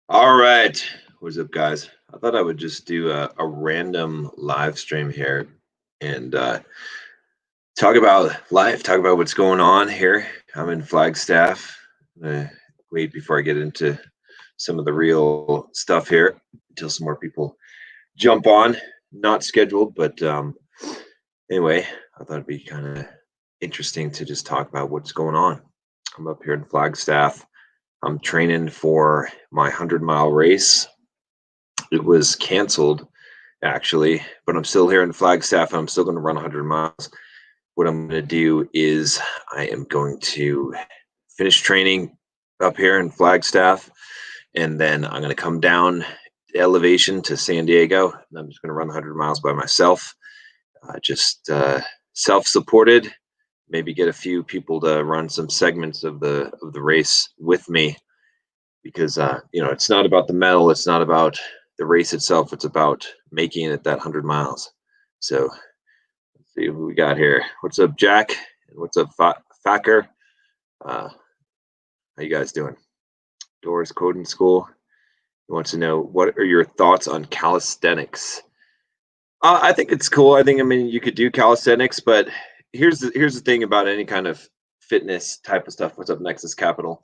All right. What's up, guys? I thought I would just do a random live stream here and talk about life, talk about what's going on here. I'm in Flagstaff. I'm gonna wait before I get into some of the real stuff here until some more people jump on. Not scheduled, but anyway, I thought it'd be kind of interesting to just talk about what's going on. I'm up here in Flagstaff. I'm training for my 100-mile race. It was canceled actually, but I'm still here in Flagstaff and I'm still going to run 100 miles. What I'm going to do is I am going to finish training up here in Flagstaff, and then I'm going to come down elevation to San Diego. And I'm just going to run 100 miles by myself, just self-supported. Maybe get a few people to run some segments of the race with me, because it's not about the medal, it's not about the race itself, it's about making it that 100 miles. So let's see who we got here. What's up, Jack? And what's up, Facker? How you guys doing? Doris Coding School. He wants to know, what are your thoughts on calisthenics? I think it's cool. I mean, you could do calisthenics, but here's the thing about any kind of fitness type of stuff. What's up, Nexus Capital?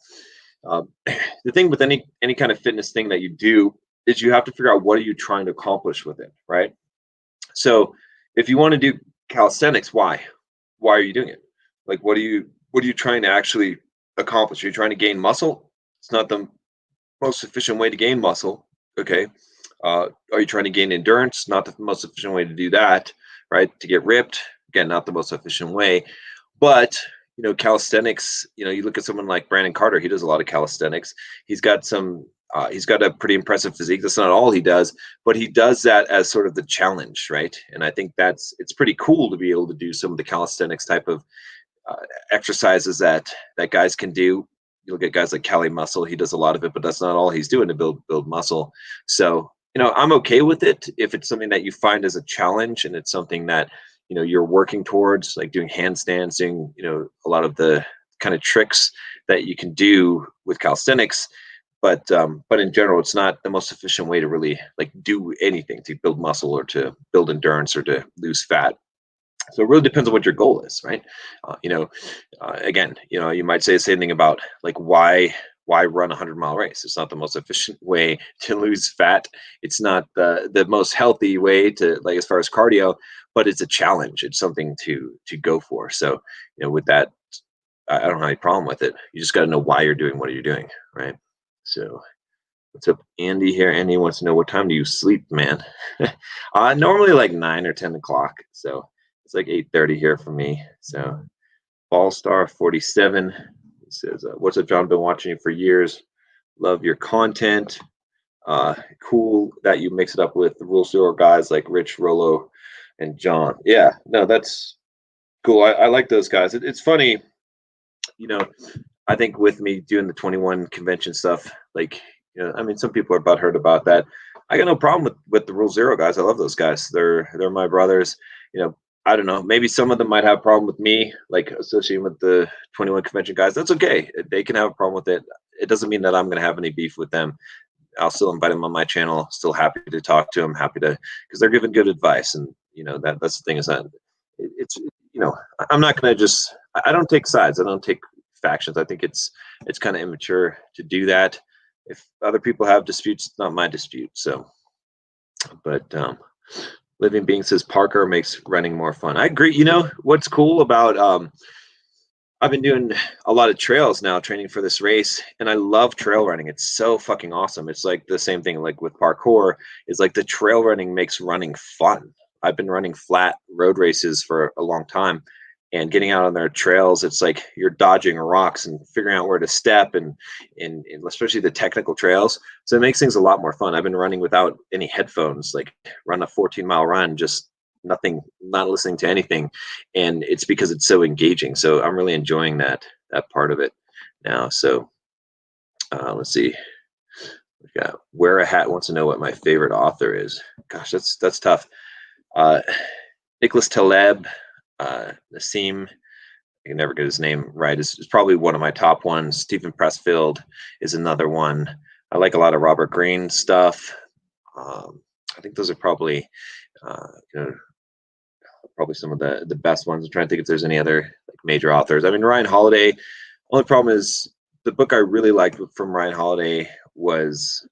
The thing with any kind of fitness thing that you do is you have to figure out what are you trying to accomplish with it, right? So if you want to do calisthenics, why are you doing it? Like, what are you trying to actually accomplish? Are you trying to gain muscle? It's not the most efficient way to gain muscle. Okay. Are you trying to gain endurance? Not the most efficient way to do that, right? To get ripped, again, not the most efficient way. But calisthenics, you look at someone like Brandon Carter, he does a lot of calisthenics. He's got a pretty impressive physique. That's not all he does, but he does that as sort of the challenge, right? And I think it's pretty cool to be able to do some of the calisthenics type of exercises that guys can do. You look at guys like Cali Muscle, he does a lot of it, but that's not all he's doing to build muscle. So, I'm okay with it if it's something that you find as a challenge and it's something that you're working towards, like doing handstands, doing a lot of the kind of tricks that you can do with calisthenics. But in general, it's not the most efficient way to really like do anything to build muscle or to build endurance or to lose fat. So it really depends on what your goal is, right? Again, you might say the same thing about like why run a 100-mile race. It's not the most efficient way to lose fat. It's not the most healthy way to, like, as far as cardio, but it's a challenge. It's something to go for. So with that, I don't have any problem with it. You just got to know why you're doing what you're doing, right? So what's up, Andy here? Andy wants to know, what time do you sleep, man? Normally like 9 or 10 o'clock. So it's like 8:30 here for me. So Ballstar 47 says, what's up, John? Been watching you for years. Love your content. Cool that you mix it up with the Rule Zero guys like Rich, Rolo, and John. Yeah, no, that's cool. I like those guys. It's funny, I think with me doing the 21 convention stuff, like, I mean, some people are butthurt about that. I got no problem with the Rule Zero guys. I love those guys. They're my brothers. I don't know. Maybe some of them might have a problem with me, like associating with the 21 convention guys. That's okay. They can have a problem with it. It doesn't mean that I'm going to have any beef with them. I'll still invite them on my channel. Still happy to talk to them. Happy to, because they're giving good advice. And that's the thing, is that it's I'm not going to just. I don't take sides. I don't take factions. I think it's kind of immature to do that. If other people have disputes, it's not my dispute. So, but Living Being says Parker makes running more fun. I agree. What's cool about I've been doing a lot of trails now, training for this race, and I love trail running. It's so fucking awesome. It's like the same thing like with parkour, is like the trail running makes running fun. I've been running flat road races for a long time, and getting out on their trails, it's like you're dodging rocks and figuring out where to step, and especially the technical trails. So it makes things a lot more fun. I've been running without any headphones, like run a 14-mile run, just nothing, not listening to anything, and it's because it's so engaging. So I'm really enjoying that part of it now. So let's see. We got Wear a Hat wants to know what my favorite author is. Gosh, that's tough. Nicholas Taleb. Nassim, I can never get his name right, is probably one of my top ones. Stephen Pressfield is another one. I like a lot of Robert Greene stuff. I think those are probably, uh, you know, probably some of the best ones. I'm trying to think if there's any other like major authors. I mean, Ryan Holiday. Only problem is the book I really liked from Ryan Holiday was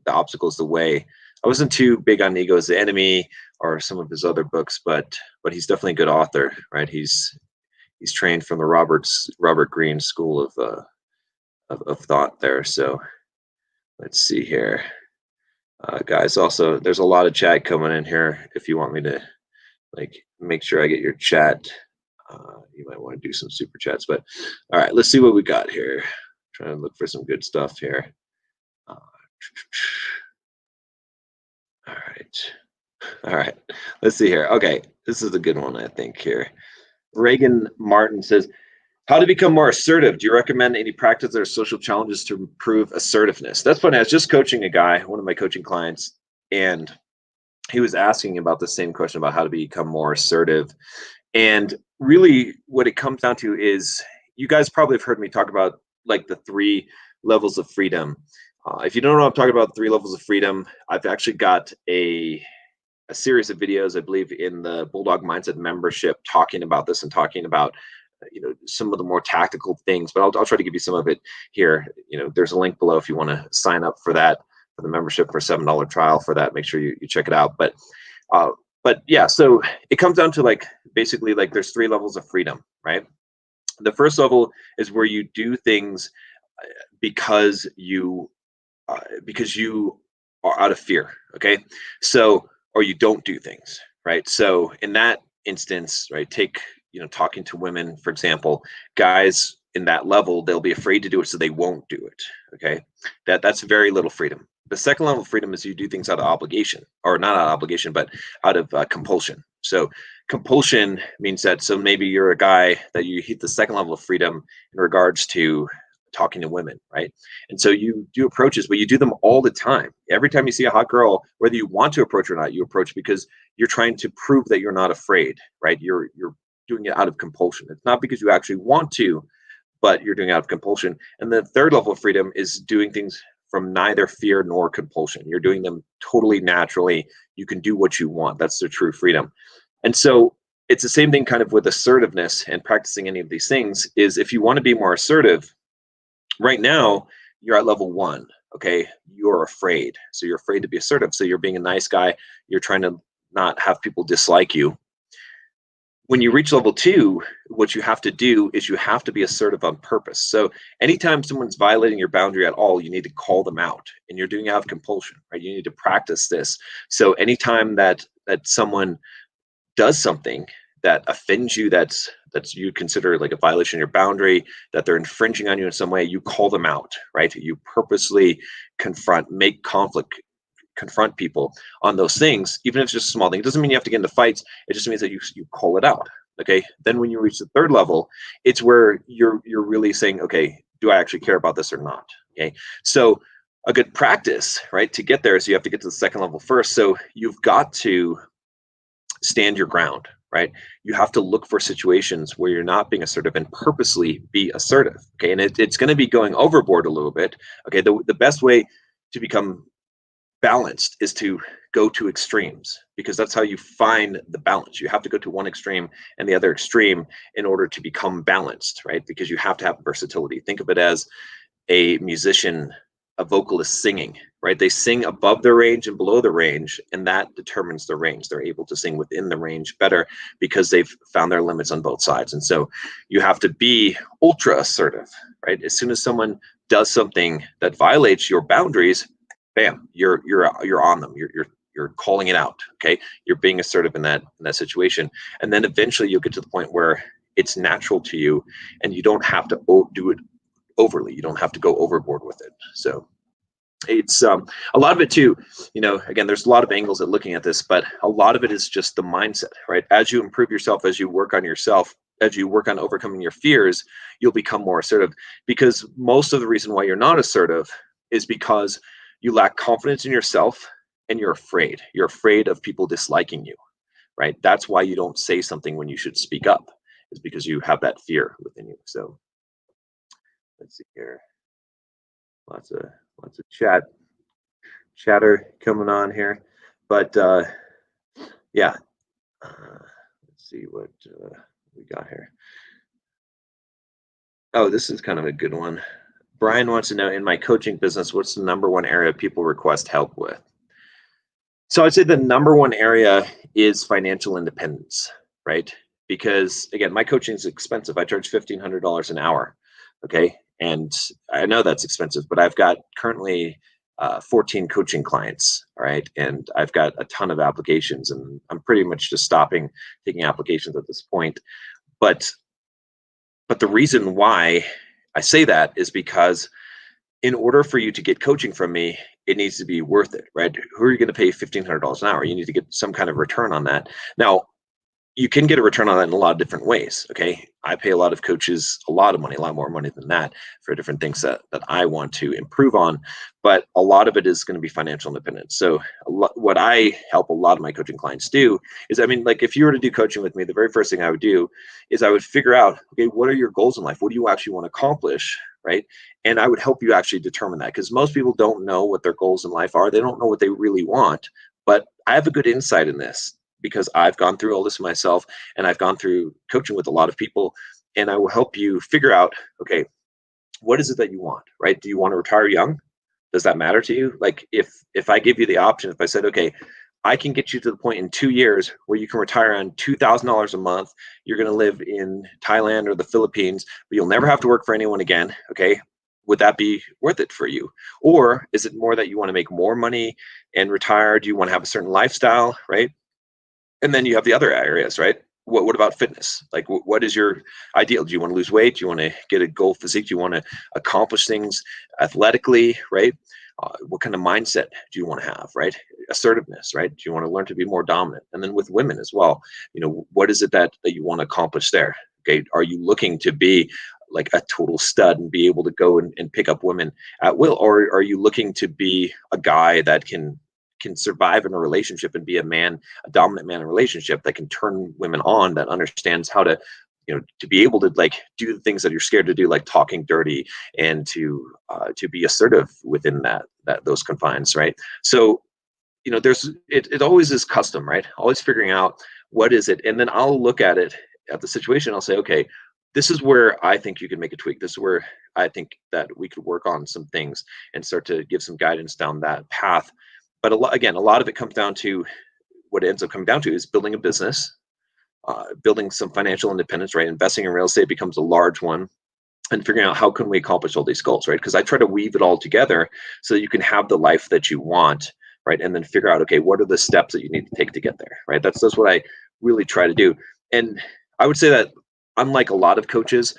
The Obstacle's the Way. I wasn't too big on Ego is the Enemy or some of his other books, but he's definitely a good author, right? He's trained from the Robert Greene school of thought there. So let's see here. Guys, also there's a lot of chat coming in here. If you want me to like make sure I get your chat, you might want to do some super chats. But all right, let's see what we got here. Trying to look for some good stuff here. Uh, all right, all right. Let's see here. Okay, this is a good one, I think. Here, Reagan Martin says, "How to become more assertive? Do you recommend any practice or social challenges to improve assertiveness?" That's funny. I was just coaching a guy, one of my coaching clients, and he was asking about the same question about how to become more assertive. And really, what it comes down to is you guys probably have heard me talk about like the three levels of freedom. If you don't know what I'm talking about, three levels of freedom, I've actually got a series of videos, I believe, in the Bulldog Mindset membership talking about this and talking about some of the more tactical things. But I'll try to give you some of it here. There's a link below if you want to sign up for that, for the membership, for a $7 trial for that. Make sure you check it out. But yeah, so it comes down to like basically like there's three levels of freedom, right? The first level is where you do things because you are out of fear, okay? So, or you don't do things, right? So in that instance, right, take talking to women, for example. Guys in that level, they'll be afraid to do it, so they won't do it, okay? That's very little freedom. The second level of freedom is you do things out of obligation, or not out of obligation, but out of compulsion. So compulsion means that, so maybe you're a guy that you hit the second level of freedom in regards to talking to women, right? And so you do approaches, but you do them all the time. Every time you see a hot girl, whether you want to approach or not, you approach because you're trying to prove that you're not afraid, right? You're doing it out of compulsion. It's not because you actually want to, but you're doing it out of compulsion. And the third level of freedom is doing things from neither fear nor compulsion. You're doing them totally naturally. You can do what you want. That's the true freedom. And so it's the same thing kind of with assertiveness and practicing any of these things. Is if you want to be more assertive, right now you're at level 1. Okay, you're afraid, so you're afraid to be assertive, so you're being a nice guy, you're trying to not have people dislike you. When you reach level 2, what you have to do is you have to be assertive on purpose. So anytime someone's violating your boundary at all, you need to call them out, and you're doing it out of compulsion, right? You need to practice this. So anytime that someone does something that offends you, that's you consider like a violation of your boundary, that they're infringing on you in some way, you call them out, right? You purposely make conflict, confront people on those things, even if it's just a small thing. It doesn't mean you have to get into fights. It just means that you call it out. Okay. Then when you reach the third level, it's where you're really saying, okay, do I actually care about this or not? Okay. So a good practice, right, to get there is you have to get to the second level first. So you've got to stand your ground, right? You have to look for situations where you're not being assertive and purposely be assertive. Okay. And it's going to be going overboard a little bit. Okay. The best way to become balanced is to go to extremes, because that's how you find the balance. You have to go to one extreme and the other extreme in order to become balanced, right? Because you have to have versatility. Think of it as a musician, a vocalist singing, right? They sing above their range and below the range, and that determines the range. They're able to sing within the range better because they've found their limits on both sides. And so you have to be ultra assertive, right? As soon as someone does something that violates your boundaries, bam, you're on them. You're calling it out. Okay, you're being assertive in that situation, and then eventually you'll get to the point where it's natural to you, and you don't have to do it overly. You don't have to go overboard with it. So it's a lot of it too. Again, there's a lot of angles at looking at this, but a lot of it is just the mindset, right? As you improve yourself, as you work on yourself, as you work on overcoming your fears, you'll become more assertive. Because most of the reason why you're not assertive is because you lack confidence in yourself, and you're afraid. You're afraid of people disliking you, right? That's why you don't say something when you should speak up, is because you have that fear within you. So let's see here. Lots of chatter coming on here, but yeah. Let's see what we got here. Oh, this is kind of a good one. Brian wants to know, in my coaching business, what's the number one area people request help with? So I'd say the number one area is financial independence, right? Because again, my coaching is expensive. I charge $1,500 an hour. Okay. And I know that's expensive, but I've got currently 14 coaching clients. All right. And I've got a ton of applications, and I'm pretty much just stopping taking applications at this point. But the reason why I say that is because in order for you to get coaching from me, it needs to be worth it, right? Who are you going to pay $1,500 an hour? You need to get some kind of return on that. Now, you can get a return on that in a lot of different ways. Okay. I pay a lot of coaches a lot of money, a lot more money than that for different things that I want to improve on. But a lot of it is going to be financial independence. So what I help a lot of my coaching clients do is, I mean, like if you were to do coaching with me, the very first thing I would do is I would figure out, okay, what are your goals in life? What do you actually want to accomplish? Right. And I would help you actually determine that, because most people don't know what their goals in life are. They don't know what they really want. But I have a good insight in this, because I've gone through all this myself, and I've gone through coaching with a lot of people, and I will help you figure out, okay, what is it that you want, right? Do you want to retire young? Does that matter to you? Like if I give you the option, if I said, okay, I can get you to the point in 2 years where you can retire on $2,000 a month. You're going to live in Thailand or the Philippines, but you'll never have to work for anyone again. Okay. Would that be worth it for you? Or is it more that you want to make more money and retire? Do you want to have a certain lifestyle, right? And then you have the other areas, right? What about fitness? Like, what is your ideal? Do you want to lose weight? Do you want to get a goal physique? Do you want to accomplish things athletically, right? What kind of mindset do you want to have, right? Assertiveness, right? Do you want to learn to be more dominant? And then with women as well, what is it that you want to accomplish there? Okay, are you looking to be like a total stud and be able to go and pick up women at will, or are you looking to be a guy that can survive in a relationship and be a dominant man in a relationship that can turn women on, that understands how to, to be able to like do the things that you're scared to do, like talking dirty, and to be assertive within those confines, right? So, there's it always is custom, right? Always figuring out what is it, and then I'll look at it at the situation. I'll say, okay, this is where I think you can make a tweak. This is where I think that we could work on some things and start to give some guidance down that path. But a lot of it comes down to, what it ends up coming down to is building a business, building some financial independence, right? Investing in real estate becomes a large one, and figuring out how can we accomplish all these goals, right? Because I try to weave it all together so that you can have the life that you want, right? And then figure out, okay, what are the steps that you need to take to get there, right? That's what I really try to do. And I would say that, unlike a lot of coaches,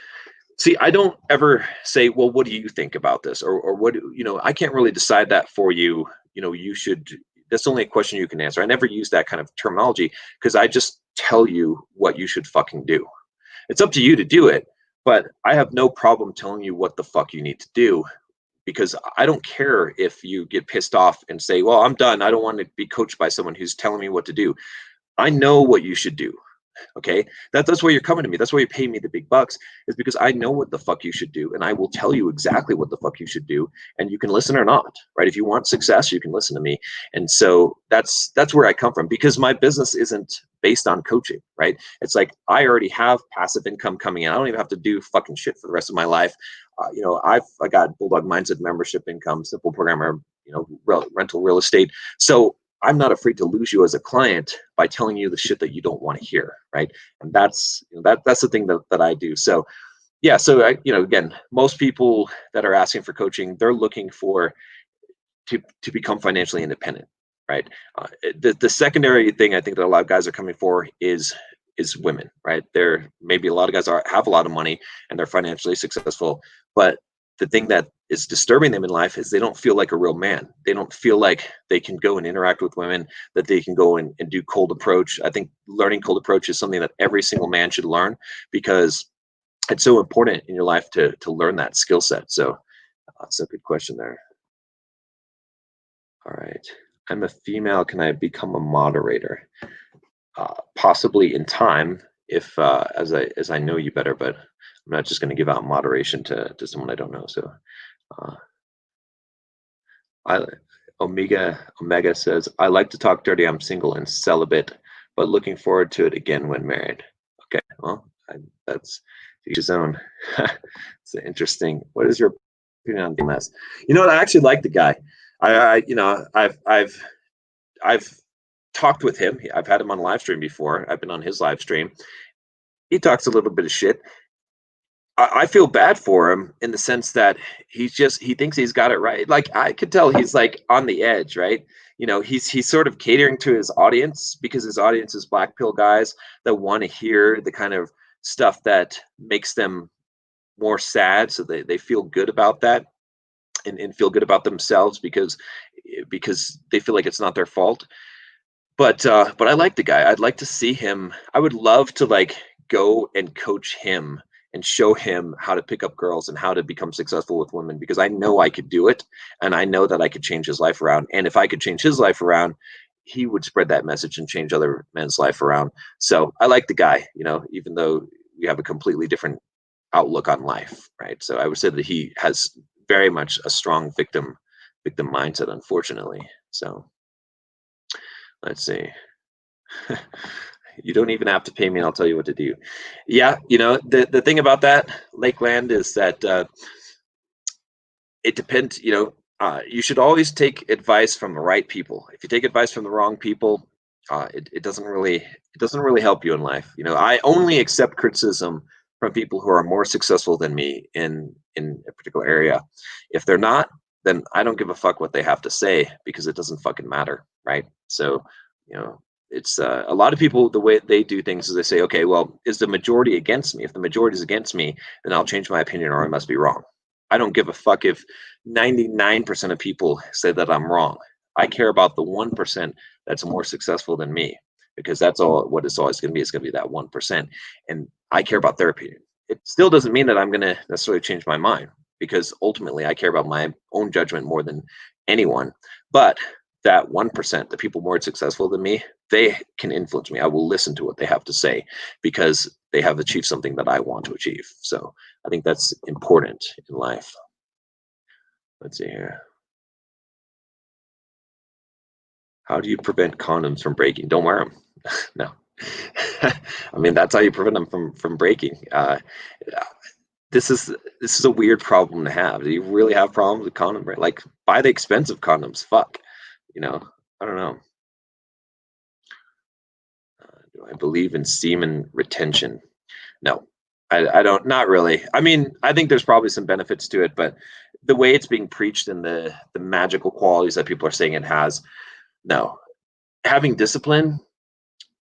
see, I don't ever say, well, what do you think about this? Or what, I can't really decide that for you. You should, that's only a question you can answer. I never use that kind of terminology, because I just tell you what you should fucking do. It's up to you to do it, but I have no problem telling you what the fuck you need to do, because I don't care if you get pissed off and say, well, I'm done. I don't want to be coached by someone who's telling me what to do. I know what you should do. Okay, that's why you're coming to me. That's why you pay me the big bucks, is because I know what the fuck you should do, and I will tell you exactly what the fuck you should do, and you can listen or not, right? If you want success, you can listen to me. And so that's where I come from, because my business isn't based on coaching, right? It's like I already have passive income coming in. I don't even have to do fucking shit for the rest of my life. I got Bulldog Mindset membership income, simple programmer, rental real estate. So I'm not afraid to lose you as a client by telling you the shit that you don't want to hear, right? And that's that's the thing that I do. So yeah, so again, most people that are asking for coaching, they're looking for to become financially independent, right? The secondary thing I think that a lot of guys are coming for is women, right? There maybe a lot of guys have a lot of money and they're financially successful, but the thing that is disturbing them in life is they don't feel like a real man. They don't feel like they can go and interact with women, that they can go and do cold approach. I think learning cold approach is something that every single man should learn, because it's so important in your life to learn that skill set. So that's a good question there. All right. I'm a female. Can I become a moderator? Possibly in time, if as I know you better, but I'm not just going to give out moderation to someone I don't know. So I Omega says, I like to talk dirty. I'm single and celibate, but looking forward to it again when married. Okay, well, that's each his own. It's interesting. What is your opinion on DMS? You know what? I actually like the guy. I've talked with him. I've had him on live stream before. I've been on his live stream. He talks a little bit of shit. I feel bad for him in the sense that he thinks he's got it right. Like I could tell he's like on the edge, right? He's sort of catering to his audience because his audience is black pill guys that want to hear the kind of stuff that makes them more sad, so they feel good about that and feel good about themselves because they feel like it's not their fault. But I like the guy. I'd like to see him. I would love to like go and coach him and show him how to pick up girls and how to become successful with women, because I know I could do it and I know that I could change his life around. And if I could change his life around, he would spread that message and change other men's life around. So I like the guy, even though we have a completely different outlook on life, right? So I would say that he has very much a strong victim mindset, unfortunately. So let's see. You don't even have to pay me and I'll tell you what to do. Yeah, the thing about that, Lakeland, is that it depends. You should always take advice from the right people. If you take advice from the wrong people, it doesn't really help you in life. I only accept criticism from people who are more successful than me in a particular area. If they're not, then I don't give a fuck what they have to say, because it doesn't fucking matter, right? So it's a lot of people, the way they do things is they say, okay, well, is the majority against me? If the majority is against me, then I'll change my opinion or I must be wrong. I don't give a fuck if 99% of people say that I'm wrong. I care about the 1% that's more successful than me, because that's all what it's always going to be. It's going to be that 1%. And I care about their opinion. It still doesn't mean that I'm going to necessarily change my mind, because ultimately I care about my own judgment more than anyone. But that 1%, the people more successful than me, they can influence me. I will listen to what they have to say because they have achieved something that I want to achieve. So I think that's important in life. Let's see here. How do you prevent condoms from breaking? Don't wear them. No. I mean, that's how you prevent them from breaking. This is a weird problem to have. Do you really have problems with condom break? Like, buy the expensive condoms. Fuck. I don't know. Do I believe in semen retention? No, I don't. Not really. I mean, I think there's probably some benefits to it, but the way it's being preached and the magical qualities that people are saying it has, no. Having discipline,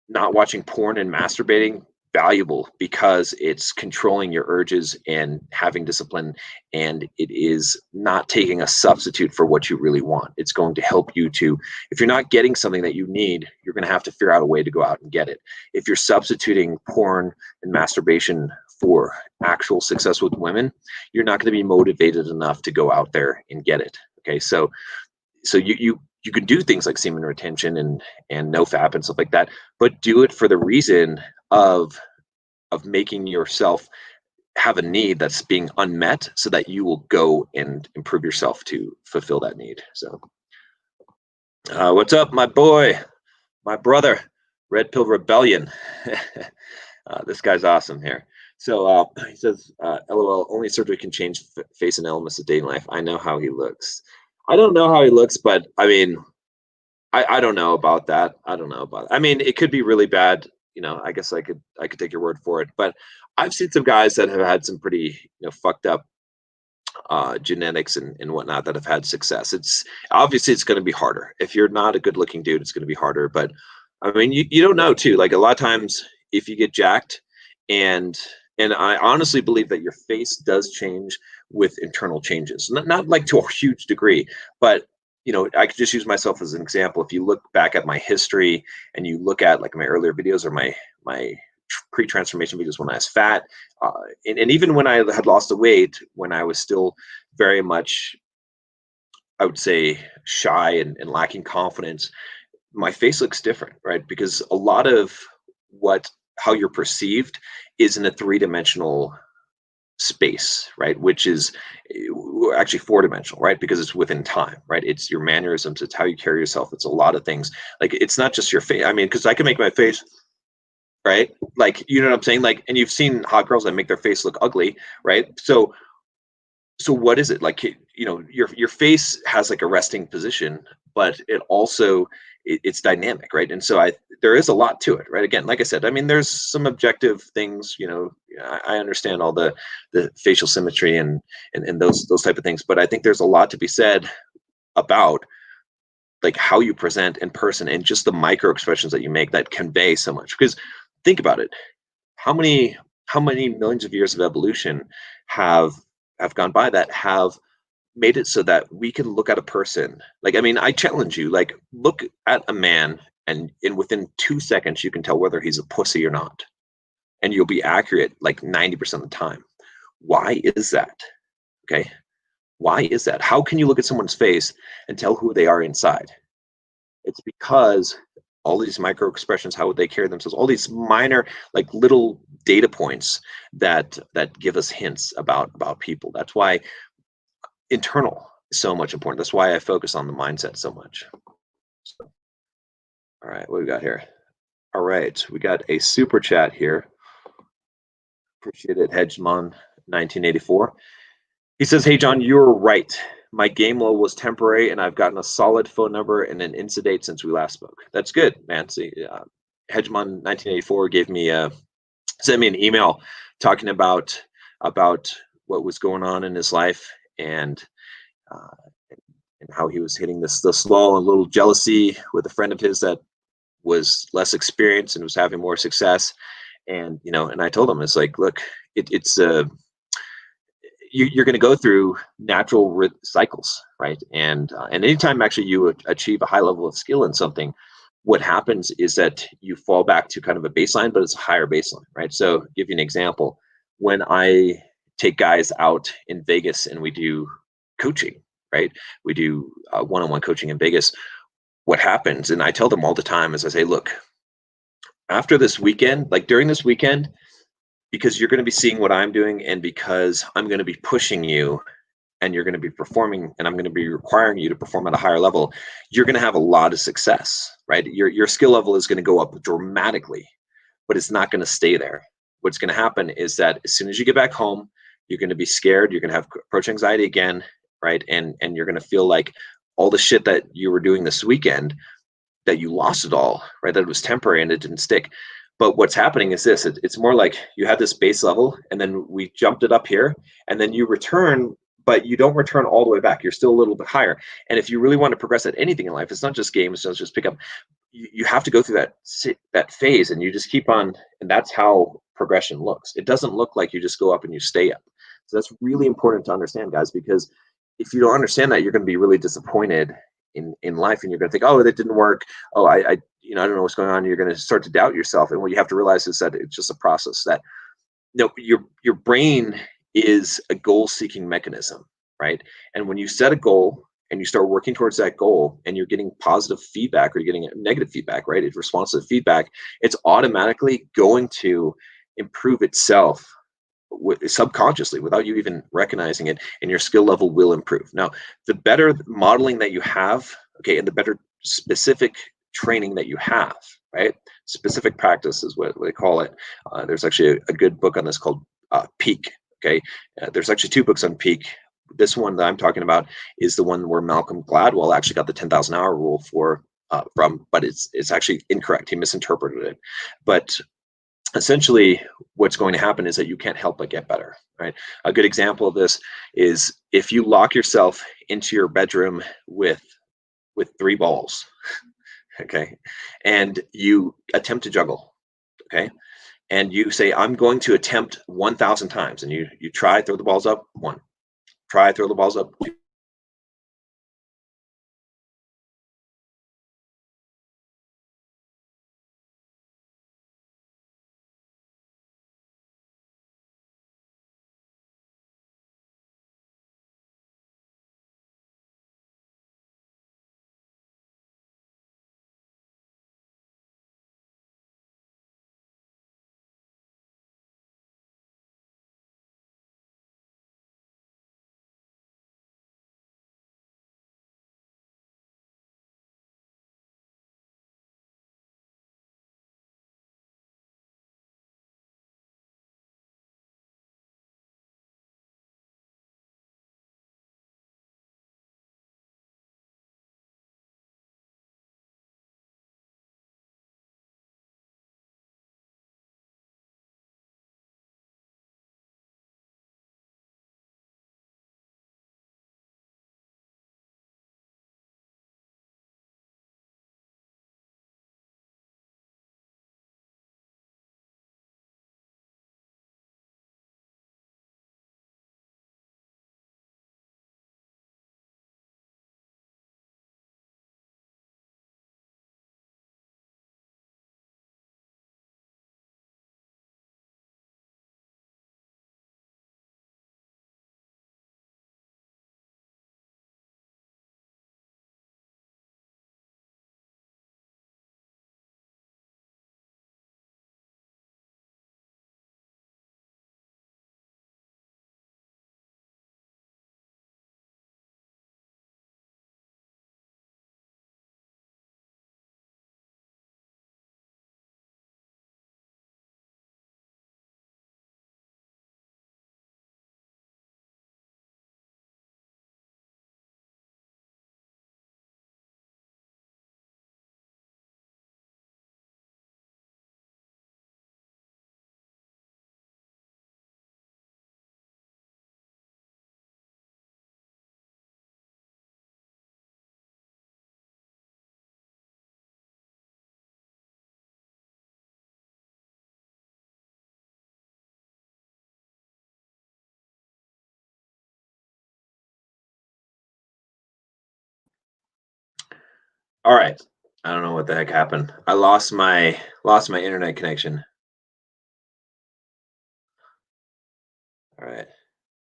not watching porn and masturbating, valuable, because it's controlling your urges and having discipline, and it is not taking a substitute for what you really want. It's going to help you to, if you're not getting something that you need, you're going to have to figure out a way to go out and get it. If you're substituting porn and masturbation for actual success with women, you're not going to be motivated enough to go out there and get it. Okay, so you can do things like semen retention and nofap and stuff like that, but do it for the reason of making yourself have a need that's being unmet, so that you will go and improve yourself to fulfill that need. So what's up, my boy, my brother, Red Pill Rebellion? This guy's awesome here. So he says, LOL, only surgery can change face and elements of dating life. I know how he looks. I don't know how he looks, but I mean, I don't know about that. I mean, it could be really bad. I guess I could take your word for it. But I've seen some guys that have had some pretty, fucked up genetics and whatnot that have had success. It's obviously it's going to be harder. If you're not a good looking dude, it's going to be harder. But I mean, you don't know too. Like a lot of times if you get jacked, and I honestly believe that your face does change with internal changes, not like to a huge degree, but I could just use myself as an example. If you look back at my history and you look at like my earlier videos or my pre-transformation videos when I was fat, and even when I had lost the weight, when I was still very much, I would say, shy and lacking confidence, my face looks different, right? Because a lot of how you're perceived is in a three-dimensional space, right? Which is or actually four-dimensional, right? Because it's within time, right? It's your mannerisms, it's how you carry yourself, it's a lot of things. Like it's not just your face. I mean, because I can make my face, right? Like, you know what I'm saying? Like, and you've seen hot girls that make their face look ugly, right? So what is it like? Your face has like a resting position, but it also it's dynamic, right? And so there is a lot to it, right? Again, like I said, I mean, there's some objective things. I understand all the facial symmetry and those type of things, but I think there's a lot to be said about like how you present in person and just the micro expressions that you make that convey so much. Because think about it, how many millions of years of evolution have gone by that have made it so that we can look at a person. Like, I mean, I challenge you, like, look at a man and in within 2 seconds you can tell whether he's a pussy or not, and you'll be accurate like 90% of the time. Why is that? Okay, why is that? How can you look at someone's face and tell who they are inside? It's because all these micro expressions, how would they carry themselves, all these minor like little data points that give us hints about people. That's why internal is so much important. That's why I focus on the mindset so much. So, all right, what we got here? All right, we got a super chat here. Appreciate it, Hedgemon 1984. He says, "Hey John, you're right. My game low was temporary, and I've gotten a solid phone number and an incident since we last spoke." That's good, man. See, Hedgemon 1984 sent me an email talking about what was going on in his life and uh, and how he was hitting the small and little jealousy with a friend of his that was less experienced and was having more success. And I told him, it's like, look, it's you're going to go through natural cycles, right? And anytime actually you achieve a high level of skill in something, what happens is that you fall back to kind of a baseline, but it's a higher baseline, right? So give you an example. When I take guys out in Vegas and we do coaching, right? We do one-on-one coaching in Vegas. What happens, and I tell them all the time, is I say, look, after this weekend, like during this weekend, because you're going to be seeing what I'm doing, and because I'm going to be pushing you and you're going to be performing and I'm going to be requiring you to perform at a higher level, you're going to have a lot of success, right? Your skill level is going to go up dramatically, but it's not going to stay there. What's going to happen is that as soon as you get back home, you're going to be scared, you're going to have approach anxiety again, right? And you're going to feel like all the shit that you were doing this weekend, that you lost it all, right? That it was temporary and it didn't stick. But what's happening is this, it's more like you had this base level and then we jumped it up here and then you return, but you don't return all the way back. You're still a little bit higher. And if you really want to progress at anything in life, it's not just games, it's not just pick up. You have to go through that phase and you just keep on, and that's how progression looks. It doesn't look like you just go up and you stay up. So that's really important to understand, guys, because if you don't understand that, you're going to be really disappointed in life, and you're going to think, oh, that didn't work. Oh, I don't know what's going on. You're going to start to doubt yourself. And what you have to realize is that it's just a process. That your brain is a goal-seeking mechanism, right? And when you set a goal and you start working towards that goal, and you're getting positive feedback or you're getting negative feedback, right? It's responsive feedback. It's automatically going to improve itself subconsciously without you even recognizing it, and your skill level will improve. Now, the better modeling that you have, okay, and the better specific training that you have, right? Specific practice is what they call it. There's actually a good book on this called Peak. Okay, there's actually two books on Peak. This one that I'm talking about is the one where Malcolm Gladwell actually got the 10,000 hour rule from, but it's actually incorrect. He misinterpreted it. But essentially what's going to happen is that you can't help but get better, right? A good example of this is if you lock yourself into your bedroom with three balls, okay, and you attempt to juggle, okay, and you say, I'm going to attempt 1,000 times, and you try, throw the balls up, one, try, throw the balls up, two, All right. I don't know what the heck happened. I lost my internet connection. All right.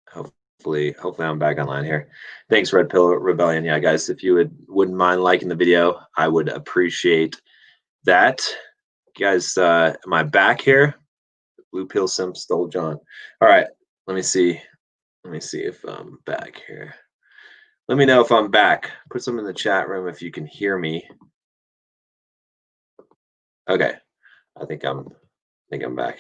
Hopefully I'm back online here. Thanks, Red Pill Rebellion. Yeah, guys, if you wouldn't mind liking the video, I would appreciate that. Guys, am I back here? Blue Pill Simp stole John. All right. Let me see. Let me see if I'm back here. Let me know if I'm back. Put some in the chat room if you can hear me. Okay. I think I'm back.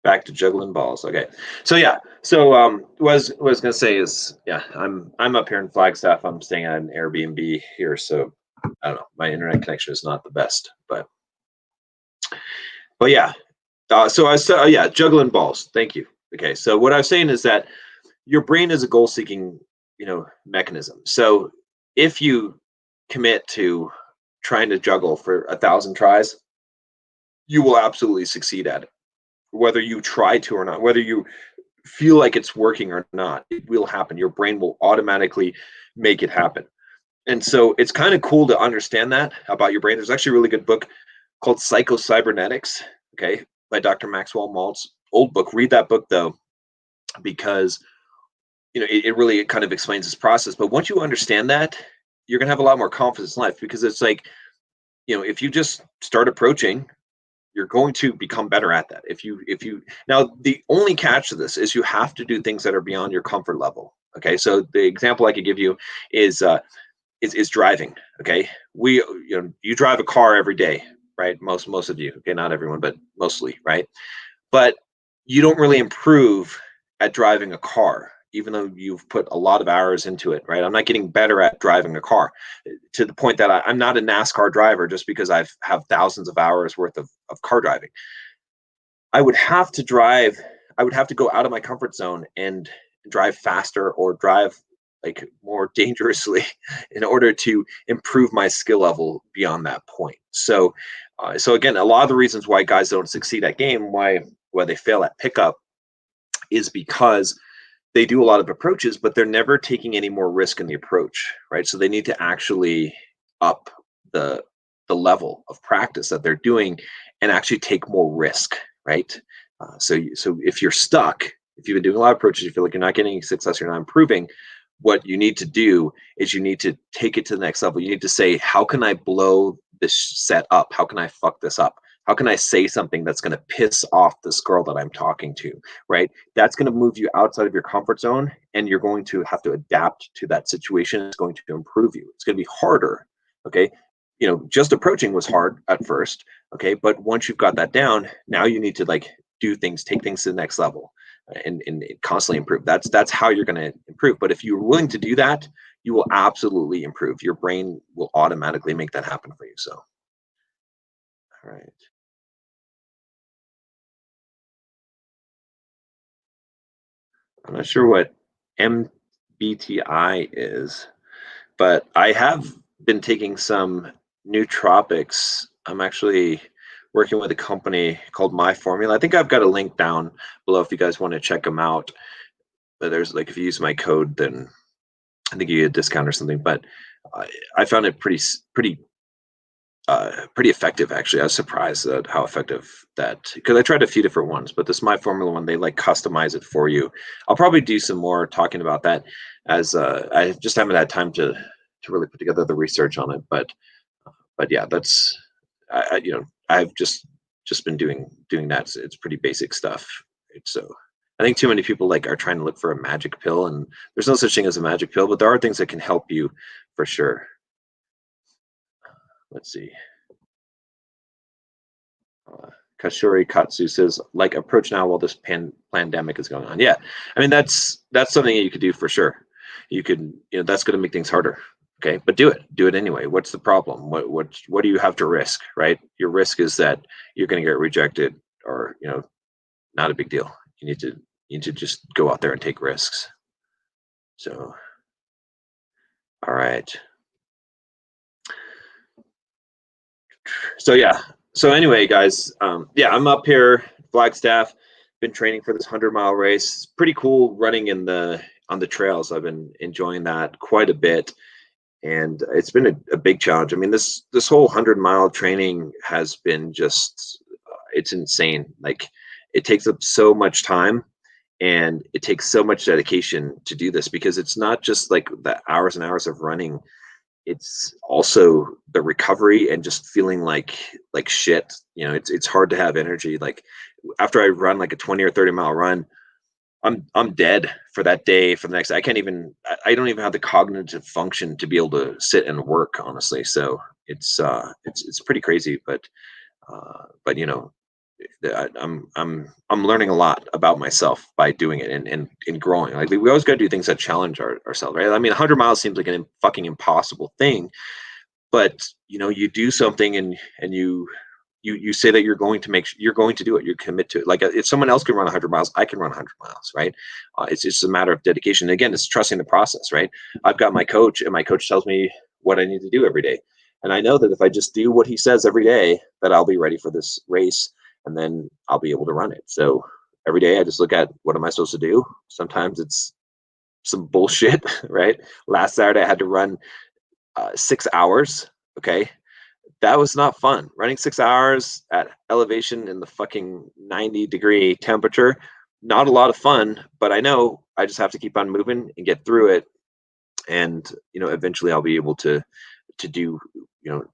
Back to juggling balls. Okay. So yeah. So what I was gonna say is, yeah, I'm up here in Flagstaff. I'm staying at an Airbnb here, so I don't know. My internet connection is not the best, but yeah. So I said, yeah, juggling balls. Thank you. Okay. So what I was saying is that your brain is a goal-seeking, mechanism. So if you commit to trying to juggle for 1,000 tries, you will absolutely succeed at it, whether you try to or not, whether you feel like it's working or not. It will happen. Your brain will automatically make it happen. And so it's kind of cool to understand that about your brain. There's actually a really good book called Psycho-Cybernetics, okay, by Dr. Maxwell Maltz. Old book. Read that book though, because it really kind of explains this process. But once you understand that, you're gonna have a lot more confidence in life, because it's like, if you just start approaching, you're going to become better at that. If you now, the only catch to this is you have to do things that are beyond your comfort level. Okay, so the example I could give you is is driving. Okay, you drive a car every day, right? Most of you. Okay, not everyone, but mostly, right? But you don't really improve at driving a car, even though you've put a lot of hours into it, right? I'm not getting better at driving a car, to the point that I'm not a NASCAR driver just because have thousands of hours worth of car driving. I would have to drive, I would have to go out of my comfort zone and drive faster or drive like more dangerously in order to improve my skill level beyond that point. So again, a lot of the reasons why guys don't succeed at game, why they fail at pickup, is because they do a lot of approaches, but they're never taking any more risk in the approach, right? So they need to actually up the the level of practice that they're doing and actually take more risk, right? So if you're stuck, if you've been doing a lot of approaches, you feel like you're not getting any success, you're not improving. What you need to do is you need to take it to the next level. You need to say, how can I blow this set up? How can I fuck this up? How can I say something that's going to piss off this girl that I'm talking to, right? That's going to move you outside of your comfort zone, and you're going to have to adapt to that situation. It's going to improve you. It's going to be harder, okay? Just approaching was hard at first, okay? But once you've got that down, now you need to like do things, take things to the next level, and constantly improve. That's how you're going to improve. But if you're willing to do that, you will absolutely improve. Your brain will automatically make that happen for you. So, all right. I'm not sure what MBTI is, but I have been taking some nootropics. I'm actually working with a company called My Formula. I think I've got a link down below if you guys want to check them out. But there's like, if you use my code, then I think you get a discount or something. But I found it pretty effective, actually. I was surprised at how effective that, because I tried a few different ones, but this My Formula one, they like customize it for you. I'll probably do some more talking about that, as I just haven't had time to really put together the research on it. But yeah, that's I've just been doing that. It's pretty basic stuff. So I think too many people like are trying to look for a magic pill, and there's no such thing as a magic pill, but there are things that can help you for sure. Let's see. Kashuri Katsu says, like, approach now while this pandemic is going on. Yeah, I mean that's something that you could do for sure. You could, that's going to make things harder. Okay, but do it anyway. What's the problem? What do you have to risk, right? Your risk is that you're going to get rejected, or not a big deal. You need to just go out there and take risks. So, all right. So yeah. So anyway, guys, yeah, I'm up here, Flagstaff. Been training for this 100-mile race. It's pretty cool running on the trails. I've been enjoying that quite a bit. and it's been a big challenge. I mean, this whole 100-mile training has been just it's insane. Like, it takes up so much time, and it takes so much dedication to do this, because it's not just like the hours and hours of running. It's also the recovery and just feeling like shit. It's hard to have energy. Like, after I run like a 20 or 30-mile run, I'm dead for that day, for the next. I can't even. I don't even have the cognitive function to be able to sit and work, honestly. So it's pretty crazy, but I'm learning a lot about myself by doing it, and growing. Like, we always got to do things that challenge ourselves, right? I mean, 100 miles seems like an fucking impossible thing, but you do something, and you say that you're going to do it. You commit to it. Like, if someone else can run 100 miles, I can run 100 miles, right? It's just a matter of dedication. Again, it's trusting the process, right? I've got my coach, and my coach tells me what I need to do every day, and I know that if I just do what he says every day, that I'll be ready for this race, and then I'll be able to run it. So every day I just look at, what am I supposed to do? Sometimes it's some bullshit, right? Last Saturday I had to run 6 hours. Okay, that was not fun. Running 6 hours at elevation in the fucking 90-degree temperature, not a lot of fun, but I know I just have to keep on moving and get through it. And eventually I'll be able to do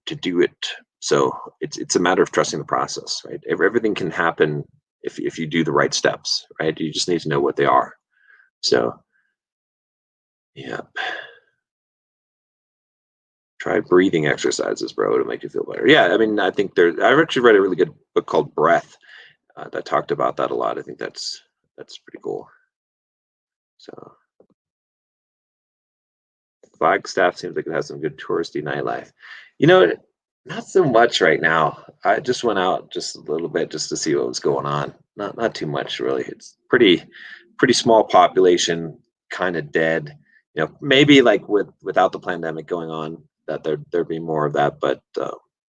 to do it. So it's a matter of trusting the process, right? Everything can happen if you do the right steps, right? You just need to know what they are. So yeah. Try breathing exercises, bro, to make you feel better. Yeah, I mean, I think I've actually read a really good book called Breath, that talked about that a lot. I think that's pretty cool. So Flagstaff seems like it has some good touristy nightlife. You know, not so much right now. I just went out just a little bit just to see what was going on. Not too much really. It's pretty small population, kind of dead. Maybe like without the pandemic going on, that there'd be more of that. But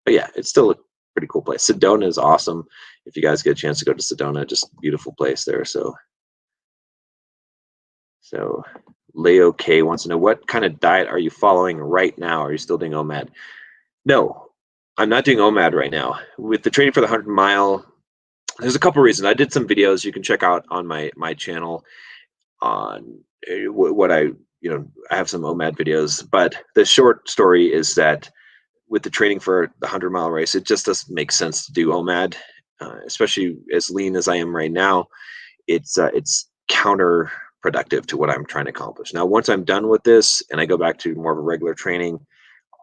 yeah, it's still a pretty cool place. Sedona is awesome. If you guys get a chance to go to Sedona, just beautiful place there. So Leo K wants to know, what kind of diet are you following right now? Are you still doing OMAD? No, I'm not doing OMAD right now. With the training for the 100-mile, there's a couple reasons. I did some videos you can check out on my channel on what I have some OMAD videos. But the short story is that with the training for the 100-mile race, it just doesn't make sense to do OMAD, especially as lean as I am right now. It's counterproductive to what I'm trying to accomplish. Now, once I'm done with this and I go back to more of a regular training,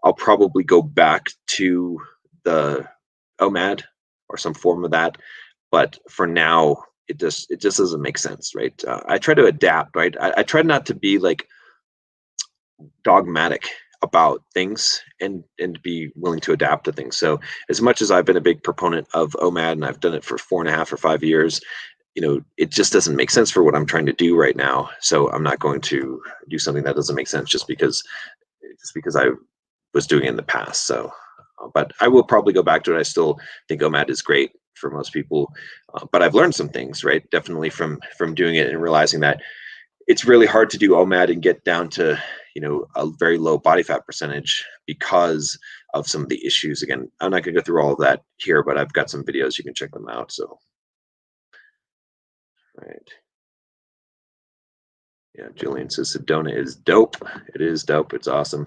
I'll probably go back to the OMAD or some form of that. But for now, it just doesn't make sense, right? I try to adapt, right? I try not to be like dogmatic about things, and be willing to adapt to things. So as much as I've been a big proponent of OMAD, and I've done it for 4.5 or 5 years, it just doesn't make sense for what I'm trying to do right now. So I'm not going to do something that doesn't make sense just because I was doing it in the past. So, but I will probably go back to it. I still think OMAD is great for most people, but I've learned some things, right? Definitely from doing it and realizing that it's really hard to do OMAD and get down to a very low body fat percentage because of some of the issues. Again, I'm not going to go through all of that here, but I've got some videos, you can check them out. So, right. Yeah, Julian says Sedona is dope. It is dope. It's awesome.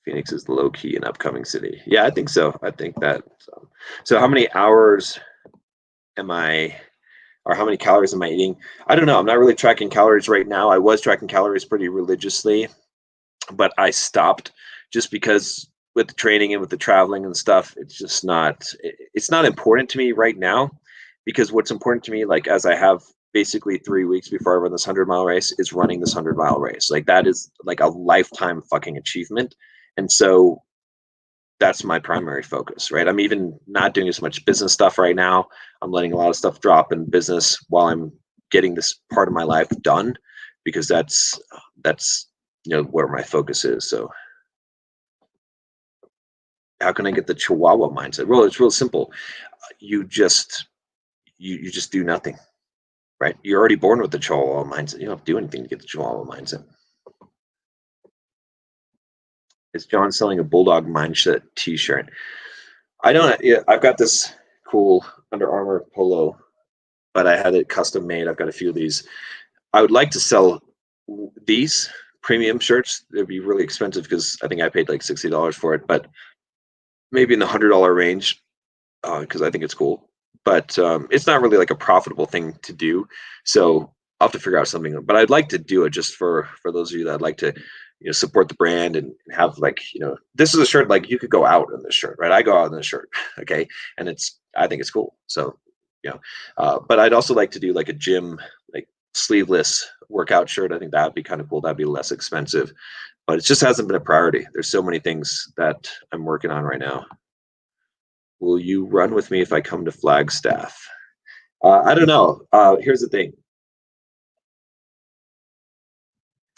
Phoenix is low key an upcoming city. Yeah, I think so. I think that. So how many hours am I, or how many calories am I eating? I don't know. I'm not really tracking calories right now. I was tracking calories pretty religiously, but I stopped just because with the training and with the traveling and stuff, it's not important to me right now, because what's important to me, like, as I have basically 3 weeks before I run this 100-mile race, is running this 100-mile race. Like, that is like a lifetime fucking achievement. And so that's my primary focus, right? I'm even not doing as much business stuff right now. I'm letting a lot of stuff drop in business while I'm getting this part of my life done, because that's where my focus is. So how can I get the Chihuahua mindset? Well, it's real simple. You just do nothing. right? You're already born with the Chihuahua mindset. You don't have to do anything to get the Chihuahua mindset. Is John selling a Bulldog Mindset t-shirt? I don't, yeah, I've got this cool Under Armour polo, but I had it custom made. I've got a few of these. I would like to sell these premium shirts. They'd be really expensive because I think I paid like $60 for it, but maybe in the $100 range because I think it's cool. But it's not really like a profitable thing to do. So I'll have to figure out something. But I'd like to do it just for those of you that like to, support the brand and have like, this is a shirt like you could go out in this shirt, right? I go out in this shirt, okay, and I think it's cool. So but I'd also like to do like a gym like sleeveless workout shirt. I think that'd be kind of cool. That'd be less expensive, but it just hasn't been a priority. There's so many things that I'm working on right now. Will you run with me if I come to Flagstaff? I don't know. Here's the thing.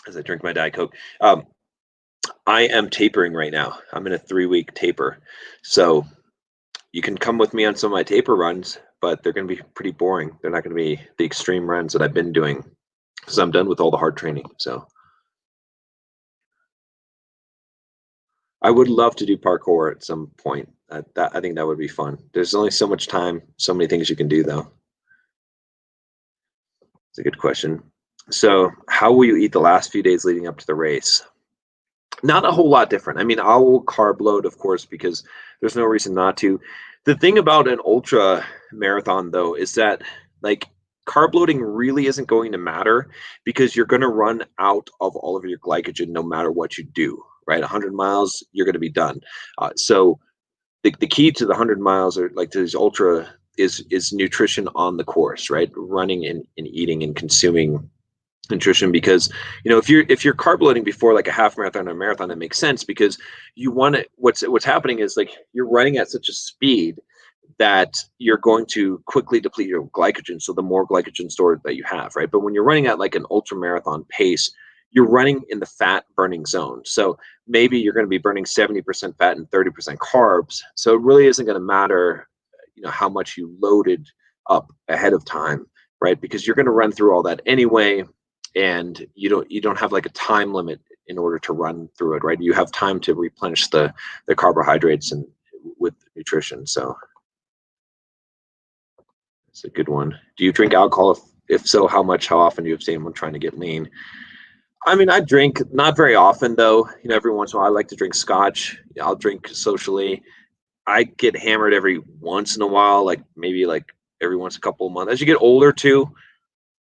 As I drink my Diet Coke, I am tapering right now. I'm in a 3-week taper. So you can come with me on some of my taper runs, but they're going to be pretty boring. They're not going to be the extreme runs that I've been doing because I'm done with all the hard training. So I would love to do parkour at some point. I think that would be fun. There's only so much time, so many things you can do, though. It's a good question. So, how will you eat the last few days leading up to the race? Not a whole lot different. I mean, I will carb load, of course, because there's no reason not to. The thing about an ultra marathon, though, is that like carb loading really isn't going to matter because you're going to run out of all of your glycogen no matter what you do, right? 100 miles, you're going to be done. So the key to the 100 miles or like to these ultra is nutrition on the course, right? Running and eating and consuming nutrition, because if you're carb loading before like a half marathon or a marathon, it makes sense because you want to what's happening is like you're running at such a speed that you're going to quickly deplete your glycogen, so the more glycogen stored that you have, right? But when you're running at like an ultra marathon pace, you're running in the fat burning zone, so maybe you're going to be burning 70% fat and 30% carbs, so it really isn't going to matter how much you loaded up ahead of time, right? Because you're going to run through all that anyway, and you don't have like a time limit in order to run through it, right? You have time to replenish the carbohydrates and with nutrition. So it's a good one. Do you drink alcohol? If so, how much? How often do you abstain when trying to get lean? I mean, I drink not very often though. Every once in a while I like to drink scotch. I'll drink socially. I get hammered every once in a while, like maybe like every once a couple of months. As you get older too,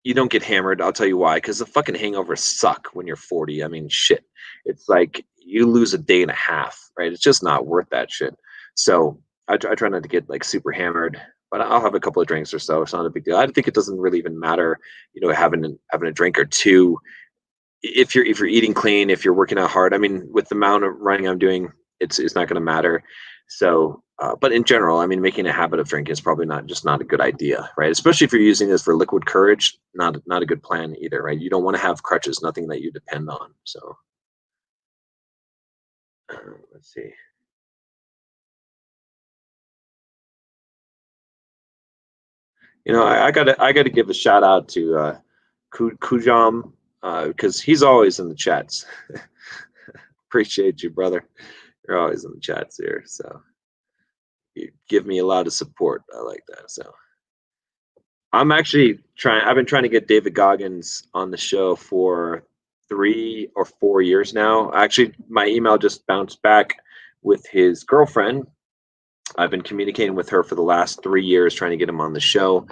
you don't get hammered. I'll tell you why. Because the fucking hangovers suck when you're 40. I mean, shit. It's like you lose a day and a half, right? It's just not worth that shit. So I try not to get like super hammered, but I'll have a couple of drinks or so. It's not a big deal. I think it doesn't really even matter, having a drink or two. If you're eating clean, if you're working out hard. I mean, with the amount of running I'm doing, it's not going to matter. So, but in general, I mean, making a habit of drinking is probably not a good idea, right? Especially if you're using this for liquid courage, not a good plan either, right? You don't want to have crutches, nothing that you depend on. So, let's see. I gotta give a shout out to Kujam because he's always in the chats. Appreciate you, brother. You're always in the chats here, so you give me a lot of support. I like that. So. I've been trying to get David Goggins on the show for 3 or 4 years now. Actually, my email just bounced back with his girlfriend. I've been communicating with her for the last 3 years, trying to get him on the show.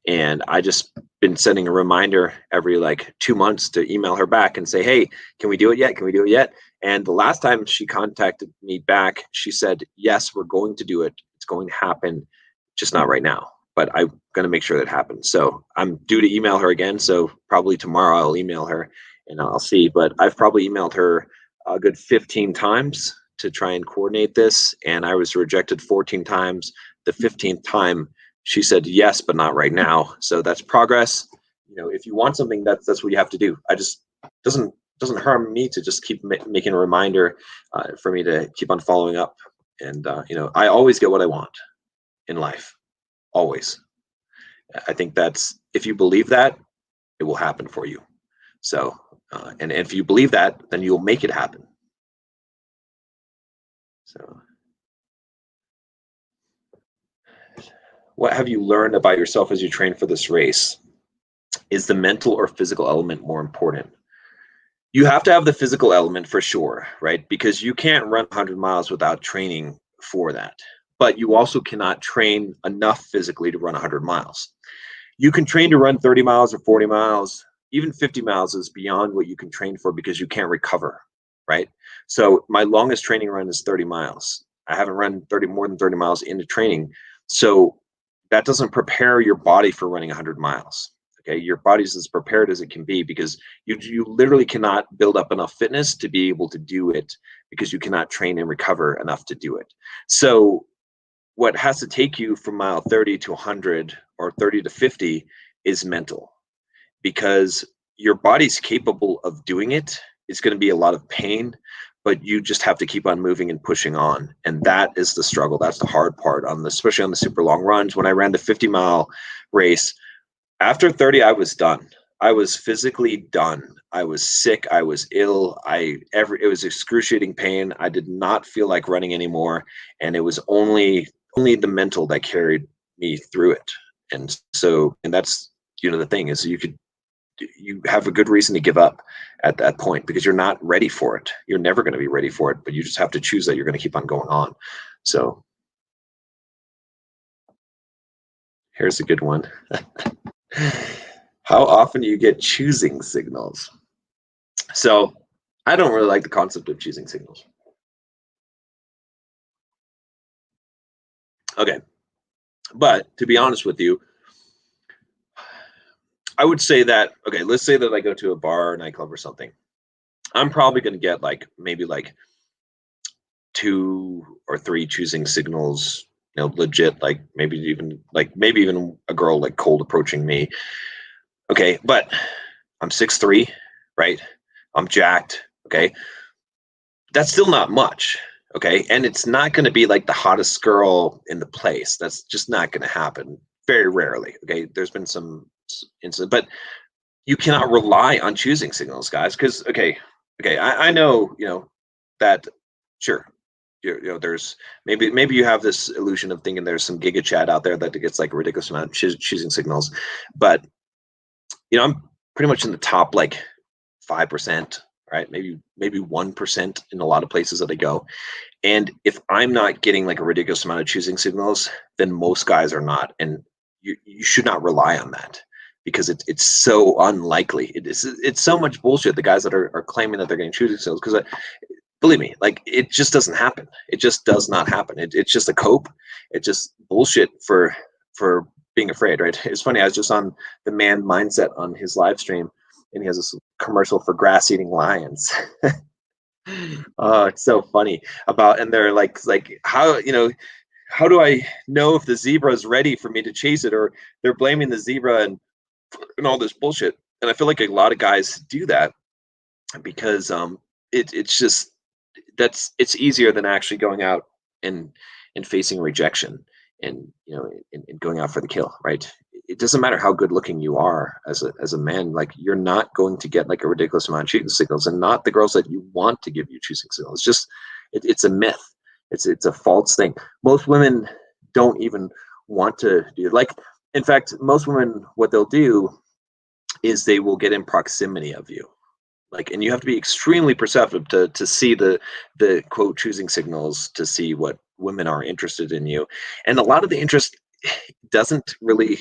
And I just been sending a reminder every like 2 months to email her back and say, hey, can we do it yet? Can we do it yet? And the last time she contacted me back, she said, yes, we're going to do it. It's going to happen, just not right now. But I'm going to make sure that happens. So I'm due to email her again. So probably tomorrow I'll email her and I'll see. But I've probably emailed her a good 15 times to try and coordinate this. And I was rejected 14 times. The 15th time she said yes, but not right now. So that's progress. If you want something, that's what you have to do. I just doesn't harm me to just keep making a reminder for me to keep on following up. And I always get what I want in life. Always. I think that's, if you believe that, it will happen for you. So, and if you believe that, then you'll make it happen. So, what have you learned about yourself as you train for this race? Is the mental or physical element more important? You have to have the physical element for sure, right? Because you can't run 100 miles without training for that. But you also cannot train enough physically to run 100 miles. You can train to run 30 miles or 40 miles, even 50 miles is beyond what you can train for because you can't recover, right? So my longest training run is 30 miles. I haven't run more than 30 miles into training. So that doesn't prepare your body for running 100 miles. Okay, your body's as prepared as it can be because you literally cannot build up enough fitness to be able to do it because you cannot train and recover enough to do it. So what has to take you from mile 30 to 100 or 30 to 50 is mental, because your body's capable of doing it. It's going to be a lot of pain, but you just have to keep on moving and pushing on. And that is the struggle. That's the hard part on especially on the super long runs. When I ran the 50-mile race, after 30, I was done. I was physically done. I was sick. I was ill. It was excruciating pain. I did not feel like running anymore. And it was only the mental that carried me through it. And so, and that's, the thing is you have a good reason to give up at that point because you're not ready for it. You're never going to be ready for it, but you just have to choose that you're going to keep on going on. So here's a good one. How often do you get choosing signals? So I don't really like the concept of choosing signals. Okay. But to be honest with you, I would say that, okay, let's say that I go to a bar or nightclub or something. I'm probably going to get maybe 2 or 3 choosing signals, legit, maybe even a girl cold approaching me. Okay. But I'm 6'3", right? I'm jacked. Okay. That's still not much. Okay. And it's not going to be like the hottest girl in the place. That's just not going to happen. Very rarely. Okay. There's been some incidents, but you cannot rely on choosing signals, guys. Because, I know, that, sure, there's maybe you have this illusion of thinking there's some giga chat out there that gets a ridiculous amount of choosing signals. But, I'm pretty much in the top 5%, right? Maybe 1% in a lot of places that I go. And if I'm not getting a ridiculous amount of choosing signals, then most guys are not. And you should not rely on that because it's so unlikely. It's so much bullshit, the guys that are claiming that they're getting choosing signals, because believe me, it just doesn't happen. It just does not happen. It's just a cope. It's just bullshit for being afraid, right? It's funny, I was just on the Man Mindset on his live stream, and he has this commercial for grass-eating lions. Oh, it's so funny and they're like how do I know if the zebra is ready for me to chase it? Or they're blaming the zebra and all this bullshit. And I feel like a lot of guys do that because it's just it's easier than actually going out and facing rejection and and going out for the kill, right? It doesn't matter how good looking you are as a man, you're not going to get a ridiculous amount of choosing signals, and not the girls that you want to give you choosing signals. It's just it's a myth. It's a false thing. Most women don't even want to do in fact, most women, what they'll do is they will get in proximity of you. And you have to be extremely perceptive to see the quote choosing signals, to see what women are interested in you. And a lot of the interest doesn't really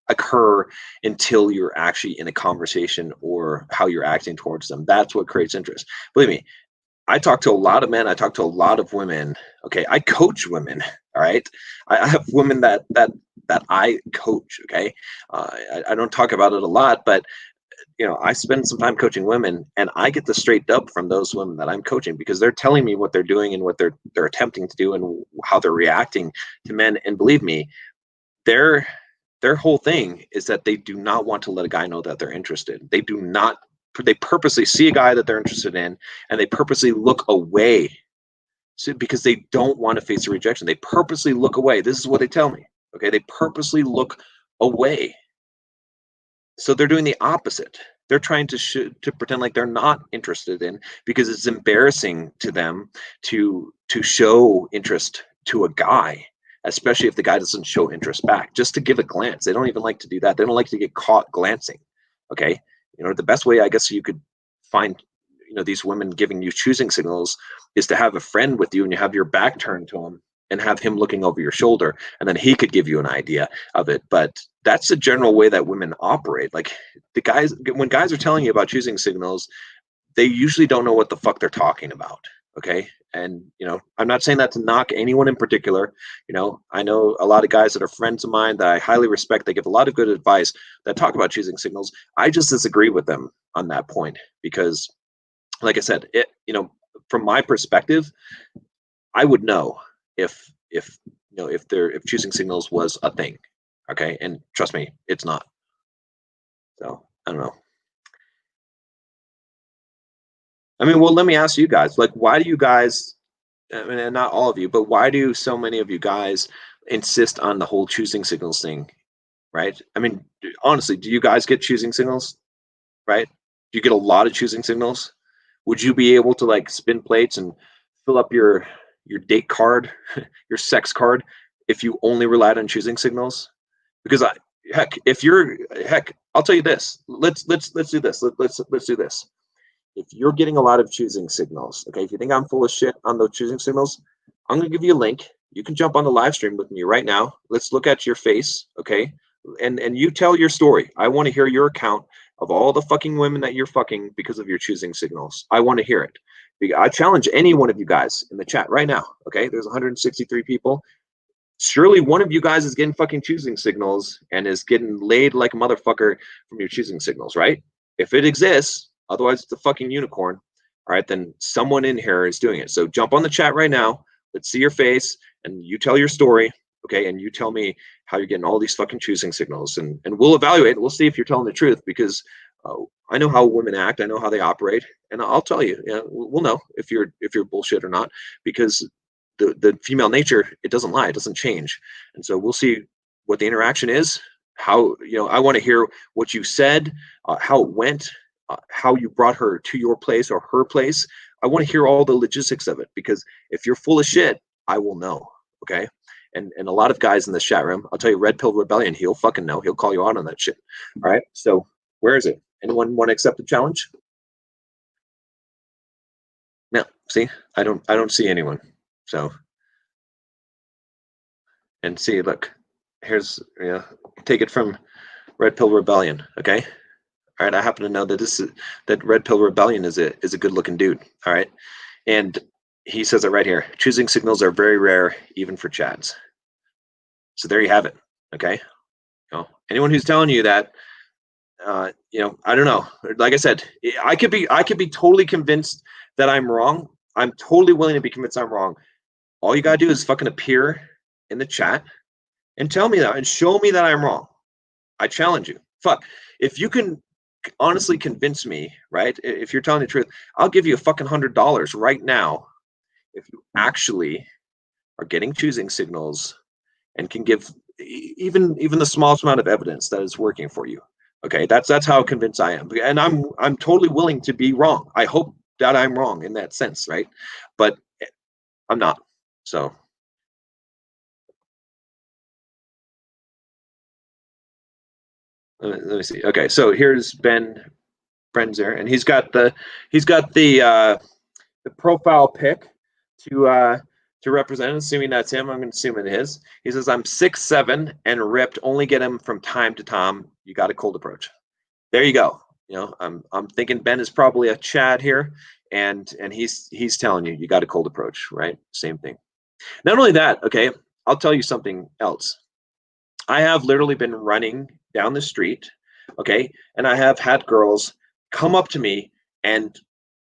occur until you're actually in a conversation or how you're acting towards them. That's what creates interest. Believe me, I talk to a lot of men. I talk to a lot of women. Okay, I coach women. All right, I have women that I coach. Okay, I don't talk about it a lot, but I spend some time coaching women, and I get the straight up from those women that I'm coaching, because they're telling me what they're doing and what they're attempting to do and how they're reacting to men. And believe me, their whole thing is that they do not want to let a guy know that they're interested. They purposely see a guy that they're interested in, and they purposely look away. So, because they don't want to face the rejection, they purposely look away. This is what they tell me. Okay, they purposely look away. So they're doing the opposite. They're trying to pretend like they're not interested in, because it's embarrassing to them to show interest to a guy, especially if the guy doesn't show interest back, just to give a glance. They don't even like to do that. They don't like to get caught glancing. Okay, the best way I guess you could find these women giving you choosing signals is to have a friend with you and you have your back turned to him and have him looking over your shoulder, and then he could give you an idea of it. But that's the general way that women operate. Like, when guys are telling you about choosing signals, they usually don't know what the fuck they're talking about. Okay. And I'm not saying that to knock anyone in particular. I know a lot of guys that are friends of mine that I highly respect. They give a lot of good advice that talk about choosing signals. I just disagree with them on that point, because like I said, from my perspective, I would know if choosing signals was a thing. Okay. And trust me, it's not. So I don't know. I mean, well, let me ask you guys, like, why do you guys, I mean, and not all of you, but why do so many of you guys insist on the whole choosing signals thing? Right. I mean, honestly, do you guys get choosing signals? Right. Do you get a lot of choosing signals? Would you be able to like spin plates and fill up your date card, your sex card, if you only relied on choosing signals? Because heck, I'll tell you this. Let's do this. Let's do this. If you're getting a lot of choosing signals, okay, if you think I'm full of shit on those choosing signals, I'm going to give you a link. You can jump on the live stream with me right now. Let's look at your face, okay? And you tell your story. I want to hear your account of all the fucking women that you're fucking because of your choosing signals. I want to hear it. I challenge any one of you guys in the chat right now, okay? There's 163 people. Surely one of you guys is getting fucking choosing signals and is getting laid like a motherfucker from your choosing signals, right? If it exists, otherwise it's a fucking unicorn. All right, then someone in here is doing it. So jump on the chat right now. Let's see your face and you tell your story, okay? And you tell me how you're getting all these fucking choosing signals, and we'll evaluate. We'll see if you're telling the truth, because I know how women act. I know how they operate, and I'll tell you. We'll know if you're bullshit or not, because the female nature, it doesn't lie, it doesn't change. And so we'll see what the interaction is. How I want to hear what you said, how it went, how you brought her to your place or her place. I want to hear all the logistics of it, because if you're full of shit, I will know. Okay. And a lot of guys in this chat room, I'll tell you, Red Pill Rebellion, he'll fucking know. He'll call you out on that shit. All right. So where is it? Anyone want to accept the challenge? No. See, I don't see anyone. So, and see, look, here's, take it from Red Pill Rebellion. Okay. All right. I happen to know that that Red Pill Rebellion is a good looking dude. All right. And he says it right here. Choosing signals are very rare, even for chads. So there you have it. Okay. Anyone who's telling you that, I don't know. Like I said, I could be totally convinced that I'm wrong. I'm totally willing to be convinced I'm wrong. All you gotta do is fucking appear in the chat and tell me that and show me that I'm wrong. I challenge you. Fuck. If you can honestly convince me, right? If you're telling the truth, I'll give you a fucking $100 right now if you actually are getting choosing signals and can give even the smallest amount of evidence that is working for you. Okay, that's how convinced I am, and I'm totally willing to be wrong. I hope that I'm wrong in that sense, right? But I'm not. So let me see. Okay, so here's Ben Brenzer, and he's got the profile pic to represent. Assuming that's him, I'm assuming it is. He says, "I'm 6'7" and ripped. Only get him from time to time. You got a cold approach." There you go. I'm thinking Ben is probably a Chad here, and he's telling you got a cold approach, right? Same thing. Not only that, okay, I'll tell you something else. I have literally been running down the street, okay, and I have had girls come up to me and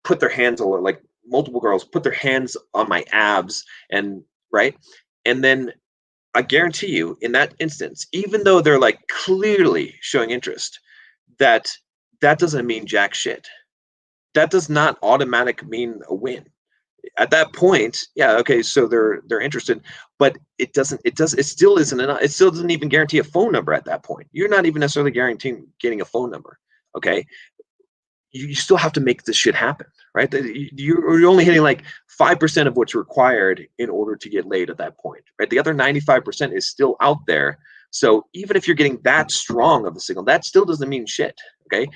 put their hands on, like multiple girls put their hands on my abs, and right, and then I guarantee you, in that instance, even though they're like clearly showing interest, that doesn't mean jack shit. That does not automatic mean a win. At that point, yeah, okay, so they're interested, but it still isn't enough. It still doesn't even guarantee a phone number at that point. You're not even necessarily guaranteeing getting a phone number. Okay, you still have to make this shit happen, right? You're only hitting like 5% of what's required in order to get laid at that point, right? The other 95% is still out there. So even if you're getting that strong of a signal, that still doesn't mean shit. Okay,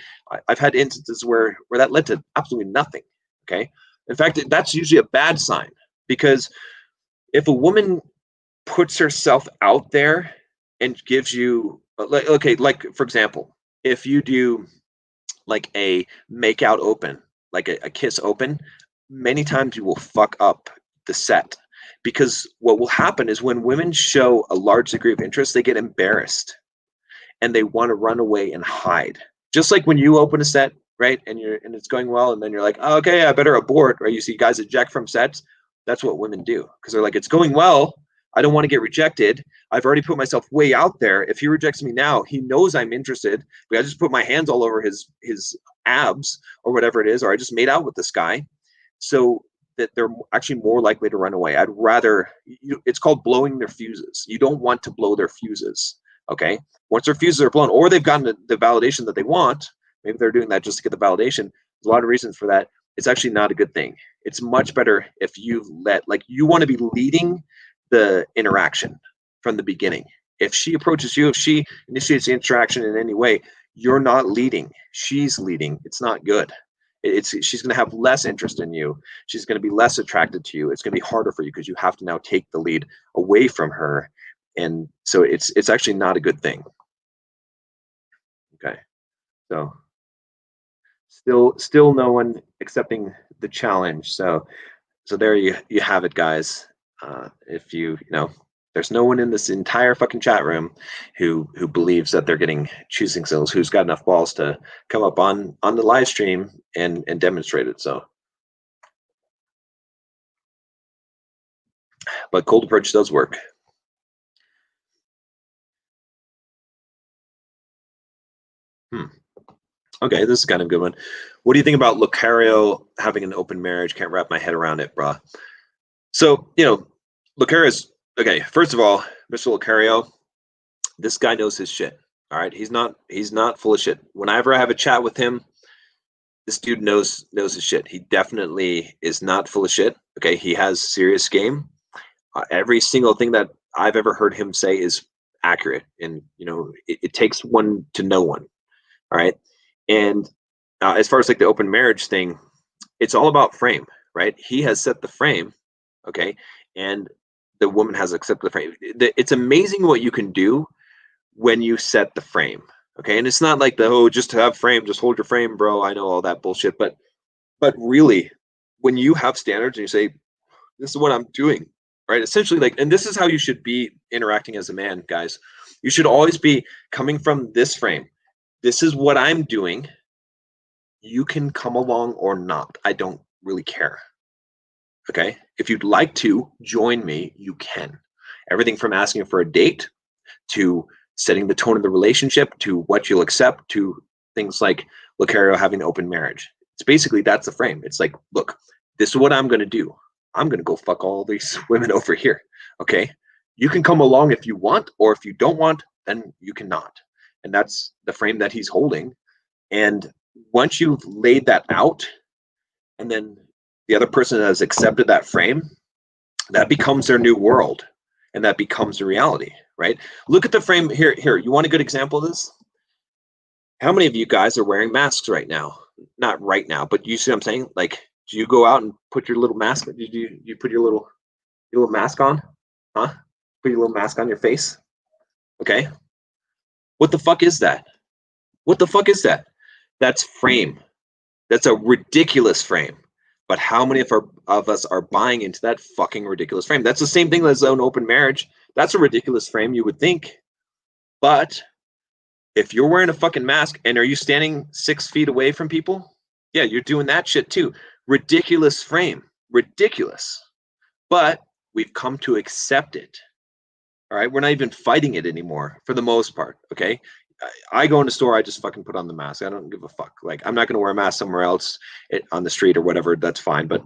I've had instances where that led to absolutely nothing. Okay, in fact, that's usually a bad sign, because if a woman puts herself out there and gives you, like, okay, like for example, if you do like a make out open, like a kiss open, many times you will fuck up the set, because what will happen is when women show a large degree of interest, they get embarrassed and they want to run away and hide. Just like when you open a set, right, and it's going well, and then you're like, oh, okay, I better abort, right? You see guys eject from sets. That's what women do, because they're like, it's going well. I don't want to get rejected. I've already put myself way out there. If he rejects me now, he knows I'm interested. But I just put my hands all over his abs or whatever it is, or I just made out with this guy, so that they're actually more likely to run away. I'd rather, it's called blowing their fuses. You don't want to blow their fuses. Okay, once their fuses are blown, or they've gotten the validation that they want, maybe they're doing that just to get the validation. There's a lot of reasons for that. It's actually not a good thing. It's much better if you you want to be leading the interaction from the beginning. If she approaches you, if she initiates the interaction in any way, you're not leading. She's leading. It's not good. She's going to have less interest in you. She's going to be less attracted to you. It's going to be harder for you because you have to now take the lead away from her. And so it's actually not a good thing. Okay, so still no one accepting the challenge. So there you have it, guys. If there's no one in this entire fucking chat room who believes that they're getting choosing signals, who's got enough balls to come up on the live stream and demonstrate it. So, but cold approach does work. Okay, this is kind of a good one. What do you think about Lucario having an open marriage? Can't wrap my head around it, brah. So, Lucario's, okay, first of all, Mr. Lucario, this guy knows his shit. All right, he's not full of shit. Whenever I have a chat with him, this dude knows his shit. He definitely is not full of shit. Okay, he has serious game. Every single thing that I've ever heard him say is accurate, and it takes one to know one. All right, and as far as like the open marriage thing, it's all about frame, right? He has set the frame, okay, and the woman has accepted the frame. It's amazing what you can do when you set the frame, okay? And it's not like just to have frame, just hold your frame, bro. I know all that bullshit, but really, when you have standards and you say, this is what I'm doing, right? Essentially, like, and this is how you should be interacting as a man, guys. You should always be coming from this frame. This is what I'm doing. You can come along or not. I don't really care. Okay? If you'd like to join me, you can. Everything from asking for a date to setting the tone of the relationship to what you'll accept to things like Lucario having an open marriage. It's basically, that's the frame. It's like, look, this is what I'm going to do. I'm going to go fuck all these women over here. Okay? You can come along if you want, or if you don't want, then you cannot. And that's the frame that he's holding. And once you've laid that out, and then the other person has accepted that frame, that becomes their new world, and that becomes a reality, right? Look at the frame here. You want a good example of this? How many of you guys are wearing masks right now? Not right now, but you see what I'm saying? Like, do you go out and put your little mask? Do you put your little mask on? Huh? Put your little mask on your face? Okay. What the fuck is that? What the fuck is that? That's frame. That's a ridiculous frame. But how many of us are buying into that fucking ridiculous frame? That's the same thing as an open marriage. That's a ridiculous frame, you would think. But if you're wearing a fucking mask and are you standing 6 feet away from people? Yeah, you're doing that shit too. Ridiculous frame. Ridiculous. But we've come to accept it. All right, we're not even fighting it anymore for the most part, okay? I go in the store, I just fucking put on the mask. I don't give a fuck. Like, I'm not going to wear a mask somewhere else on the street or whatever. That's fine. But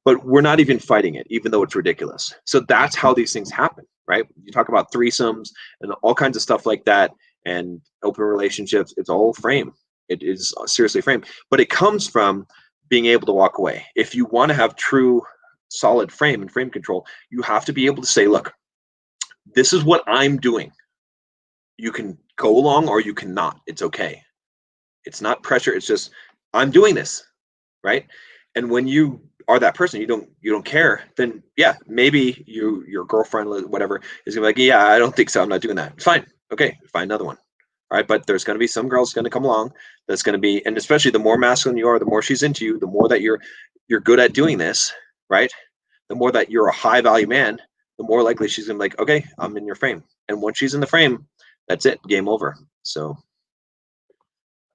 but we're not even fighting it, even though it's ridiculous. So that's how these things happen, right? You talk about threesomes and all kinds of stuff like that, and open relationships. It's all frame. It is seriously frame, but it comes from being able to walk away. If you want to have true, solid frame and frame control, you have to be able to say, look, this is what I'm doing. You can go along or you cannot. It's okay. It's not pressure. It's just, I'm doing this, right? And when you are that person, you don't care, then yeah, maybe your girlfriend, whatever, is gonna be like, yeah, I don't think so. I'm not doing that. It's fine. Okay, find another one. All right, but there's gonna be some girls gonna come along that's gonna be, and especially the more masculine you are, the more she's into you, the more that you're good at doing this, right? The more that you're a high value man, the more likely she's gonna be like, okay, I'm in your frame. And once she's in the frame, that's it, game over. So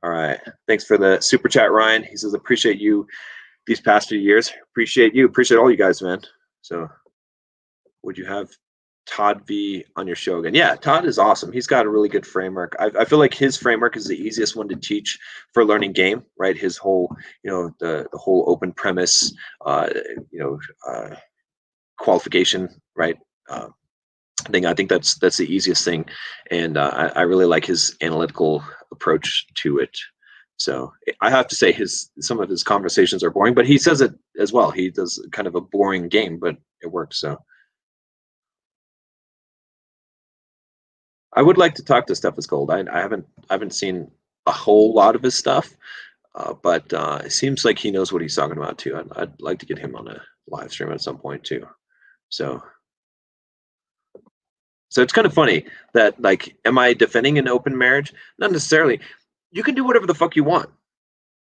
all right. Thanks for the super chat, Ryan. He says, appreciate you these past few years. Appreciate you. Appreciate all you guys, man. So would you have Todd V on your show again? Yeah, Todd is awesome. He's got a really good framework. I feel like his framework is the easiest one to teach for learning game, right? His whole, the whole open premise, qualification, right? Thing. I think that's the easiest thing, and I really like his analytical approach to it. So I have to say some of his conversations are boring, but he says it as well. He does kind of a boring game, but it works. So I would like to talk to Steffes Gold. I haven't seen a whole lot of his stuff, but it seems like he knows what he's talking about too. I'd like to get him on a live stream at some point too. So it's kind of funny that, like, am I defending an open marriage? Not necessarily. You can do whatever the fuck you want.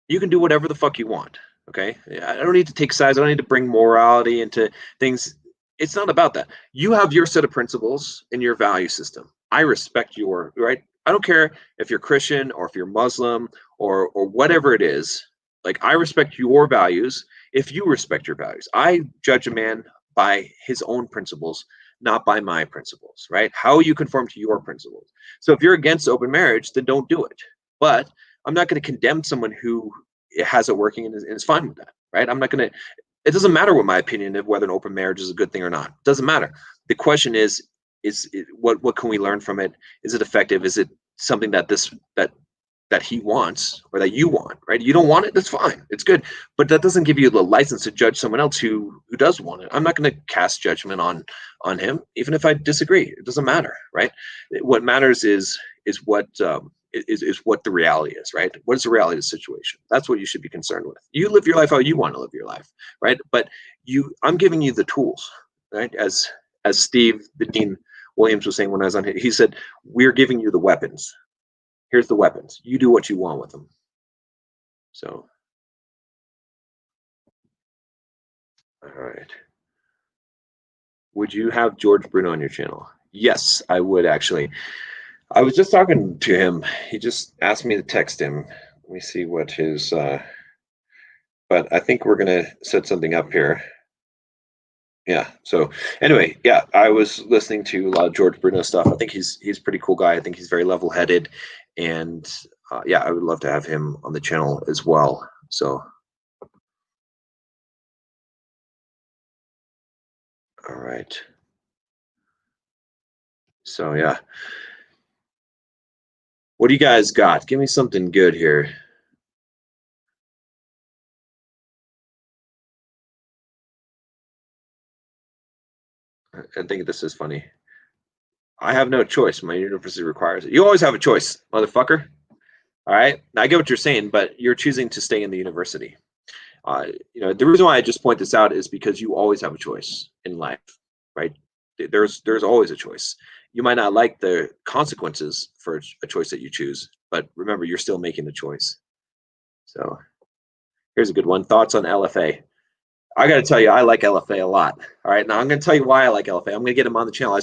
You can do whatever the fuck you want. Okay. I don't need to take sides. I don't need to bring morality into things. It's not about that. You have your set of principles and your value system. I respect your right. I don't care if you're Christian or if you're Muslim or whatever it is. Like, I respect your values if you respect your values. I judge a man by his own principles, not by my principles, right? How you conform to your principles. So if you're against open marriage, then don't do it. But I'm not going to condemn someone who has it working and is fine with that, right? I'm not going to, it doesn't matter what my opinion of whether an open marriage is a good thing or not. It doesn't matter. The question is what can we learn from it? Is it effective? Is it something that he wants or that you want, right? You don't want it, that's fine. It's good. But that doesn't give you the license to judge someone else who does want it. I'm not going to cast judgment on him, even if I disagree. It doesn't matter, right? What matters is what what the reality is, right? What is the reality of the situation? That's what you should be concerned with. You live your life how you want to live your life, right? But I'm giving you the tools, right? As Steve, the Dean Williams was saying when I was on here, he said, we're giving you the weapons. Here's the weapons. You do what you want with them. So, all right. Would you have George Bruno on your channel? Yes, I would actually. I was just talking to him. He just asked me to text him. Let me see what his, but I think we're going to set something up here. Yeah. So anyway, yeah, I was listening to a lot of George Bruno stuff. I think he's a pretty cool guy. I think he's very level-headed, and yeah, I would love to have him on the channel as well. So, all right. So yeah, what do you guys got? Give me something good here. I think this is funny. I have no choice. My university requires it. You always have a choice, motherfucker. All right. Now, I get what you're saying, but you're choosing to stay in the university. The reason why I just point this out is because you always have a choice in life, right? There's always a choice. You might not like the consequences for a choice that you choose, but remember, you're still making the choice. So here's a good one. Thoughts on LFA? I got to tell you, I like LFA a lot. All right. Now I'm going to tell you why I like LFA. I'm going to get him on the channel.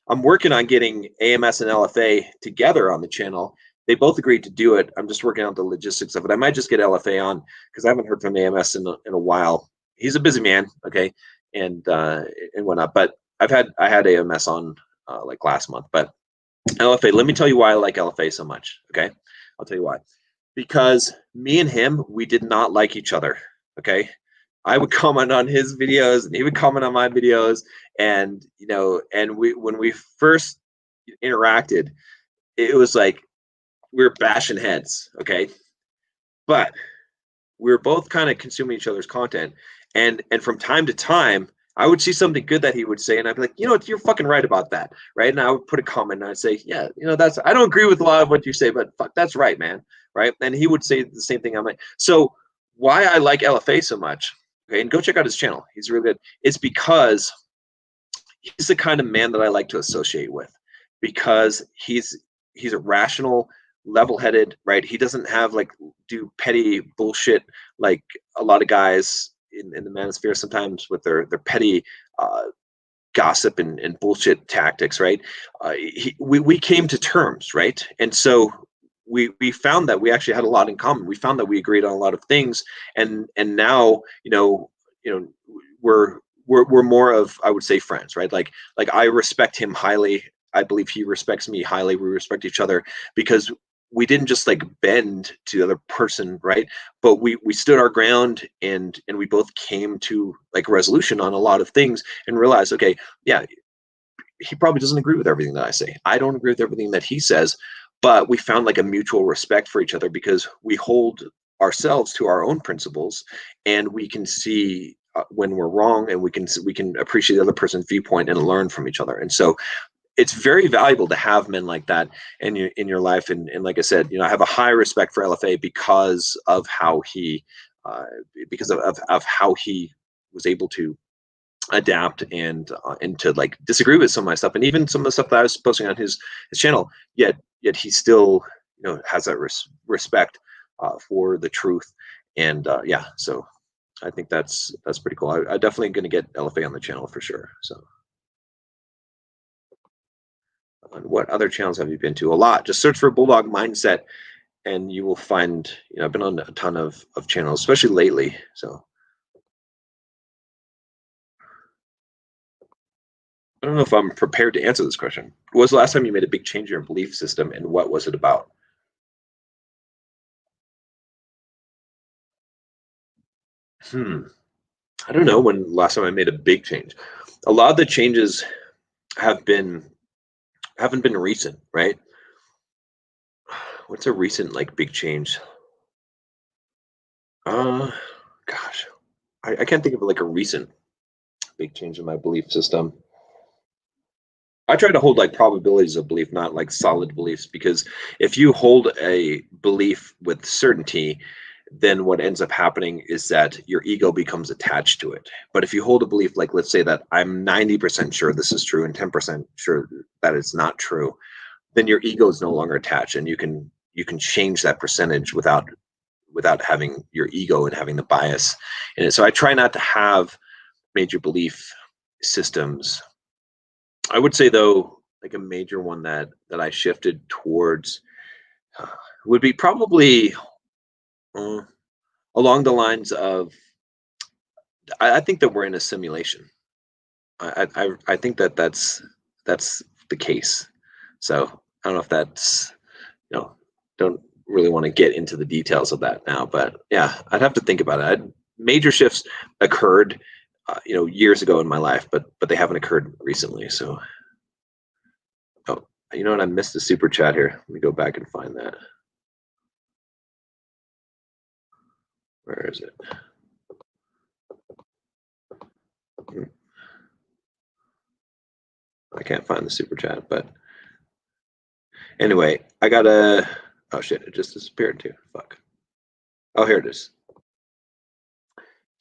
I'm working on getting AMS and LFA together on the channel. They both agreed to do it. I'm just working out the logistics of it. I might just get LFA on because I haven't heard from AMS in a while. He's a busy man, okay, and whatnot. But I had AMS on like last month. But LFA, let me tell you why I like LFA so much. Okay, I'll tell you why. Because me and him, we did not like each other. Okay, I would comment on his videos and he would comment on my videos. And, and when we first interacted, it was like we were bashing heads. Okay. But we were both kind of consuming each other's content. And from time to time, I would see something good that he would say, and I'd be like, you're fucking right about that, right? And I would put a comment, and I'd say, yeah, I don't agree with a lot of what you say, but fuck, that's right, man, right? And he would say the same thing. I'm like, so why I like LFA so much, okay? And go check out his channel; he's really good. It's because he's the kind of man that I like to associate with, because he's a rational, level-headed, right? He doesn't have do petty bullshit like a lot of guys in the manosphere sometimes with their petty gossip and bullshit tactics, right? We came to terms, right? And so we found that we actually had a lot in common. We found that we agreed on a lot of things, and now we're more of, I would say, friends, right? Like I respect him highly. I believe he respects me highly. We respect each other because we didn't just bend to the other person, right? But we stood our ground, and we both came to a resolution on a lot of things and realized, okay, yeah, he probably doesn't agree with everything that I say. I don't agree with everything that he says, but we found a mutual respect for each other because we hold ourselves to our own principles, and we can see when we're wrong, and we can appreciate the other person's viewpoint and learn from each other. And so it's very valuable to have men like that in your life. And like I said, I have a high respect for LFA because of how he how he was able to adapt and to disagree with some of my stuff, and even some of the stuff that I was posting on his channel. Yet he still has that respect for the truth. And yeah, so I think that's pretty cool. I definitely going to get LFA on the channel for sure. So. And what other channels have you been to? A lot. Just search for Bulldog Mindset, and you will find. I've been on a ton of channels, especially lately. So I don't know if I'm prepared to answer this question. When was the last time you made a big change in your belief system, and what was it about? I don't know when last time I made a big change. A lot of the changes haven't been recent, right? What's a recent big change? Gosh, I can't think of a recent big change in my belief system. I try to hold probabilities of belief, not solid beliefs, because if you hold a belief with certainty, then what ends up happening is that your ego becomes attached to it. But if you hold a belief, let's say that I'm 90% sure this is true and 10% sure that it's not true, then your ego is no longer attached, and you can change that percentage without having your ego and having the bias in it. So I try not to have major belief systems. I would say, though, a major one that I shifted towards would be probably along the lines of, I think that we're in a simulation. I think that that's the case. So I don't know if that's, don't really want to get into the details of that now, but yeah, I'd have to think about it. Major shifts occurred, years ago in my life, but they haven't occurred recently. So, oh, you know what? I missed the super chat here. Let me go back and find that. Where is it? I can't find the super chat, but anyway, I got a. Oh shit! It just disappeared too. Fuck. Oh, here it is.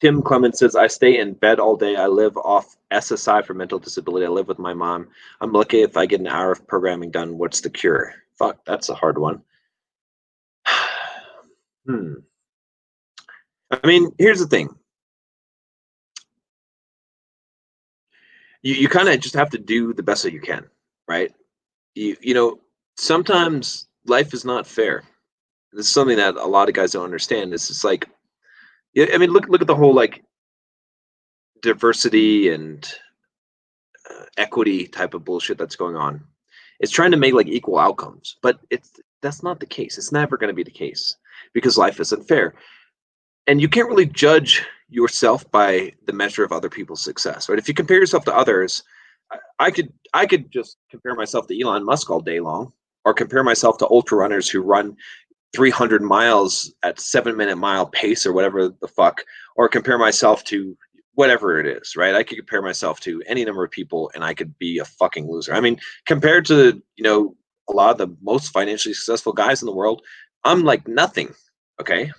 Tim Clemens says, I stay in bed all day. I live off SSI for mental disability. I live with my mom. I'm lucky if I get an hour of programming done. What's the cure? Fuck, that's a hard one. I mean, here's the thing. You kind of just have to do the best that you can, right? Sometimes life is not fair. This is something that a lot of guys don't understand. It's just I mean, look at the whole diversity and equity type of bullshit that's going on. It's trying to make equal outcomes, but that's not the case. It's never going to be the case because life isn't fair, and you can't really judge yourself by the measure of other people's success, right? If you compare yourself to others, I could just compare myself to Elon Musk all day long, or compare myself to ultra runners who run 300 miles at 7-minute mile pace or whatever the fuck, or compare myself to whatever it is, right? I could compare myself to any number of people and I could be a fucking loser. I mean, compared to, a lot of the most financially successful guys in the world, I'm like nothing. Okay.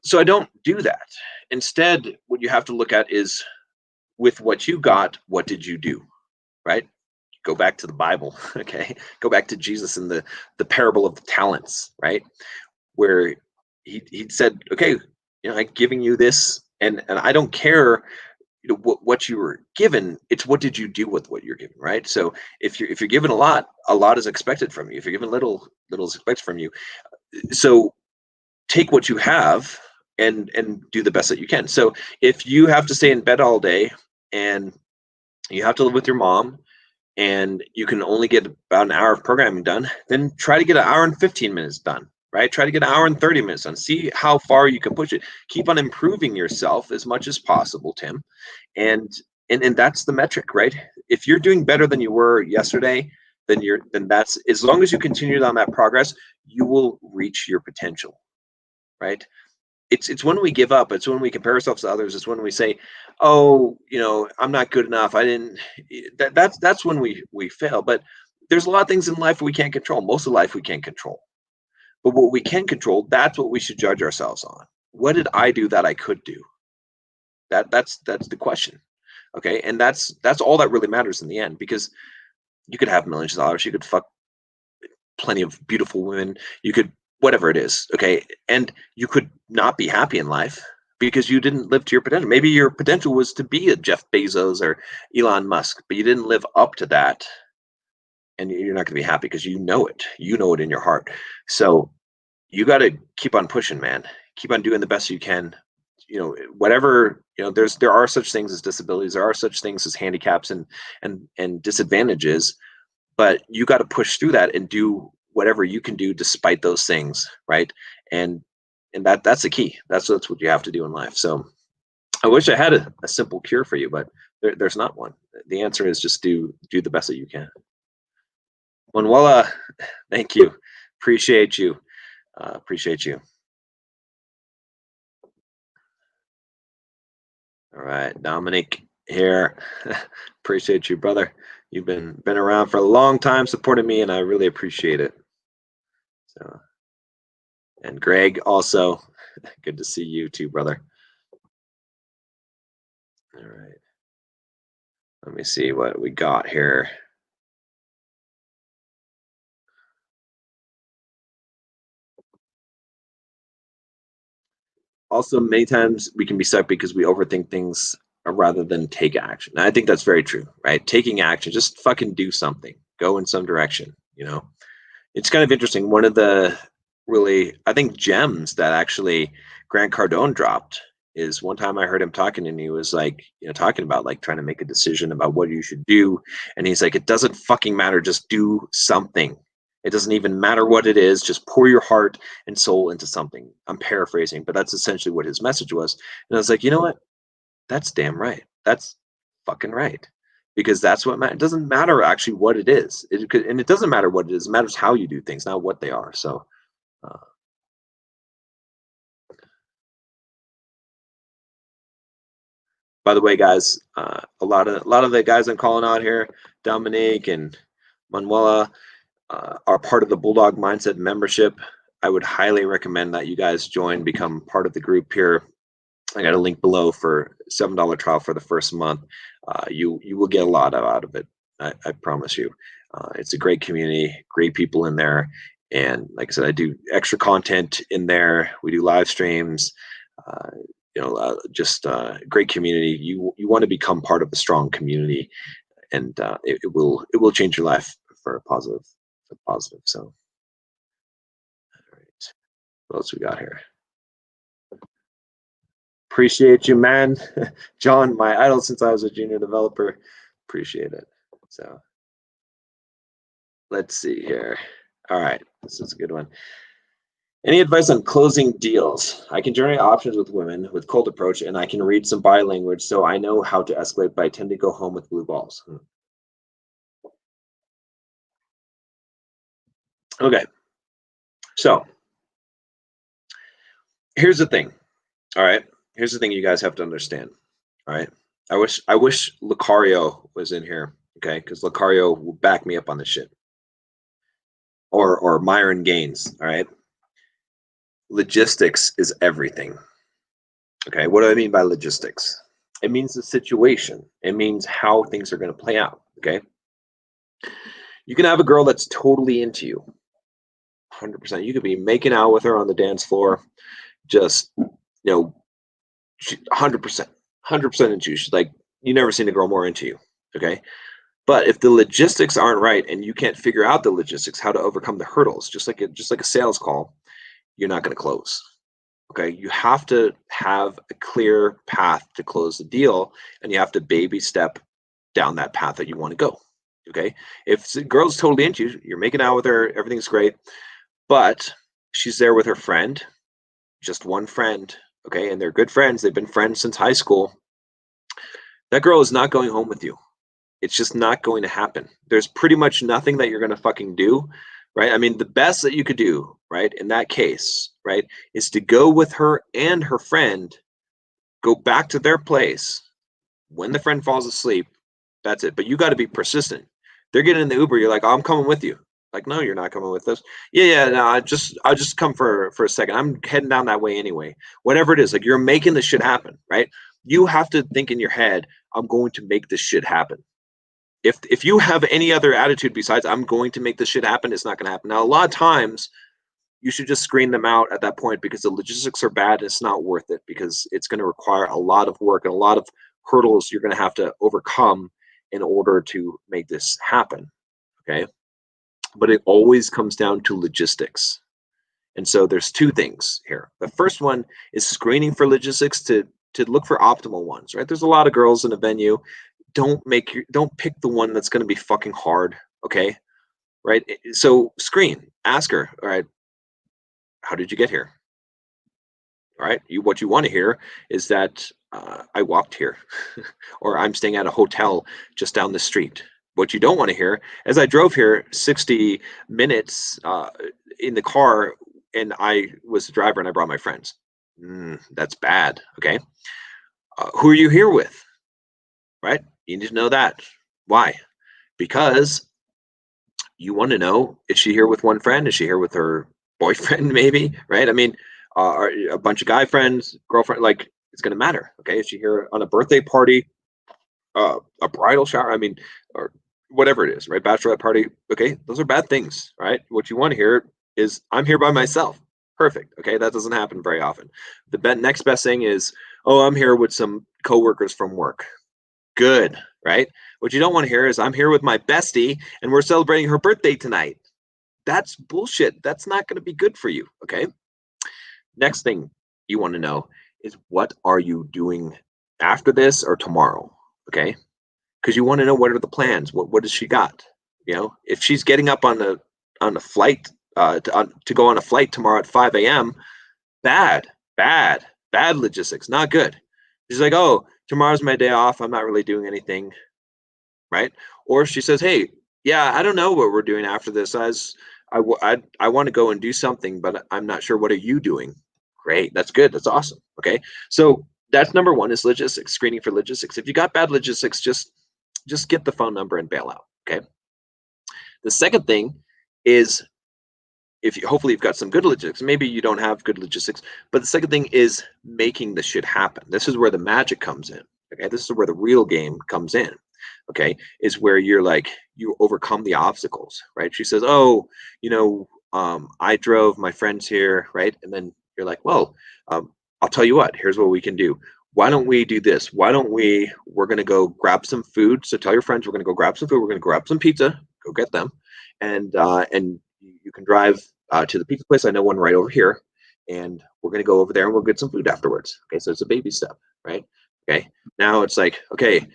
So I don't do that. Instead, what you have to look at is, with what you got, what did you do? Right? Go back to the Bible. Okay. Go back to Jesus and the parable of the talents, right? Where he said, okay, I'm giving you this, and I don't care what you were given. It's what did you do with what you're given, right? So if you're given a lot is expected from you. If you're given little is expected from you. So take what you have and do the best that you can. So if you have to stay in bed all day and you have to live with your mom and you can only get about an hour of programming done, then try to get an hour and 15 minutes done, right? Try to get an hour and 30 minutes done. See how far you can push it. Keep on improving yourself as much as possible, Tim. And that's the metric, right? If you're doing better than you were yesterday, then that's, as long as you continue on that progress, you will reach your potential, right? It's when we give up, it's when we compare ourselves to others, it's when we say, oh, I'm not good enough, I didn't, that's when we fail. But there's a lot of things in life we can't control. Most of life we can't control, but what we can control, that's what we should judge ourselves on. What did I do that I could do? That's the question. Okay. And that's all that really matters in the end, because you could have millions of dollars, you could fuck plenty of beautiful women, you could whatever it is, okay, and you could not be happy in life because you didn't live to your potential. Maybe your potential was to be a Jeff Bezos or Elon Musk, but you didn't live up to that, and you're not going to be happy because you know it in your heart. So you got to keep on pushing, man. Keep on doing the best you can. Whatever, there are such things as disabilities, there are such things as handicaps and disadvantages, but you got to push through that and do whatever you can do despite those things, right? And that's the key. That's what you have to do in life. So I wish I had a simple cure for you, but there's not one. The answer is just do the best that you can. Manuela, thank you. Appreciate you. Appreciate you. All right, Dominic here. Appreciate you, brother. You've been around for a long time supporting me, and I really appreciate it. So, and Greg also, good to see you too, brother. All right. Let me see what we got here. Also, many times we can be stuck because we overthink things rather than take action. And I think that's very true, right? Taking action, just fucking do something, go in some direction. It's kind of interesting. One of the really, I think, gems that actually Grant Cardone dropped is one time I heard him talking, and he was like, talking about like trying to make a decision about what you should do. And he's like, it doesn't fucking matter. Just do something. It doesn't even matter what it is. Just pour your heart and soul into something. I'm paraphrasing, but that's essentially what his message was. And I was like, you know what? That's damn right. That's fucking right. Because that's what matters. It doesn't matter actually what it is. And it doesn't matter what it is. It matters how you do things, not what they are. So, by the way, guys, a lot of the guys I'm calling out here, Dominique and Manuela, are part of the Bulldog Mindset membership. I would highly recommend that you guys join, become part of the group here. I got a link below for $7 trial for the first month. You will get a lot out of it. I promise you. It's a great community, great people in there. And like I said, I do extra content in there. We do live streams, just great community. You want to become part of a strong community, and it will change your life for a positive. So, all right. What else we got here? Appreciate you, man. John, my idol since I was a junior developer. Appreciate it. So let's see here. All right, this is a good one. Any advice on closing deals? I can generate options with women with cold approach, and I can read some body language, so I know how to escalate, but I tend to go home with blue balls. Okay, so here's the thing. All right, here's the thing you guys have to understand. All right, I wish Lucario was in here, okay, because Lucario will back me up on this shit, or Myron Gaines. All right, logistics is everything. Okay, what do I mean by logistics? It means the situation. It means how things are going to play out. Okay, you can have a girl that's totally into you, 100%. You could be making out with her on the dance floor, just 100%, 100% into you. She's like, you never seen a girl more into you. Okay, but if the logistics aren't right and you can't figure out the logistics, how to overcome the hurdles, just like a sales call, you're not going to close. Okay, you have to have a clear path to close the deal, and you have to baby step down that path that you want to go. Okay, if the girl's totally into you, you're making out with her, everything's great, but she's there with her friend, just one friend, okay, and they're good friends, they've been friends since high school. That girl is not going home with you. It's just not going to happen. There's pretty much nothing that you're going to fucking do, right? I mean, the best that you could do, right, in that case, right, is to go with her and her friend, go back to their place. When the friend falls asleep, that's it. But you got to be persistent. They're getting in the Uber. You're like, oh, I'm coming with you. Like, no, you're not coming with us. Yeah, no, I'll just come for a second. I'm heading down that way anyway. Whatever it is, like you're making this shit happen, right? You have to think in your head, I'm going to make this shit happen. If you have any other attitude besides I'm going to make this shit happen, it's not going to happen. Now, a lot of times you should just screen them out at that point because the logistics are bad and it's not worth it because it's going to require a lot of work and a lot of hurdles you're going to have to overcome in order to make this happen. Okay. But it always comes down to logistics. And so there's two things here. The first one is screening for logistics to look for optimal ones, right? There's a lot of girls in a venue. Don't pick the one that's going to be fucking hard, okay? Right? So screen, ask her, all right, how did you get here? All right, what you want to hear is that I walked here, or I'm staying at a hotel just down the street. What you don't want to hear is I drove here 60 minutes in the car, and I was the driver, and I brought my friends. That's bad. Okay, who are you here with? Right? You need to know that. Why? Because you want to know, is she here with one friend? Is she here with her boyfriend? Maybe, right? I mean, are a bunch of guy friends, girlfriend, like it's going to matter. Okay. Is she here on a birthday party, a bridal shower? I mean, or whatever it is, right? Bachelorette party. Okay. Those are bad things, right? What you want to hear is I'm here by myself. Perfect. Okay. That doesn't happen very often. The next best thing is, oh, I'm here with some coworkers from work. Good, right? What you don't want to hear is I'm here with my bestie and we're celebrating her birthday tonight. That's bullshit. That's not going to be good for you, okay? Next thing you want to know is what are you doing after this or tomorrow, okay? Because you want to know what are the plans. What does she got? You know, if she's getting up on a flight to go on a flight tomorrow at 5 a.m., bad, bad logistics, not good. She's like, oh, tomorrow's my day off. I'm not really doing anything, right? Or she says, hey, yeah, I don't know what we're doing after this. I want to go and do something, but I'm not sure. What are you doing? Great. That's good. That's awesome. Okay. So that's number one is logistics, screening for logistics. If you got bad logistics, just get the phone number and bail out. Okay. The second thing is if you hopefully you've got some good logistics. Maybe you don't have good logistics, but the second thing is making the shit happen. This is where the magic comes in. Okay. This is where the real game comes in. Okay. Is where you're like, you overcome the obstacles, right? She says, oh, I drove my friends here, right? And then you're like, well, I'll tell you what, here's what we can do. Why don't we do this? We're going to go grab some food. So tell your friends, we're going to go grab some food. We're going to grab some pizza, go get them. And you can drive to the pizza place. I know one right over here. And we're going to go over there and we'll get some food afterwards. Okay. So it's a baby step, right? Okay. Now it's like, okay,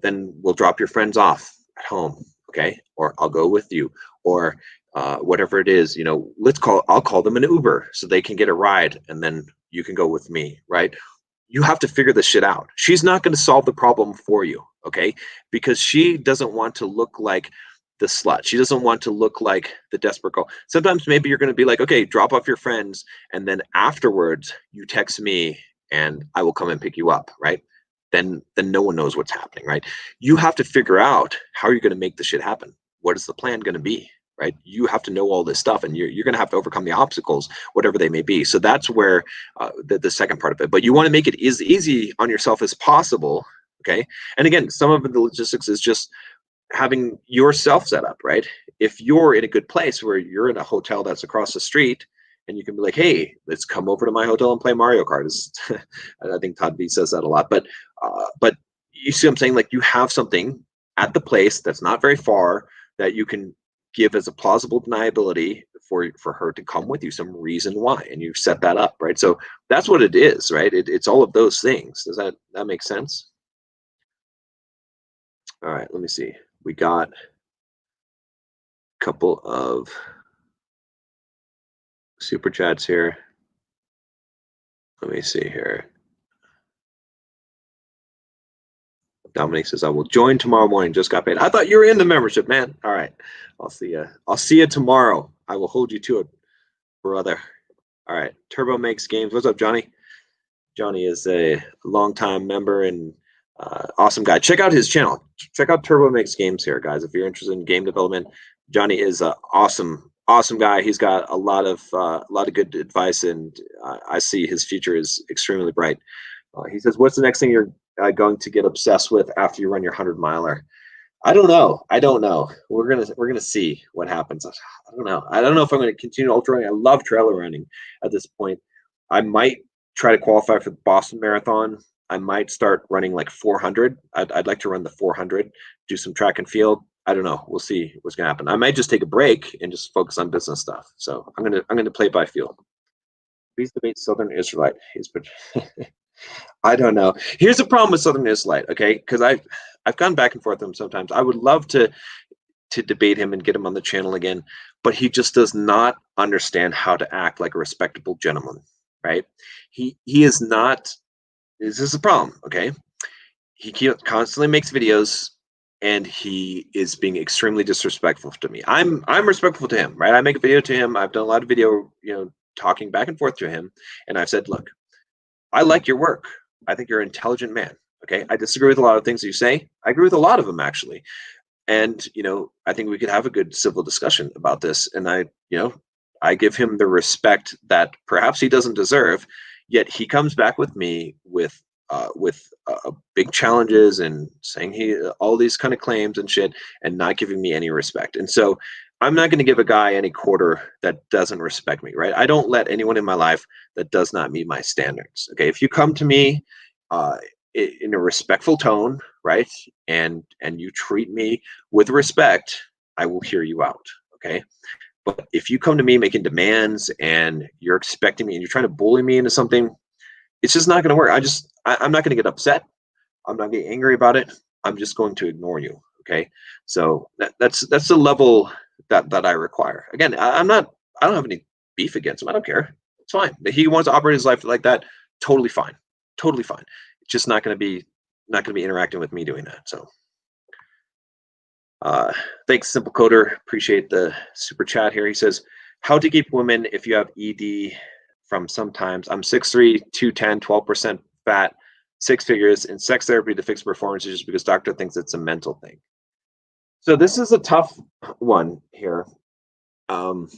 then we'll drop your friends off at home. Okay. Or I'll go with you. Or whatever it is, I'll call them an Uber so they can get a ride and then you can go with me, right? You have to figure this shit out. She's not going to solve the problem for you, okay? Because she doesn't want to look like the slut. She doesn't want to look like the desperate girl. Sometimes maybe you're going to be like, okay, drop off your friends, and then afterwards you text me and I will come and pick you up, right? Then no one knows what's happening, right? You have to figure out how you're going to make the shit happen. What is the plan going to be? Right? You have to know all this stuff, and you're going to have to overcome the obstacles, whatever they may be. So that's where the second part of it. But you want to make it as easy on yourself as possible. Okay. And again, some of the logistics is just having yourself set up, right? If you're in a good place where you're in a hotel that's across the street, and you can be like, hey, let's come over to my hotel and play Mario Kart. I think Todd B says that a lot. But you see what I'm saying? Like, you have something at the place that's not very far that you can give as a plausible deniability for her to come with you, some reason why, and you set that up, right? So that's what it is, right? It's all of those things. Does that make sense? All right, let me see. We got a couple of super chats here. Let me see here. Dominic says, I will join tomorrow morning. Just got paid. I thought you were in the membership, man. All right. I'll see you. I'll see you tomorrow. I will hold you to it, brother. All right. Turbo Makes Games. What's up, Johnny? Johnny is a longtime member and awesome guy. Check out his channel. Check out Turbo Makes Games here, guys. If you're interested in game development, Johnny is an awesome guy. He's got a lot of good advice, and I see his future is extremely bright. He says, "What's the next thing you're going to get obsessed with after you run your 100-miler?" I don't know. We're gonna see what happens. I don't know. I don't know if I'm going to continue ultra running. I love trailer running at this point. I might try to qualify for the Boston Marathon. I might start running like 400. I'd like to run the 400, do some track and field. I don't know. We'll see what's gonna happen. I might just take a break and just focus on business stuff. So I'm gonna play by feel. Please debate Southern Israelite. I don't know. Here's the problem with Southern Israelite, okay? Because I've gone back and forth with him sometimes. I would love to debate him and get him on the channel again, but he just does not understand how to act like a respectable gentleman, right? He is not. This is a problem, okay? He constantly makes videos, and he is being extremely disrespectful to me. I'm respectful to him, right? I make a video to him. I've done a lot of video, talking back and forth to him, and I've said, look, I like your work. I think you're an intelligent man. Okay. I disagree with a lot of things you say. I agree with a lot of them, actually. And, I think we could have a good civil discussion about this. And I give him the respect that perhaps he doesn't deserve, yet he comes back with me with big challenges and saying all these kind of claims and shit, and not giving me any respect. And so I'm not going to give a guy any quarter that doesn't respect me, right? I don't let anyone in my life that does not meet my standards. Okay, if you come to me in a respectful tone, right, and you treat me with respect, I will hear you out. Okay, but if you come to me making demands and you're expecting me and you're trying to bully me into something, it's just not going to work. I'm not going to get upset. I'm not getting angry about it. I'm just going to ignore you. Okay, so that's the level that I require. Again, I don't have any beef against him. I don't care. It's fine. If he wants to operate his life like that, totally fine. Totally fine. It's just not going to be interacting with me doing that. So thanks, Simple Coder. Appreciate the super chat here. He says, how to keep women if you have ED from sometimes. I'm 6'3", 210, 12% fat, 6 figures in sex therapy to fix performance issues because doctor thinks it's a mental thing. So this is a tough one here. I've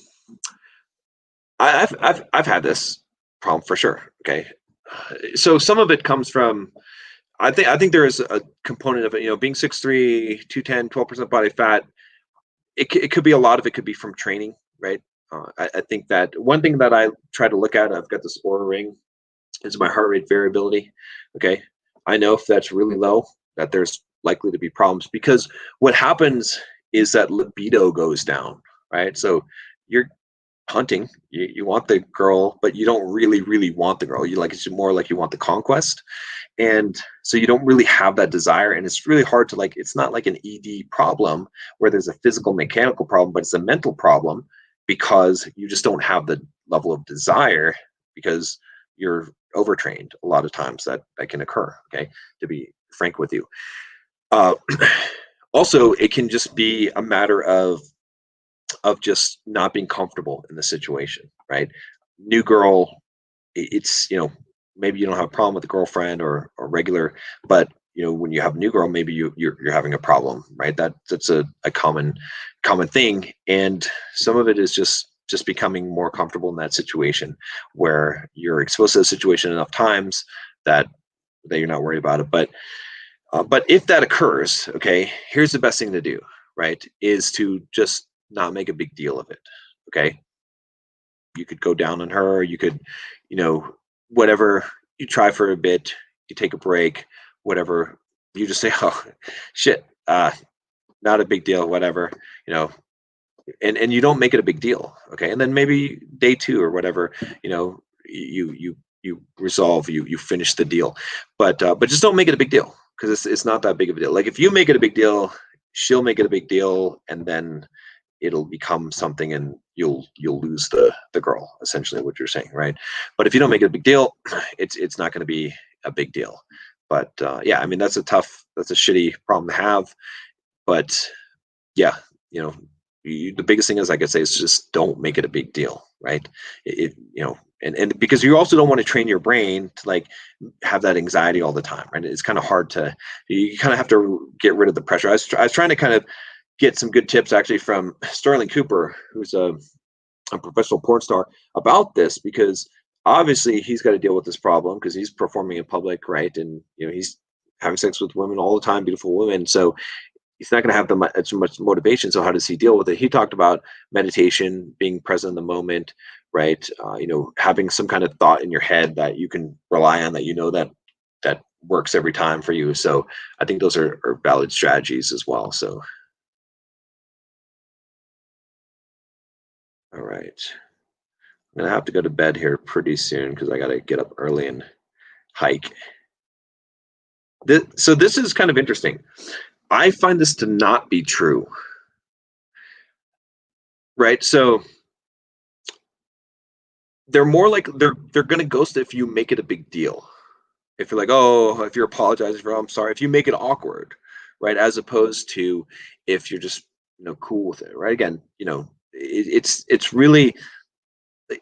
had this problem for sure. Okay, so some of it comes from I think there is a component of it. Being 6'3", 210, 12% body fat. It could be a lot of it could be from training, right? I think that one thing that I try to look at, I've got this Oura ring, is my heart rate variability. Okay, I know if that's really low, that there's likely to be problems, because what happens is that libido goes down, right? So you're hunting, you want the girl, but you don't really want the girl. It's more like you want the conquest. And so you don't really have that desire, and it's really hard to like, it's not like an ED problem where there's a physical mechanical problem, but it's a mental problem because you just don't have the level of desire because you're overtrained a lot of times. That can occur, okay, to be frank with you. uh, Also, it can just be a matter of just not being comfortable in the situation, right? New girl, it's, maybe you don't have a problem with a girlfriend or regular, but when you have a new girl, maybe you're having a problem, right? That's a common thing, and some of it is just becoming more comfortable in that situation where you're exposed to the situation enough times that you're not worried about it. But if that occurs, okay, here's the best thing to do, right? Is to just not make a big deal of it. Okay, you could go down on her. You could, you know, whatever. You try for a bit. You take a break. Whatever. You just say, "Oh, shit, not a big deal. Whatever." You know, and you don't make it a big deal. Okay, and then maybe day two or whatever. You resolve. You finish the deal, but just don't make it a big deal because it's not that big of a deal. Like if you make it a big deal, she'll make it a big deal, and then it'll become something and you'll lose the girl, essentially what you're saying, right? But if you don't make it a big deal, it's not going to be a big deal. But yeah, I mean that's a shitty problem to have. But yeah, you know, the biggest thing is, like I say, is just don't make it a big deal, right? And because you also don't want to train your brain to like have that anxiety all the time, right? It's kind of hard to, you kind of have to get rid of the pressure. I was trying to kind of get some good tips actually from Sterling Cooper, who's a professional porn star, about this, because obviously he's got to deal with this problem because he's performing in public, right? And he's having sex with women all the time, beautiful women. So he's not going to have as much motivation. So how does he deal with it? He talked about meditation, being present in the moment, right? Having some kind of thought in your head that you can rely on, that works every time for you. So I think those are valid strategies as well. So, all right. I'm gonna have to go to bed here pretty soon because I gotta get up early and hike. So this is kind of interesting. I find this to not be true, right? So they're more like they're gonna ghost if you make it a big deal. If you're like, oh, if you're apologizing for, oh, I'm sorry, if you make it awkward, right? As opposed to if you're just cool with it, right? Again, it's really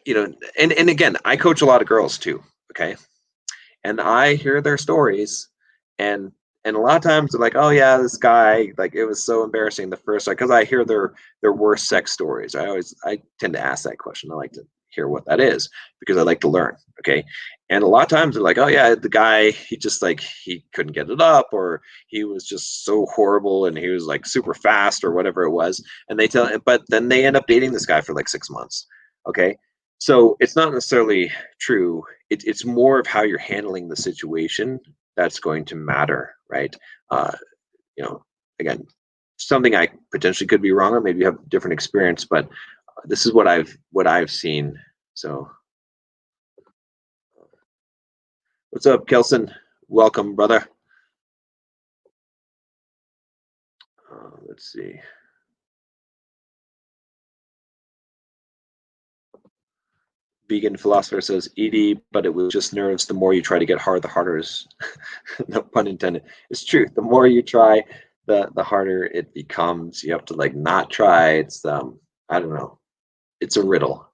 and again, I coach a lot of girls too. Okay, and I hear their stories, and a lot of times they're like, "Oh yeah, this guy, like it was so embarrassing the first time," because I hear their worst sex stories. I tend to ask that question. I like to hear what that is because I like to learn. Okay, and a lot of times they're like, "Oh yeah, the guy, he just like he couldn't get it up, or he was just so horrible, and he was like super fast, or whatever it was." And but then they end up dating this guy for like 6 months. Okay, so it's not necessarily true. It's more of how you're handling the situation that's going to matter, right? Uh, you know, again, something I potentially could be wrong on. Maybe you have a different experience, but this is what I've seen. So, what's up, Kelson? Welcome, brother. Let's see. Vegan philosopher says ED, but it was just nerves. The more you try to get hard, the harder is. No pun intended. It's true. The more you try, the harder it becomes. You have to like not try. It's I don't know. It's a riddle.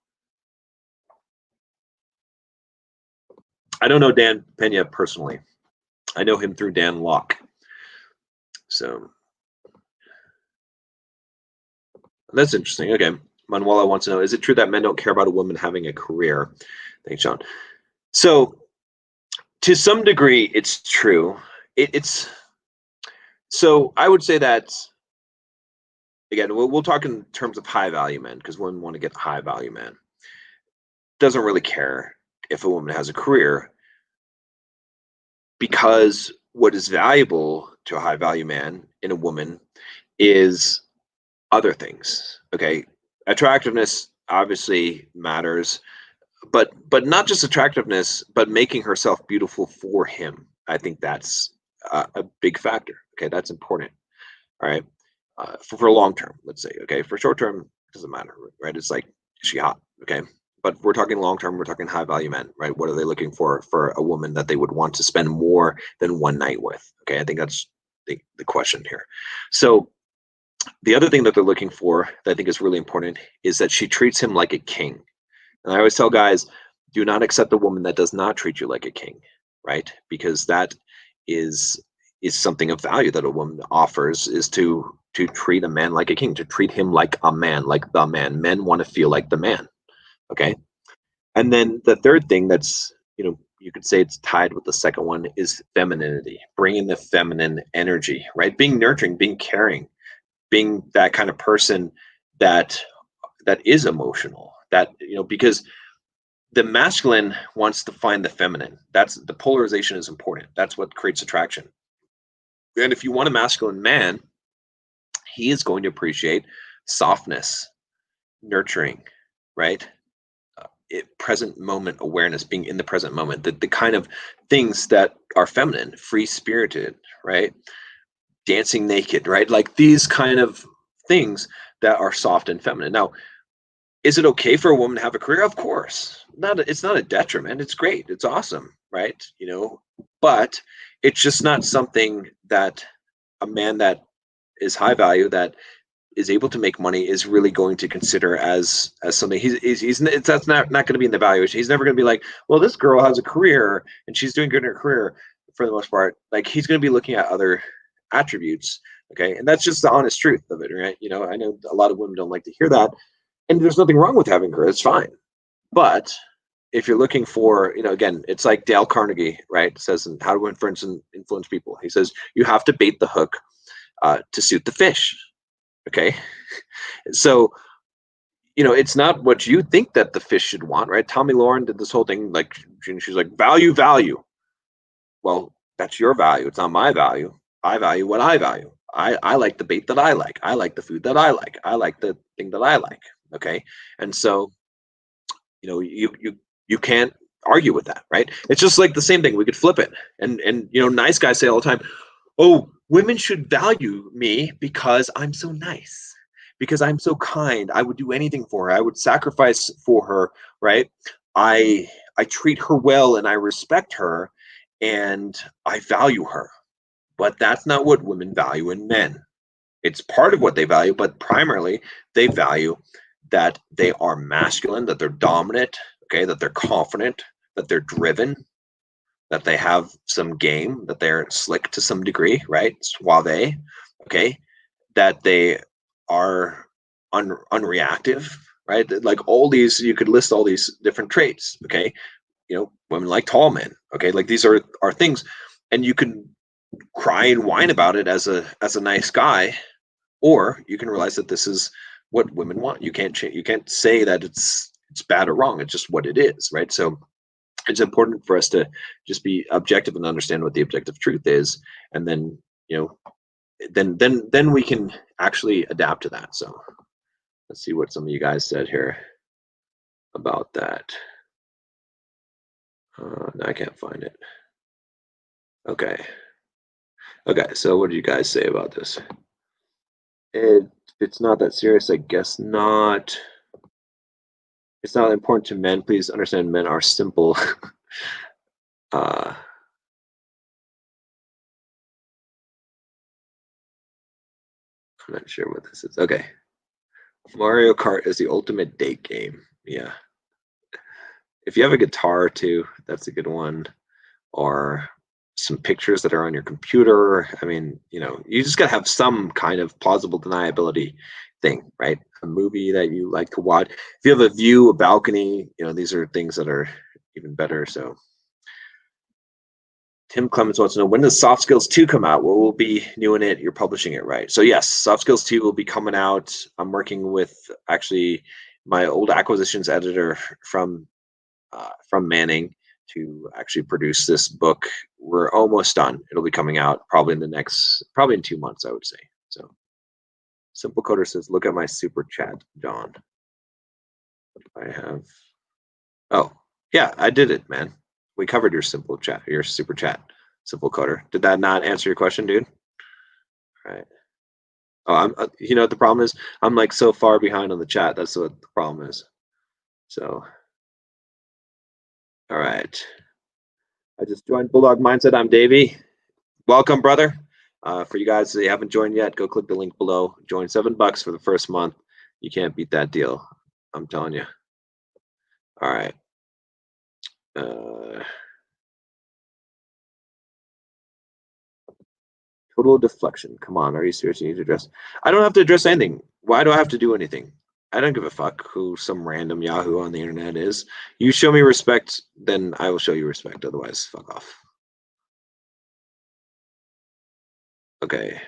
I don't know Dan Pena personally. I know him through Dan Locke. So that's interesting. Okay. Manuela wants to know, is it true that men don't care about a woman having a career? Thanks, Sean. So to some degree, it's true. It's so I would say that, again, we'll talk in terms of high value men, because women want to get high value men. Doesn't really care if a woman has a career, because what is valuable to a high value man in a woman is other things. Okay, attractiveness obviously matters, but not just attractiveness, but making herself beautiful for him. I think that's a big factor. Okay, that's important. All right, for long term, let's say. Okay, for short term, it doesn't matter, right? It's like, is she hot? Okay, but we're talking long term. We're talking high value men, right? What are they looking for a woman that they would want to spend more than one night with? Okay, I think that's the question here. So the other thing that they're looking for that I think is really important is that she treats him like a king. And I always tell guys, do not accept a woman that does not treat you like a king, right? Because that is is something of value that a woman offers, is to treat a man like a king, to treat him like a man, like the man. Men want to feel like the man. Okay. And then the third thing that's, you could say it's tied with the second one is femininity, bringing the feminine energy, right? Being nurturing, being caring, being that kind of person that is emotional, that, because the masculine wants to find the feminine. That's the polarization is important. That's what creates attraction. And if you want a masculine man, he is going to appreciate softness, nurturing, right? Present moment awareness, being in the present moment, the kind of things that are feminine, free spirited, right? Dancing naked, right? Like these kind of things that are soft and feminine. Now, is it okay for a woman to have a career? Of course. It's not a detriment. It's great. It's awesome, right? But it's just not something that a man that is high value, that is able to make money, is really going to consider as something. That's not going to be in the valuation. He's never going to be like, well, this girl has a career and she's doing good in her career for the most part. Like, he's going to be looking at other attributes. Okay. And that's just the honest truth of it, right? I know a lot of women don't like to hear that. And there's nothing wrong with having her. It's fine. But if you're looking for, again, it's like Dale Carnegie, right? Says in How to Influence and Influence People. He says you have to bait the hook to suit the fish. Okay. So, it's not what you think that the fish should want, right? Tommy Lauren did this whole thing, like, she's like, value, value. Well, that's your value. It's not my value. I value what I value. I like the bait that I like. I like the food that I like. I like the thing that I like. Okay. And so, you can't argue with that, right? It's just like the same thing. We could flip it. And nice guys say all the time, oh, women should value me because I'm so nice, because I'm so kind. I would do anything for her. I would sacrifice for her, right? I treat her well and I respect her and I value her. But that's not what women value in men. It's part of what they value, but primarily they value that they are masculine, that they're dominant, okay, that they're confident, that they're driven, that they have some game, that they're slick to some degree, right? Suave, okay, that they are unreactive, right? Like all these, you could list all these different traits, okay? Women like tall men, okay? Like these are things, and you can cry and whine about it as a nice guy, or you can realize that this is what women want. You can't change. You can't say that it's bad or wrong. It's just what it is, right? So it's important for us to just be objective and understand what the objective truth is, and then then we can actually adapt to that. So let's see what some of you guys said here about that. No, I can't find it. Okay. Okay. So what do you guys say about this? It's not that serious, I guess not. It's not important to men. Please understand, men are simple. uh, I'm not sure what this is. Okay. Mario Kart is the ultimate date game. Yeah. If you have a guitar too, that's a good one. Or some pictures that are on your computer. I mean, you just got to have some kind of plausible deniability thing, right? A movie that you like to watch. If you have a view, a balcony, these are things that are even better. So Tim Clements wants to know, when does Soft Skills 2 come out? What will be new in it? You're publishing it, right? So yes, Soft Skills 2 will be coming out. I'm working with actually my old acquisitions editor from Manning to actually produce this book. We're almost done. It'll be coming out probably in 2 months, I would say. So Simple Coder says, look at my super chat, John. I have, oh, yeah, I did it, man. We covered your super chat. Simple coder. Did that not answer your question, dude? All right. Oh, I'm. You know what the problem is? I'm like so far behind on the chat. That's what the problem is. So, all right. I just joined Bulldog Mindset. I'm Davey. Welcome, brother. For you guys that haven't joined yet, go click the link below. Join $7 for the first month. You can't beat that deal. I'm telling you. All right. Total deflection. Come on, are you serious? You need to address. I don't have to address anything. Why do I have to do anything? I don't give a fuck who some random Yahoo on the internet is. You show me respect, then I will show you respect. Otherwise, fuck off. Okay.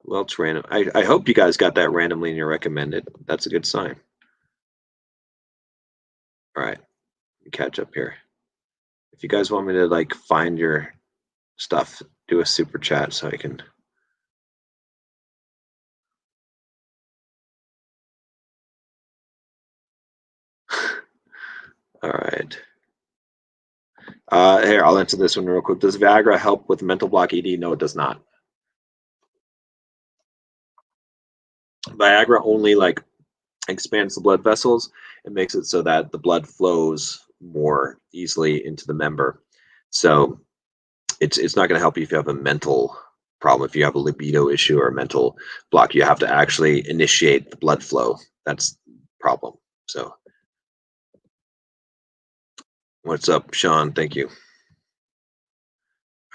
Well, it's random. I hope you guys got that randomly and you're recommended. That's a good sign. All right. Catch up here. If you guys want me to like find your stuff, do a super chat so I can. All right. Here, I'll answer this one real quick. Does Viagra help with mental block ED? No, it does not. Viagra only like expands the blood vessels and makes it so that the blood flows more easily into the member. So it's not going to help you if you have a mental problem. If you have a libido issue or a mental block, you have to actually initiate the blood flow. That's the problem. So what's up, Sean? Thank you.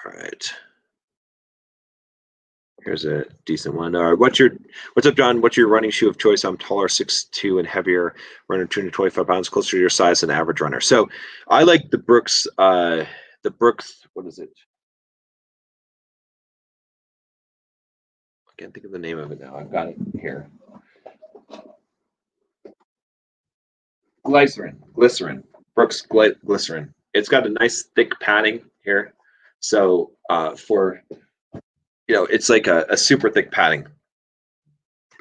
All right. Here's a decent one. All right, what's up, John? What's your running shoe of choice? I'm taller, 6'2", and heavier, running 225 pounds, closer to your size than average runner. So I like the Brooks, what is it? I can't think of the name of it now. I've got it here. Glycerin. Brooks Glycerin. It's got a nice thick padding here. So for, it's like a super thick padding.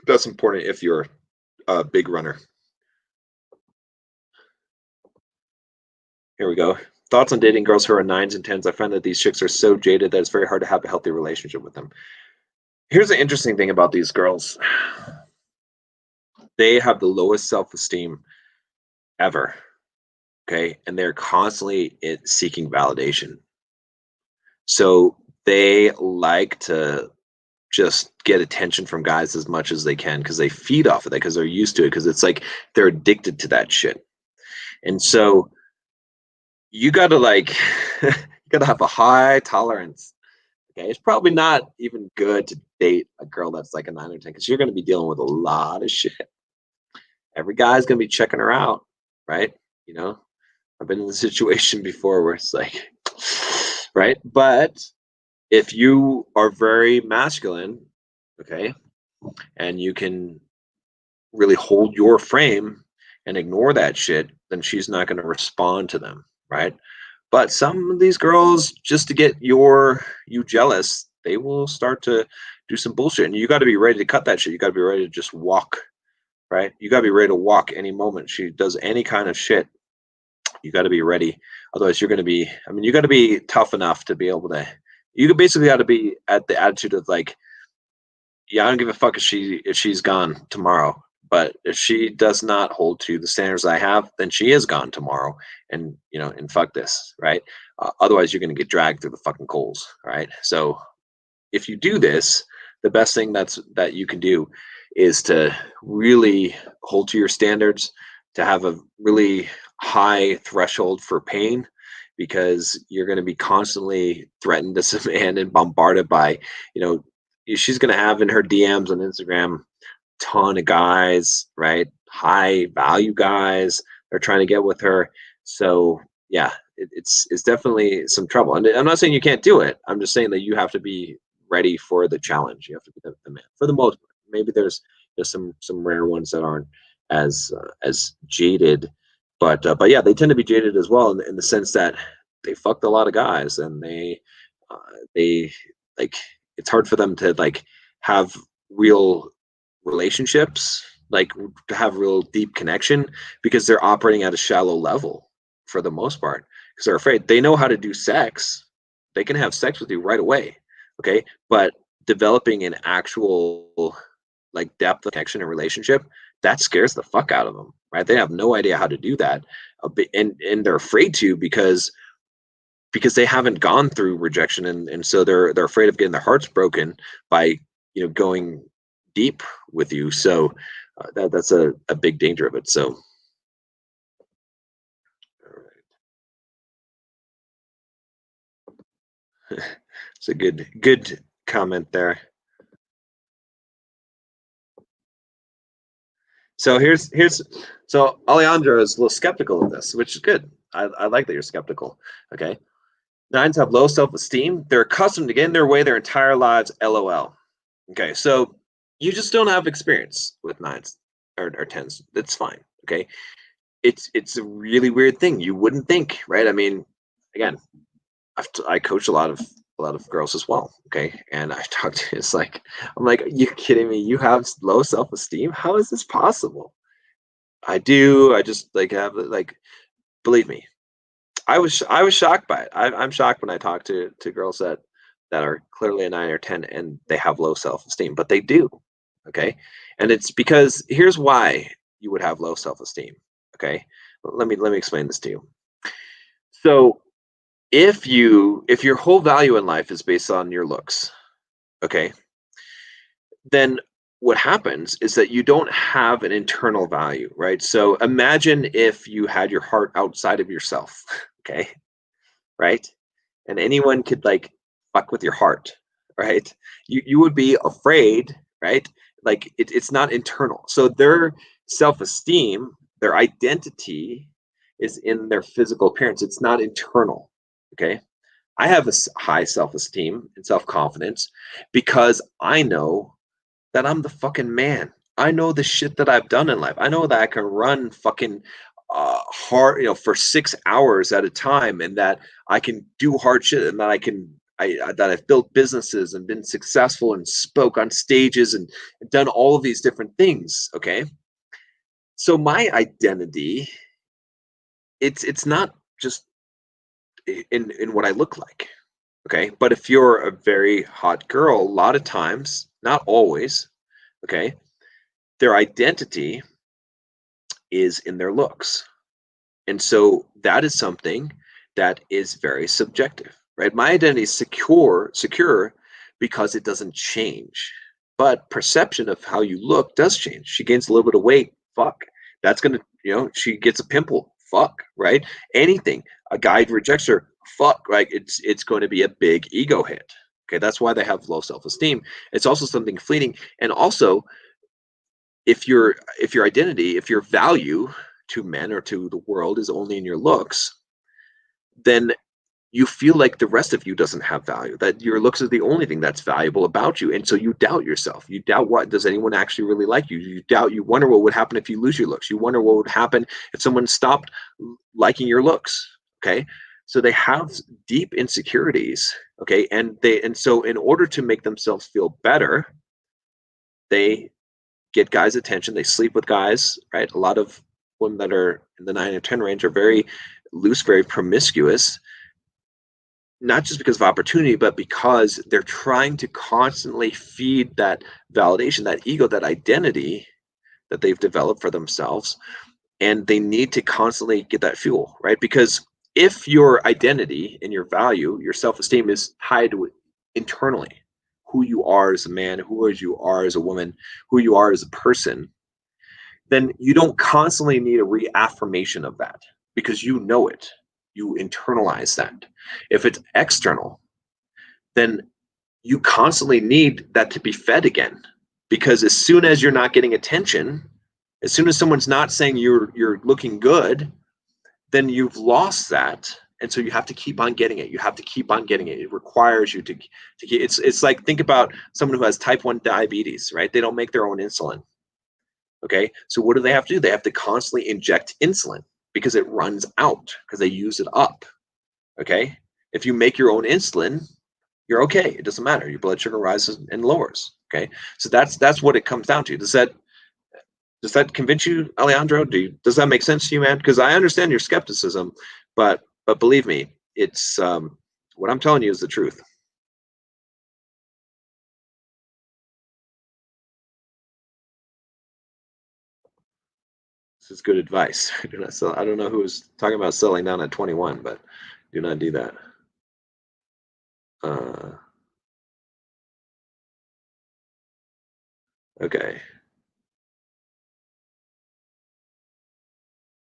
That's important if you're a big runner. Here we go. Thoughts on dating girls who are 9s and 10s. I find that these chicks are so jaded that it's very hard to have a healthy relationship with them. Here's the interesting thing about these girls. They have the lowest self-esteem ever. Okay. And they're constantly seeking validation. So they like to just get attention from guys as much as they can because they feed off of that, because they're used to it, because it's like they're addicted to that shit. And so you gotta you gotta have a high tolerance. Okay, it's probably not even good to date a girl that's like a 9 or 10, because you're gonna be dealing with a lot of shit. Every guy's gonna be checking her out, right? I've been in the situation before where it's like, right? But if you are very masculine, okay, and you can really hold your frame and ignore that shit, then she's not going to respond to them, right? But some of these girls, just to get you jealous, they will start to do some bullshit, and you got to be ready to cut that shit. You got to be ready to just walk, right? You got to be ready to walk any moment she does any kind of shit. You got to be ready. Otherwise, you're going to be, you got to be tough enough to be able to, you basically got to be at the attitude of like, yeah, I don't give a fuck if she's gone tomorrow. But if she does not hold to the standards I have, then she is gone tomorrow. And, and fuck this, right? Otherwise, you're going to get dragged through the fucking coals, right? So if you do this, the best thing that you can do is to really hold to your standards, to have a really high threshold for pain, because you're going to be constantly threatened as a man and bombarded by, she's going to have in her DMs on Instagram ton of guys, right? High value guys. They're trying to get with her. So yeah, it's definitely some trouble. And I'm not saying you can't do it. I'm just saying that you have to be ready for the challenge. You have to be the man for the most part. Maybe there's some rare ones that aren't as jaded, but yeah, they tend to be jaded as well in the sense that they fucked a lot of guys, and they like, it's hard for them to like have real relationships, like to have real deep connection, because they're operating at a shallow level for the most part. because they're afraid. They know how to do sex. They can have sex with you right away. Okay. But developing an actual like depth of connection and relationship, that scares the fuck out of them, right? They have no idea how to do that. And they're afraid to because they haven't gone through rejection, and so they're afraid of getting their hearts broken by going deep with you. So that's a big danger of it. So it's a good comment there. So so Alejandro is a little skeptical of this, which is good. I like that you're skeptical. Okay. Nines have low self-esteem. They're accustomed to getting their way their entire lives. LOL. Okay, so you just don't have experience with nines or tens. That's fine. Okay, it's a really weird thing. You wouldn't think, right? I mean, again, I coach a lot of girls as well. Okay, and I talk to it's like I'm like, are you kidding me? You have low self-esteem? How is this possible? I do. I just like have like believe me. I was shocked by it. I'm shocked when I talk to girls that are clearly a 9 or 10 and they have low self-esteem, but they do. Okay, and it's because here's why you would have low self-esteem. Okay, let me explain this to you. So if your whole value in life is based on your looks, okay, then what happens is that you don't have an internal value, right? So imagine if you had your heart outside of yourself, okay, right? And anyone could like fuck with your heart, right? You would be afraid, right? Like it's not internal. So their self-esteem, their identity is in their physical appearance. It's not internal. Okay. I have a high self-esteem and self-confidence because I know that I'm the fucking man. I know the shit that I've done in life. I know that I can run fucking hard, for 6 hours at a time, and that I can do hard shit, and that that I've built businesses and been successful and spoke on stages and done all of these different things. Okay, so my identity, it's not just in what I look like. Okay, but if you're a very hot girl, a lot of times, not always, okay, their identity is in their looks. And so that is something that is very subjective, right? My identity is secure because it doesn't change. But perception of how you look does change. She gains a little bit of weight, fuck. That's gonna, she gets a pimple, fuck, right? Anything. A guy rejects her, fuck, right? It's going to be a big ego hit. Okay, that's why they have low self-esteem. It's also something fleeting. And also, if your identity, if your value to men or to the world is only in your looks, then you feel like the rest of you doesn't have value, that your looks is the only thing that's valuable about you. And so you doubt yourself. You doubt, what does anyone actually really like you? You wonder what would happen if you lose your looks. You wonder what would happen if someone stopped liking your looks. Okay. So they have deep insecurities. Okay. And so in order to make themselves feel better, they get guys' attention. They sleep with guys, right? A lot of women that are in the 9 or 10 range are very loose, very promiscuous, not just because of opportunity, but because they're trying to constantly feed that validation, that ego, that identity that they've developed for themselves. And they need to constantly get that fuel, right? Because if your identity and your value, your self-esteem is tied to internally, who you are as a man, who you are as a woman, who you are as a person, then you don't constantly need a reaffirmation of that because you know it. You internalize that. If it's external, then you constantly need that to be fed again. Because as soon as you're not getting attention, as soon as someone's not saying you're looking good, then you've lost that. And so you have to keep on getting it. You have to keep on getting it. It requires you to keep, it's like, think about someone who has type 1 diabetes, right? They don't make their own insulin. Okay. So what do they have to do? They have to constantly inject insulin because it runs out because they use it up. Okay. If you make your own insulin, you're okay. It doesn't matter. Your blood sugar rises and lowers. Okay. So that's what it comes down to. Does that convince you, Alejandro? Does that make sense to you, man? Because I understand your skepticism, but But believe me, it's what I'm telling you is the truth. This is good advice. Do not sell. I don't know who was talking about selling down at 21, but do not do that. Uh, okay.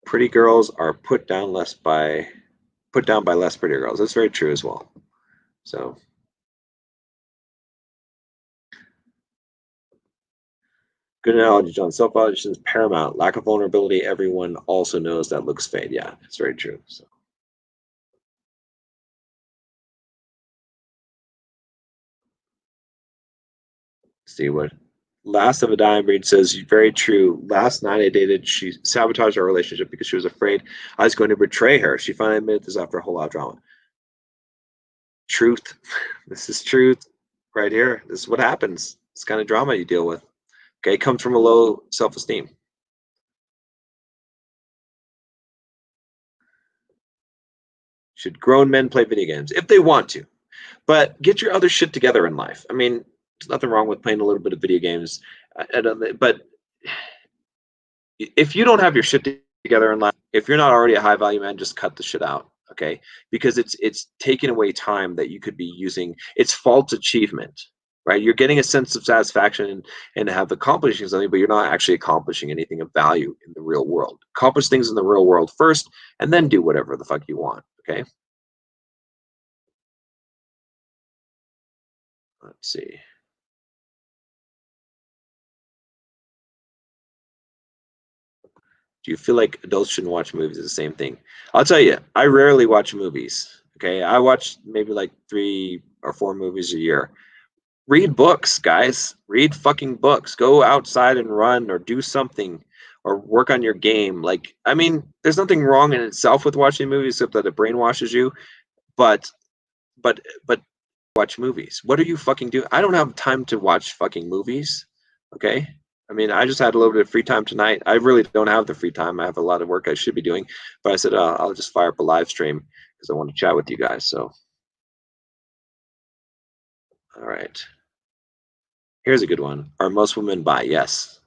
Pretty girls are put down by less prettier girls. That's very true as well. So good analogy, John. Self-validation is paramount. Lack of vulnerability, everyone also knows that looks fade. Yeah, it's very true. So see what last of a dying breed says, very true. Last night I dated, she sabotaged our relationship because she was afraid I was going to betray her. She finally admitted this after a whole lot of drama. Truth. This is truth right here. This is what happens. This kind of drama you deal with. Okay, it comes from a low self-esteem. Should grown men play video games? If they want to. But get your other shit together in life. I mean, there's nothing wrong with playing a little bit of video games. But if you don't have your shit together in life, if you're not already a high value man, just cut the shit out. Okay. Because it's taking away time that you could be using. It's false achievement, right? You're getting a sense of satisfaction and have accomplishing something, but you're not actually accomplishing anything of value in the real world. Accomplish things in the real world first and then do whatever the fuck you want. Okay. Let's see. Do you feel like adults shouldn't watch movies? Is the same thing. I'll tell you, I rarely watch movies. Okay. I watch maybe like 3 or 4 movies a year. Read books, guys. Read fucking books. Go outside and run or do something or work on your game. Like, I mean, there's nothing wrong in itself with watching movies except that it brainwashes you. But but watch movies. What are you fucking doing? I don't have time to watch fucking movies. Okay. I mean, I just had a little bit of free time tonight. I really don't have the free time. I have a lot of work I should be doing, but I said I'll just fire up a live stream because I want to chat with you guys. So, all right. Here's a good one. Are most women bi? Yes,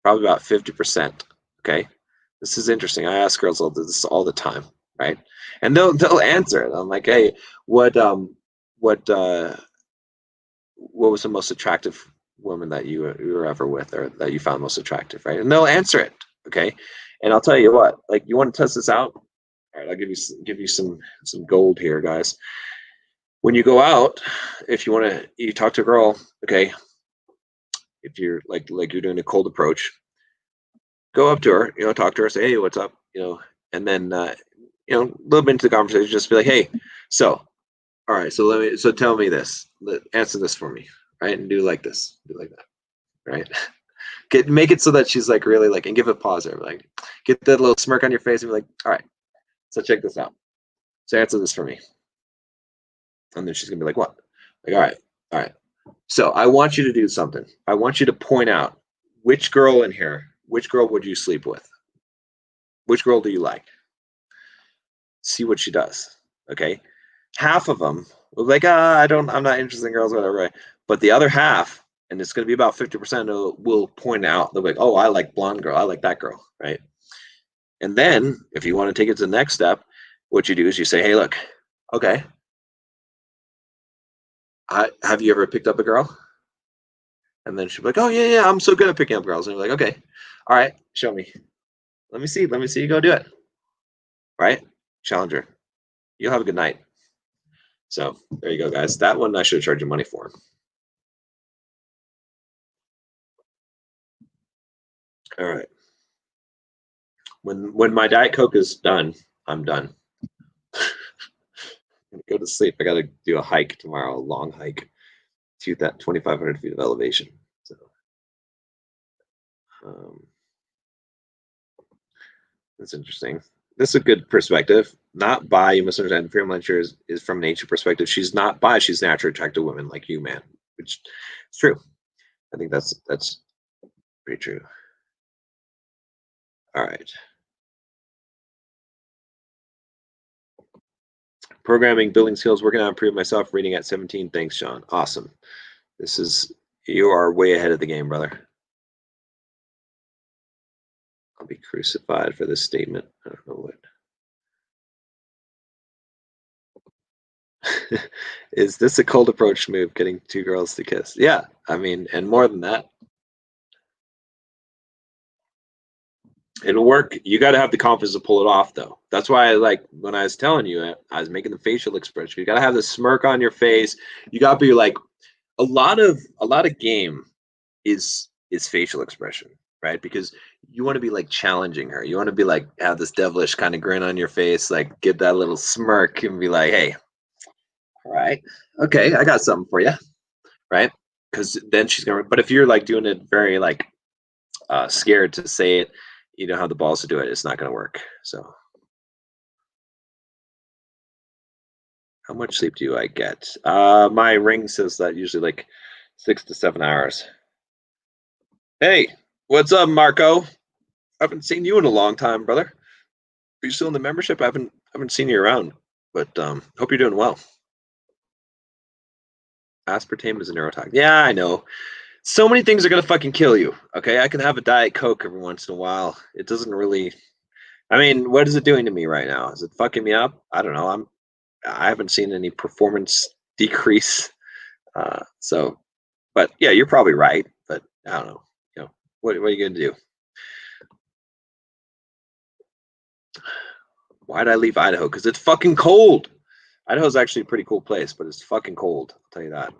probably about 50%. Okay. This is interesting. I ask girls all this all the time, right? And they'll answer it. I'm like, hey, what what uh what was the most attractive woman that you were ever with or that you found most attractive, right? And they'll answer it, okay? And I'll tell you what, like you want to test this out? All right, I'll give you some gold here, guys. When you go out, if you want to, you talk to a girl, okay? If you're like you're doing a cold approach, go up to her, talk to her, say, hey, what's up, and then a little bit into the conversation, just be like, hey, so all right, so tell me this, answer this for me, right? And do like this, do like that, right? Make it so that she's like really like, and give a pause there, like get that little smirk on your face and be like, all right, so check this out. So answer this for me. And then she's gonna be like, what? Like, all right. So I want you to do something. I want you to point out which girl in here, which girl would you sleep with? Which girl do you like? See what she does. Okay. Half of them will be like, I'm not interested in girls, whatever. Right? But the other half, and it's going to be about 50%, will point out, they'll be like, oh, I like blonde girl. I like that girl. Right. And then if you want to take it to the next step, what you do is you say, hey, look, okay, have you ever picked up a girl? And then she'll be like, oh, yeah, I'm so good at picking up girls. And you're like, okay, all right, show me. Let me see you go do it. Right? Challenger. You'll have a good night. So there you go, guys. That one I should have charged you money for. All right. When my Diet Coke is done, I'm done. Go to sleep. I got to do a hike tomorrow, a long hike to that 2,500 feet of elevation. So, um, that's interesting. This is a good perspective. Not bi, you misunderstand. Fear Muncher is from nature perspective. She's not bi. She's naturally attracted to women like you, man. Which is true. I think that's pretty true. All right. Programming, building skills, working on improving myself, reading at 17. Thanks, Sean. Awesome. You are way ahead of the game, brother. I'll be crucified for this statement. I don't know what. Is this a cold approach move, getting two girls to kiss? Yeah, I mean, and more than that, it'll work. You got to have the confidence to pull it off, though. That's why, like, when I was telling you, I was making the facial expression. You got to have the smirk on your face. You got to be like, a lot of game is facial expression, right? Because you want to be like challenging her. You want to be like have this devilish kind of grin on your face, like get that little smirk and be like, hey, all right, okay, I got something for you, right? Because then she's gonna. But if you're like doing it very like scared to say it, you don't have the balls to do it. It's not gonna work. So, how much sleep do I get? My ring says that usually like 6 to 7 hours. Hey, what's up, Marco? I haven't seen you in a long time, brother. Are you still in the membership? I haven't seen you around, but hope you're doing well. Aspartame is a neurotoxin. Yeah, I know. So many things are gonna fucking kill you. Okay, I can have a Diet Coke every once in a while. It doesn't really. I mean, what is it doing to me right now? Is it fucking me up? I don't know. I haven't seen any performance decrease. So, but yeah, you're probably right. But I don't know. You know, what are you gonna do? Why'd I leave Idaho? Because it's fucking cold. Idaho's actually a pretty cool place, but it's fucking cold. I'll tell you that.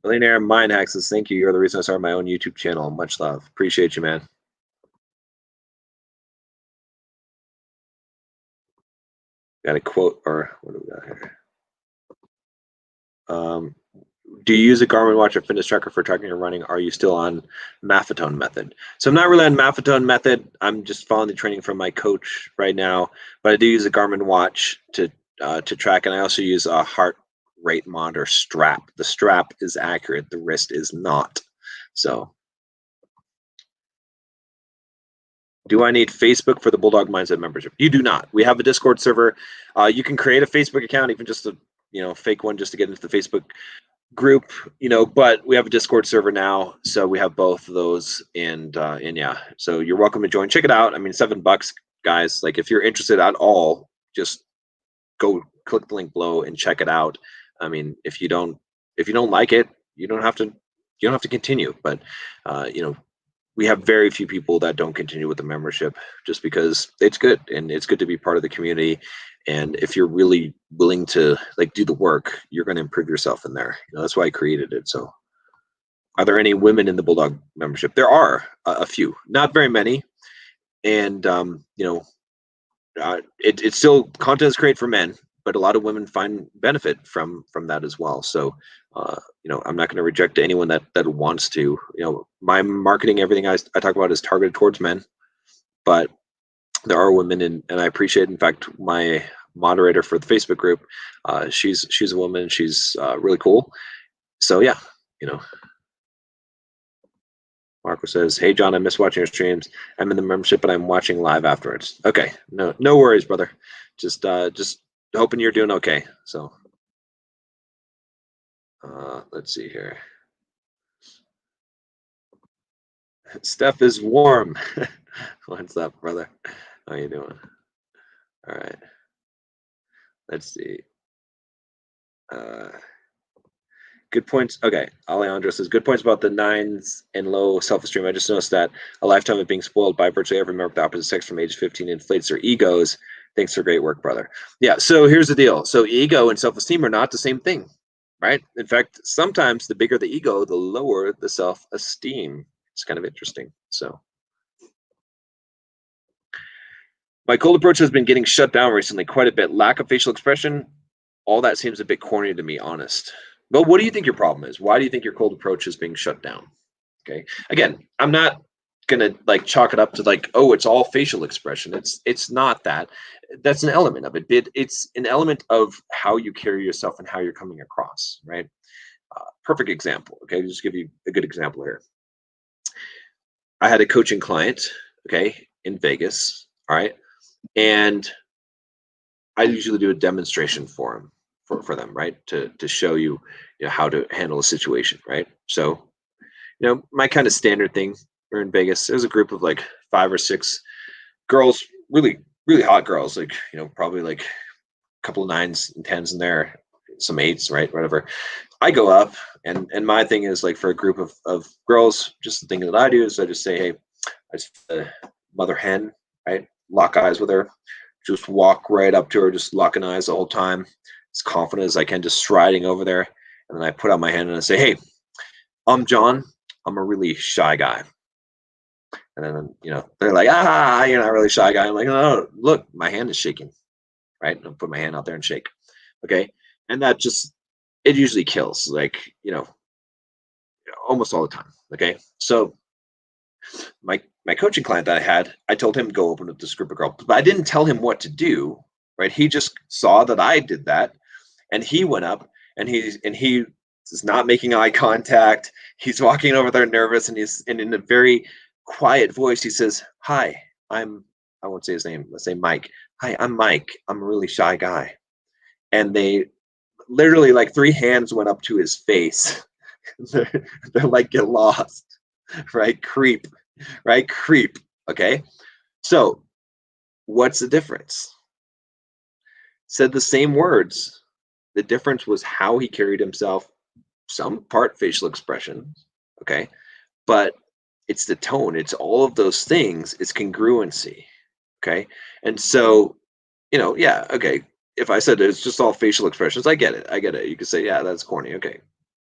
Millionaire Mind Hacks says, thank you. You're the reason I started my own YouTube channel. Much love. Appreciate you, man. Got a quote, or what do we got here? Do you use a Garmin watch or fitness tracker for tracking your running? Are you still on Maffetone method? So I'm not really on Maffetone method. I'm just following the training from my coach right now, but I do use a Garmin watch to track, and I also use a heart rate monitor strap. The strap is accurate, the wrist is not. So, do I need Facebook for the Bulldog Mindset membership? You do not. We have a Discord server. You can create a Facebook account, even just a fake one, just to get into the Facebook group, but we have a Discord server now, so we have both of those, and yeah, so you're welcome to join. Check it out. I mean, $7, guys. Like, if you're interested at all, just go click the link below and check it out. I mean, if you don't like it, you don't have to continue. But we have very few people that don't continue with the membership just because it's good, and it's good to be part of the community. And if you're really willing to like do the work, you're going to improve yourself in there. That's why I created it. So, are there any women in the Bulldog membership? There are a few, not very many. And it's still content is great for men, but a lot of women find benefit from that as well. So, I'm not going to reject anyone that wants to. My marketing, everything I talk about is targeted towards men, but there are women, and I appreciate. In fact, my moderator for the Facebook group, she's a woman. She's really cool. So yeah, Marco says, "Hey John, I miss watching your streams. I'm in the membership, but I'm watching live afterwards." Okay, no worries, brother. Just hoping you're doing okay. So, let's see here. Steph is warm. What's up, brother? How you doing? All right. Let's see. Good points. Okay. Alejandro says, good points about the nines and low self-esteem. I just noticed that a lifetime of being spoiled by virtually every member of the opposite sex from age 15 inflates their egos. Thanks for great work, brother. Yeah. So here's the deal. So ego and self-esteem are not the same thing, right? In fact, sometimes the bigger the ego, the lower the self-esteem. It's kind of interesting. So, my cold approach has been getting shut down recently quite a bit. Lack of facial expression, all that seems a bit corny to me, honest. But what do you think your problem is? Why do you think your cold approach is being shut down? Okay. Again, I'm not gonna like chalk it up to like, oh, it's all facial expression. It's not that. That's an element of it. It's an element of how you carry yourself and how you're coming across, right? Perfect example. Okay, I'll just give you a good example here. I had a coaching client, okay, in Vegas. All right. And I usually do a demonstration for them, right? To show you, how to handle a situation, right? So, my kind of standard thing. We're in Vegas. There's a group of like 5 or 6 girls, really, really hot girls, like, probably like a couple of 9s and 10s in there, some 8s, right? Whatever. I go up, and my thing is like, for a group of girls, just the thing that I do is I just say, hey, I just mother hen, right? Lock eyes with her, just walk right up to her, just locking eyes the whole time, as confident as I can, just striding over there. And then I put out my hand and I say, hey, I'm John. I'm a really shy guy. And then, they're like, you're not really shy guy. I'm like, no, look, my hand is shaking, right? I'll put my hand out there and shake. Okay. And that just, it usually kills, like, almost all the time. Okay. So my coaching client that I had, I told him to go open up this group of girls, but I didn't tell him what to do, right? He just saw that I did that, and he went up, and he is not making eye contact. He's walking over there nervous, and in a very quiet voice, he says, "Hi, I won't say his name. Let's say Mike. Hi, I'm Mike. I'm a really shy guy." And they literally, like, 3 hands went up to his face. they're like, "Get lost," right? Creep. Right? Creep. Okay. So what's the difference? Said the same words. The difference was how he carried himself, some part facial expression. Okay. But it's the tone. It's all of those things. It's congruency. Okay. And so, yeah, okay. If I said it's just all facial expressions, I get it. I get it. You could say, yeah, that's corny. Okay.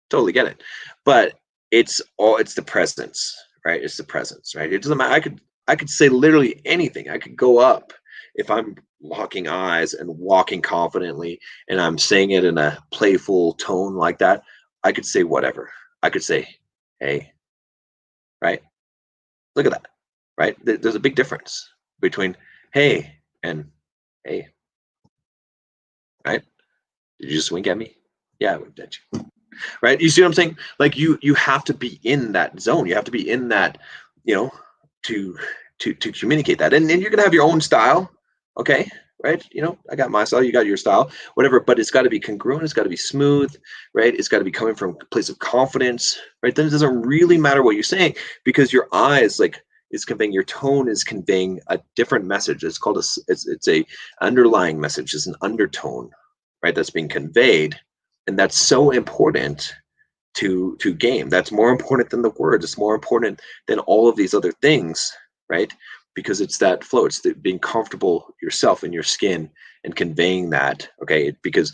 Totally get it. But it's the presence, right? It's the presence, right? It doesn't matter. I could say literally anything. I could go up if I'm locking eyes and walking confidently and I'm saying it in a playful tone like that. I could say whatever. I could say, hey, right? Look at that, right? There's a big difference between hey and hey, right? Did you just wink at me? Yeah, I winked at you. Right? You see what I'm saying? Like, you have to be in that zone. You have to be in that, to communicate that. And you're gonna have your own style, okay? Right? I got my style, you got your style, whatever, but it's got to be congruent, it's got to be smooth, right? It's got to be coming from a place of confidence, right? Then it doesn't really matter what you're saying, because your eyes, like, is conveying, your tone is conveying a different message. It's called it's a underlying message, it's an undertone, right? That's being conveyed. And that's so important to game. That's more important than the words. It's more important than all of these other things, right? Because it's that flow. It's being comfortable yourself in your skin and conveying that. Okay, because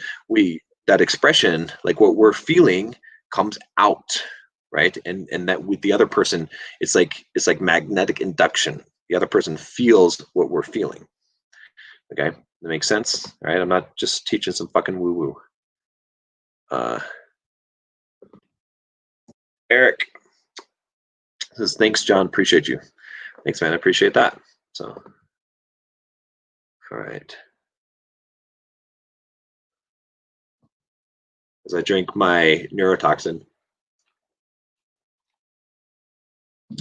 that expression, like what we're feeling, comes out, right? And that with the other person, it's like magnetic induction. The other person feels what we're feeling. Okay, that makes sense, right? I'm not just teaching some fucking woo woo. Eric says, thanks, John. Appreciate you. Thanks, man. I appreciate that. So, all right. As I drink my neurotoxin.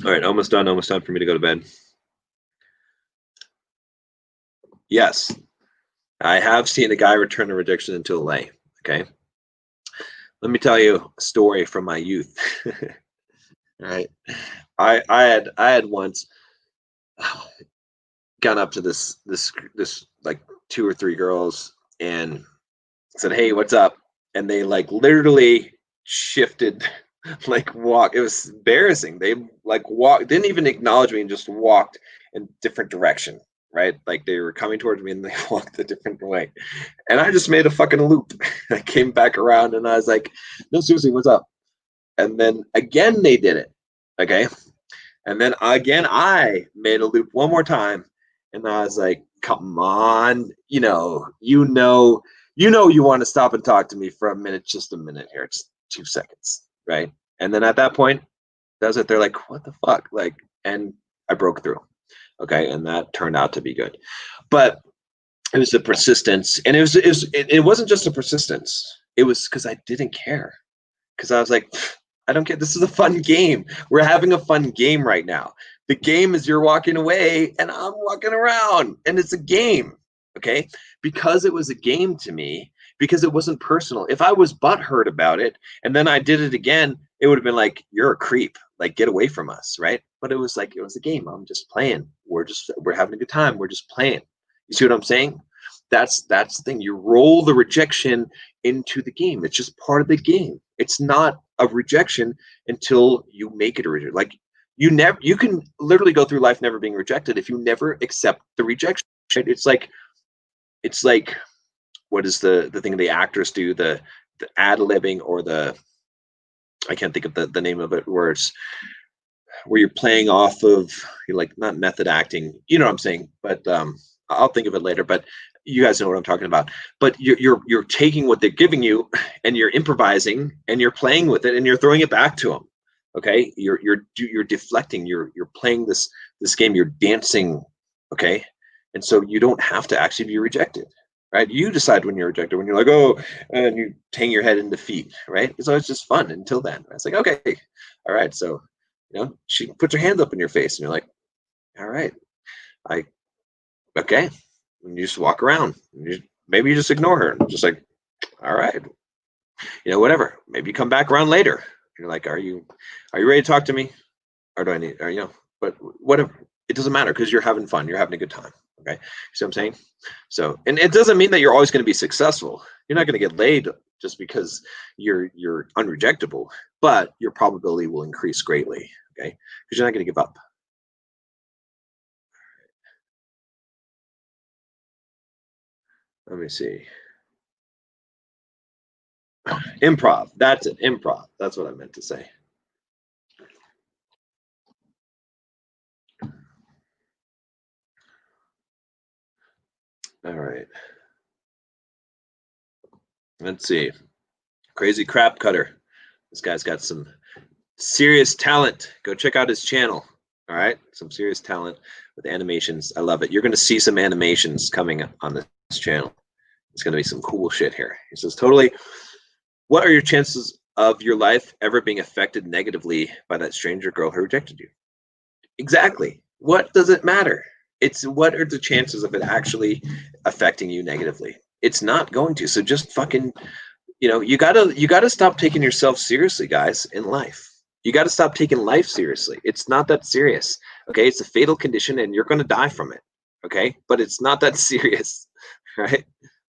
All right, almost done. Almost time for me to go to bed. Yes, I have seen a guy return a rejection into LA. Okay. Let me tell you a story from my youth. All right. I had once gone up to this like 2 or 3 girls and said, "Hey, what's up?" And they, like, literally shifted, like, walk. It was embarrassing. They, like, didn't even acknowledge me and just walked in different direction, right? Like, they were coming towards me and they walked a different way. And I just made a fucking loop. I came back around and I was like, "No, seriously, what's up?" And then again they did it. Okay. And then again I made a loop one more time. And I was like, "Come on, you want to stop and talk to me for a minute, just a minute here, just 2 seconds," right? And then at that point, that's it. They're like, "What the fuck?" Like, and I broke through. Okay, and that turned out to be good. But it was the persistence, and it wasn't just a persistence. It was because I didn't care. Because I was like, I don't care. This is a fun game. We're having a fun game right now. The game is you're walking away and I'm walking around, and it's a game. Okay. Because it was a game to me, because it wasn't personal. If I was butthurt about it and then I did it again, it would have been like, you're a creep. Like, get away from us. Right. But it was like, it was a game. I'm just playing. We're having a good time. We're just playing. You see what I'm saying? That's the thing. You roll the rejection into the game. It's just part of the game. It's not a rejection until you make it a rejection. Like, you can literally go through life never being rejected if you never accept the rejection. Right? It's like what is the thing the actors do, the ad-libbing, or I can't think of the name of it, where you're playing off of, you're like, not method acting, you know what I'm saying, but I'll think of it later, but you guys know what I'm talking about. But you're taking what they're giving you and you're improvising and you're playing with it and you're throwing it back to them. Okay, you're deflecting, you're playing this game, you're dancing. Okay, and so you don't have to actually be rejected, right? You decide when you're rejected, when you're like, oh, and you hang your head in defeat, right? So it's just fun until then. It's like, okay, all right, so she puts her hands up in your face and you're like, all right, okay, and you just walk around. Maybe you just ignore her, just like, all right, whatever. Maybe you come back around later. You're like, are you ready to talk to me, or do I need, but whatever. It doesn't matter, because you're having fun. You're having a good time. Okay, see what I'm saying? So, and it doesn't mean that you're always going to be successful. You're not going to get laid just because you're unrejectable, but your probability will increase greatly. Okay, because you're not going to give up. Let me see. Improv. That's it. Improv. That's what I meant to say. All right. Let's see. Crazy Crap Cutter. This guy's got some serious talent. Go check out his channel. All right. Some serious talent with animations. I love it. You're going to see some animations coming on this channel. It's going to be some cool shit here. He says, totally. What are your chances of your life ever being affected negatively by that stranger girl who rejected you? Exactly. What does it matter? It's what are the chances of it actually affecting you negatively? It's not going to. So just fucking, you gotta stop taking yourself seriously, guys, in life. You gotta stop taking life seriously. It's not that serious. Okay, it's a fatal condition and you're gonna die from it. Okay, but it's not that serious, right?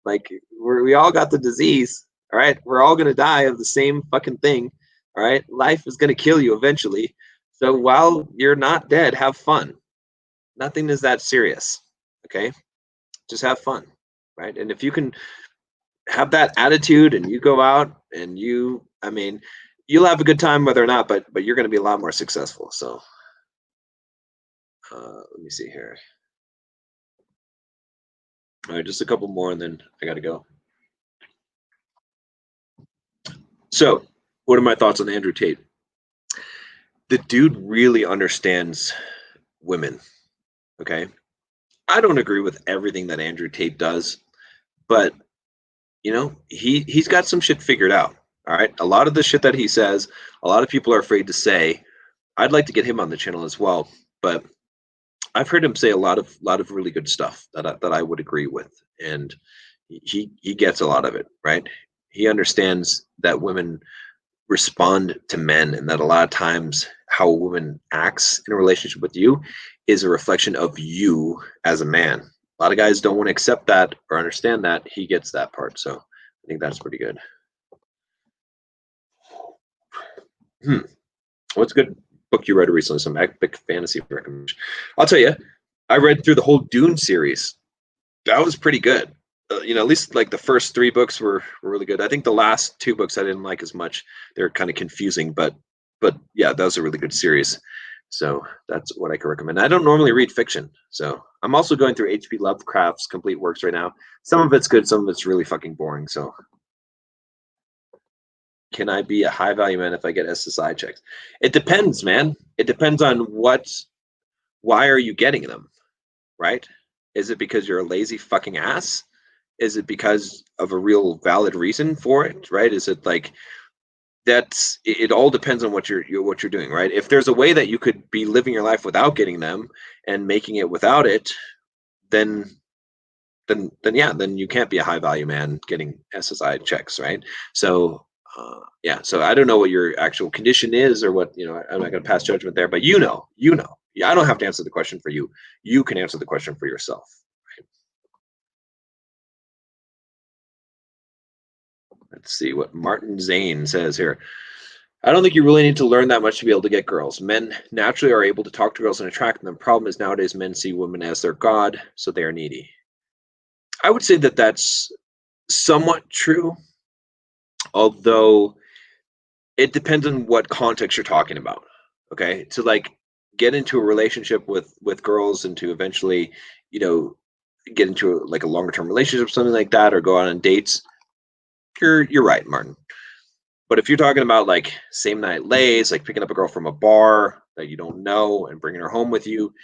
Like we all got the disease. All right, we're all gonna die of the same fucking thing. All right, life is gonna kill you eventually. So while you're not dead, have fun. Nothing is that serious. Okay, just have fun, right? And if you can have that attitude and you go out and you'll have a good time whether or not, but you're going to be a lot more successful. So let me see here. All right, just a couple more and then I got to go. So what are my thoughts on Andrew Tate? The dude really understands women. Okay, I don't agree with everything that Andrew Tate does, but he's got some shit figured out. All right, a lot of the shit that he says, a lot of people are afraid to say. I'd like to get him on the channel as well, but I've heard him say a lot of really good stuff that I would agree with, and he gets a lot of it right. He understands that women respond to men, and that a lot of times how a woman acts in a relationship with you is a reflection of you as a man. A lot of guys don't want to accept that or understand that. He gets that part, so I think that's pretty good. What's a good book you read recently? Some epic fantasy recommendation. I'll tell you, I read through the whole Dune series. That was pretty good. At least like the first 3 books were really good. I think the last 2 books I didn't like as much. They're kind of confusing, but yeah, that was a really good series. So that's what I can recommend. I don't normally read fiction, so I'm also going through H.P. Lovecraft's complete works right now. Some of it's good, some of it's really fucking boring. So, can I be a high value man if I get SSI checks? It depends, man. It depends on why are you getting them, right? Is it because you're a lazy fucking ass? Is it because of a real valid reason for it, right? Is it like it all depends on what you're doing, right? If there's a way that you could be living your life without getting them and making it without it, then yeah, then you can't be a high value man getting SSI checks, right? So yeah, so I don't know what your actual condition is or what, I'm not going to pass judgment there, but yeah, I don't have to answer the question for you. You can answer the question for yourself. Let's see what Martin Zane says here. I don't think you really need to learn that much to be able to get girls. Men naturally are able to talk to girls and attract them. The problem is nowadays men see women as their god, so they are needy. I would say that that's somewhat true, although it depends on what context you're talking about. Okay, to like get into a relationship with girls and to eventually, you know, get into like a longer term relationship, something like that, or go out on dates. You're right, Martin. But if you're talking about like same night lays, like picking up a girl from a bar that you don't know and bringing her home with you,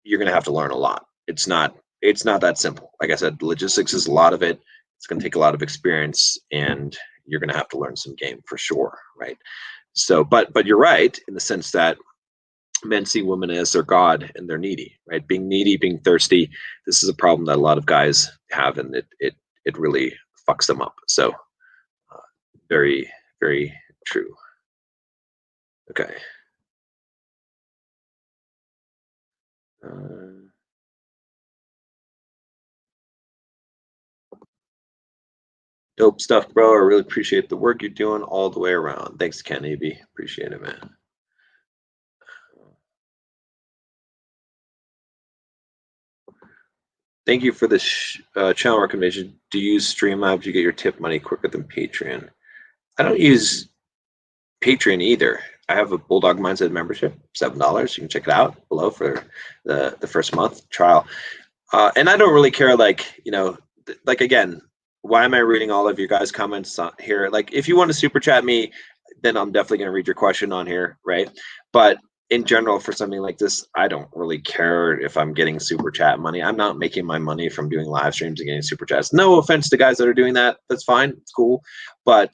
you're gonna have to learn a lot. It's not that simple. Like I said, logistics is a lot of it. It's gonna take a lot of experience, and you're gonna have to learn some game for sure, right? So, but you're right in the sense that men see women as their god and they're needy, right? Being needy, being thirsty. This is a problem that a lot of guys have, and it really fucks them up. So, very very true. Okay. Uh, Dope stuff, bro. I really appreciate the work you're doing all the way around. Thanks, Ken AB. Appreciate it, man. Thank you for this channel recommendation. Do you use Streamlabs? You get your tip money quicker than Patreon. I don't use Patreon either. I have a Bulldog Mindset membership, $7. You can check it out below for the first month trial. And I don't really care, like, like again, why am I reading all of your guys' comments on here? Like, if you want to super chat me, then I'm definitely going to read your question on here, right? But in general, for something like this, I don't really care if I'm getting super chat money. I'm not making my money from doing live streams and getting super chats. No offense to guys that are doing that. That's fine. It's cool. But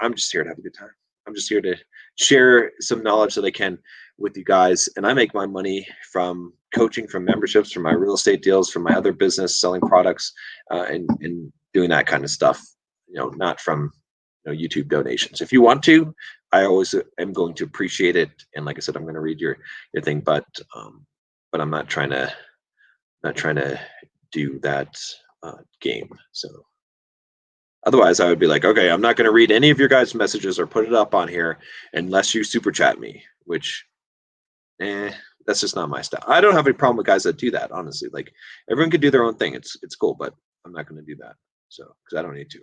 I'm just here to have a good time. I'm just here to share some knowledge that I can with you guys. And I make my money from coaching, from memberships, from my real estate deals, from my other business, selling products, and doing that kind of stuff. Not from YouTube donations. If you want to, I always am going to appreciate it. And like I said, I'm going to read your thing, but I'm not trying to do that game. So. Otherwise, I would be like, okay, I'm not going to read any of your guys' messages or put it up on here unless you super chat me, which, that's just not my style. I don't have any problem with guys that do that, honestly. Like, everyone can do their own thing. It's cool, but I'm not going to do that. So, because I don't need to.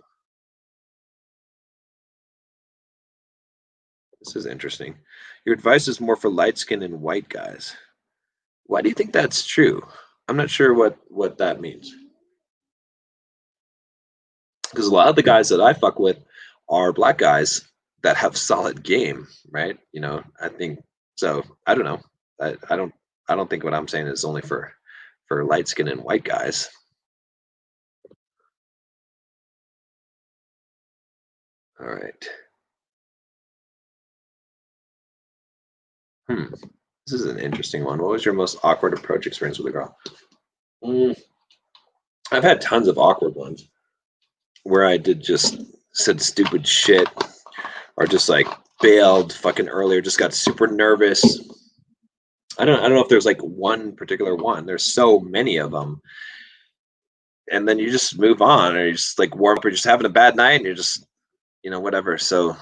This is interesting. Your advice is more for light skin and white guys. Why do you think that's true? I'm not sure what that means. Because a lot of the guys that I fuck with are black guys that have solid game, right? I think so. I don't know. I don't think what I'm saying is only for light skin and white guys. All right. This is an interesting one. What was your most awkward approach experience with a girl? I've had tons of awkward ones where I just said stupid shit or just like bailed fucking earlier, just got super nervous. I don't know if there's like one particular one. There's so many of them. And then you just move on, or you just like warm up, you're just having a bad night and you're just, whatever. So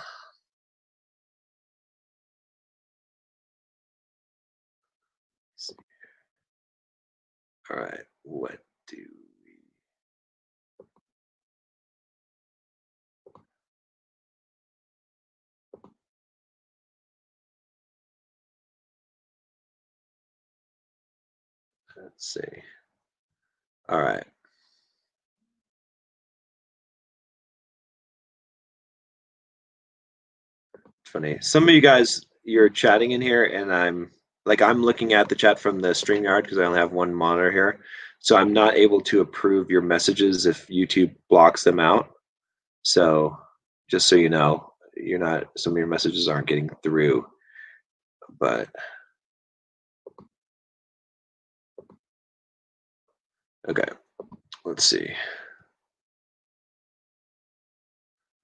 all right, what do we let's see. All right. Funny. Some of you guys, you're chatting in here, and I'm looking at the chat from the StreamYard because I only have one monitor here. So I'm not able to approve your messages if YouTube blocks them out. So just so you know, some of your messages aren't getting through, but okay, let's see.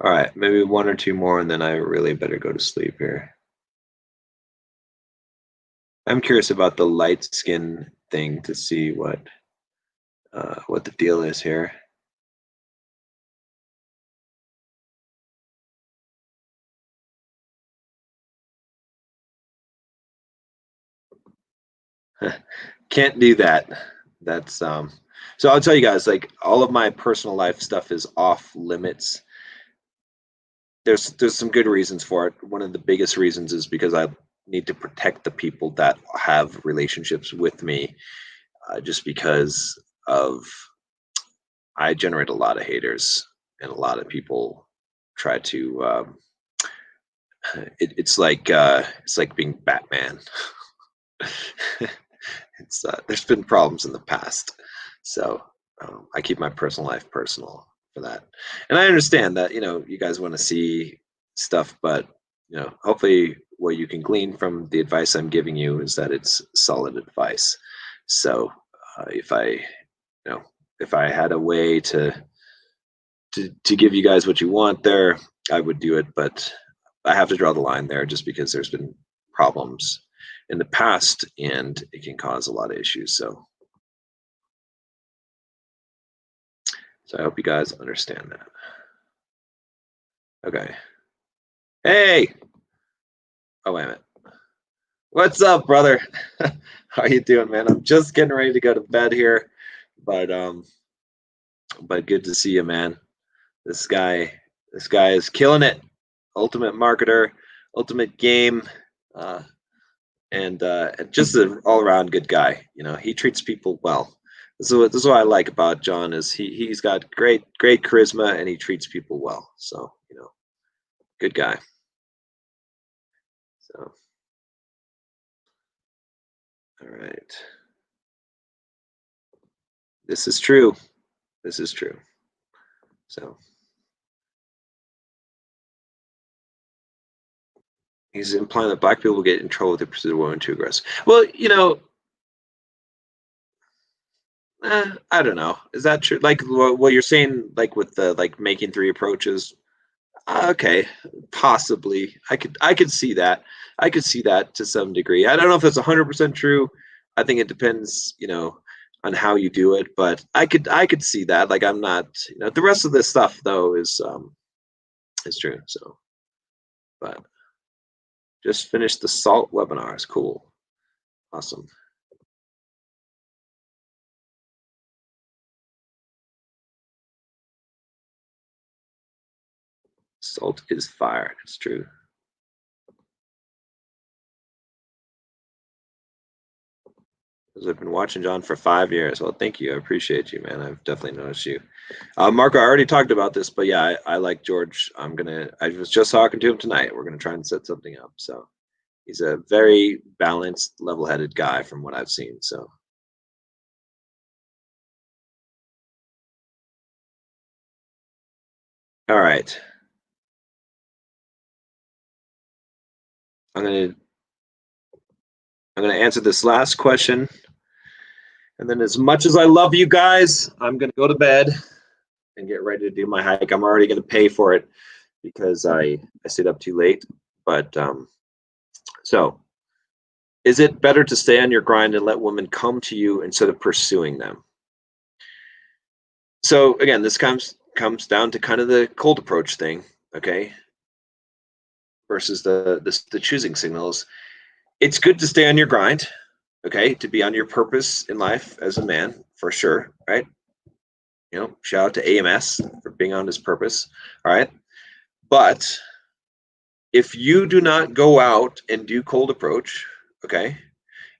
All right, maybe one or two more, and then I really better go to sleep here. I'm curious about the light skin thing to see what the deal is here. Can't do that. That's so I'll tell you guys, like, all of my personal life stuff is off limits. There's some good reasons for it. One of the biggest reasons is because I need to protect the people that have relationships with me, just because of I generate a lot of haters, and a lot of people try to it's like being Batman. There's been problems in the past, so I keep my personal life personal for that. And I understand that you guys want to see stuff, but hopefully what you can glean from the advice I'm giving you is that it's solid advice. So if I had a way to give you guys what you want there, I would do it, but I have to draw the line there just because there's been problems in the past and it can cause a lot of issues. So I hope you guys understand that. Okay. Hey. Oh, wait a minute. What's up, brother? How you doing, man? I'm just getting ready to go to bed here, but good to see you, man. This guy is killing it. Ultimate marketer, ultimate game, and just an all-around good guy. He treats people well. This is what I like about John, is he's got great charisma, and he treats people well. So good guy. So all right, this is true. This is true. So he's implying that black people will get in trouble if they pursue a woman too aggressive. Well, I don't know. Is that true? Like what you're saying, like with the making 3 approaches. Okay, possibly. I could see that. I could see that to some degree. I don't know if that's 100% true. I think it depends, on how you do it. But I could see that. Like, I'm not, the rest of this stuff though is true. So, but just finished the SALT webinars. Cool, awesome. SALT is fire. It's true. Because I've been watching John for 5 years. Well, thank you. I appreciate you, man. I've definitely noticed you. Marco, I already talked about this, but yeah, I like George. I was just talking to him tonight. We're going to try and set something up. So he's a very balanced, level-headed guy from what I've seen. So. All right. I'm going to answer this last question. And then, as much as I love you guys, I'm going to go to bed and get ready to do my hike. I'm already going to pay for it because I stayed up too late. But so, is it better to stay on your grind and let women come to you instead of pursuing them? So again, this comes down to kind of the cold approach thing, okay? Versus the choosing signals. It's good to stay on your grind, okay? To be on your purpose in life as a man, for sure, right? Shout out to AMS for being on his purpose, all right? But if you do not go out and do cold approach, okay?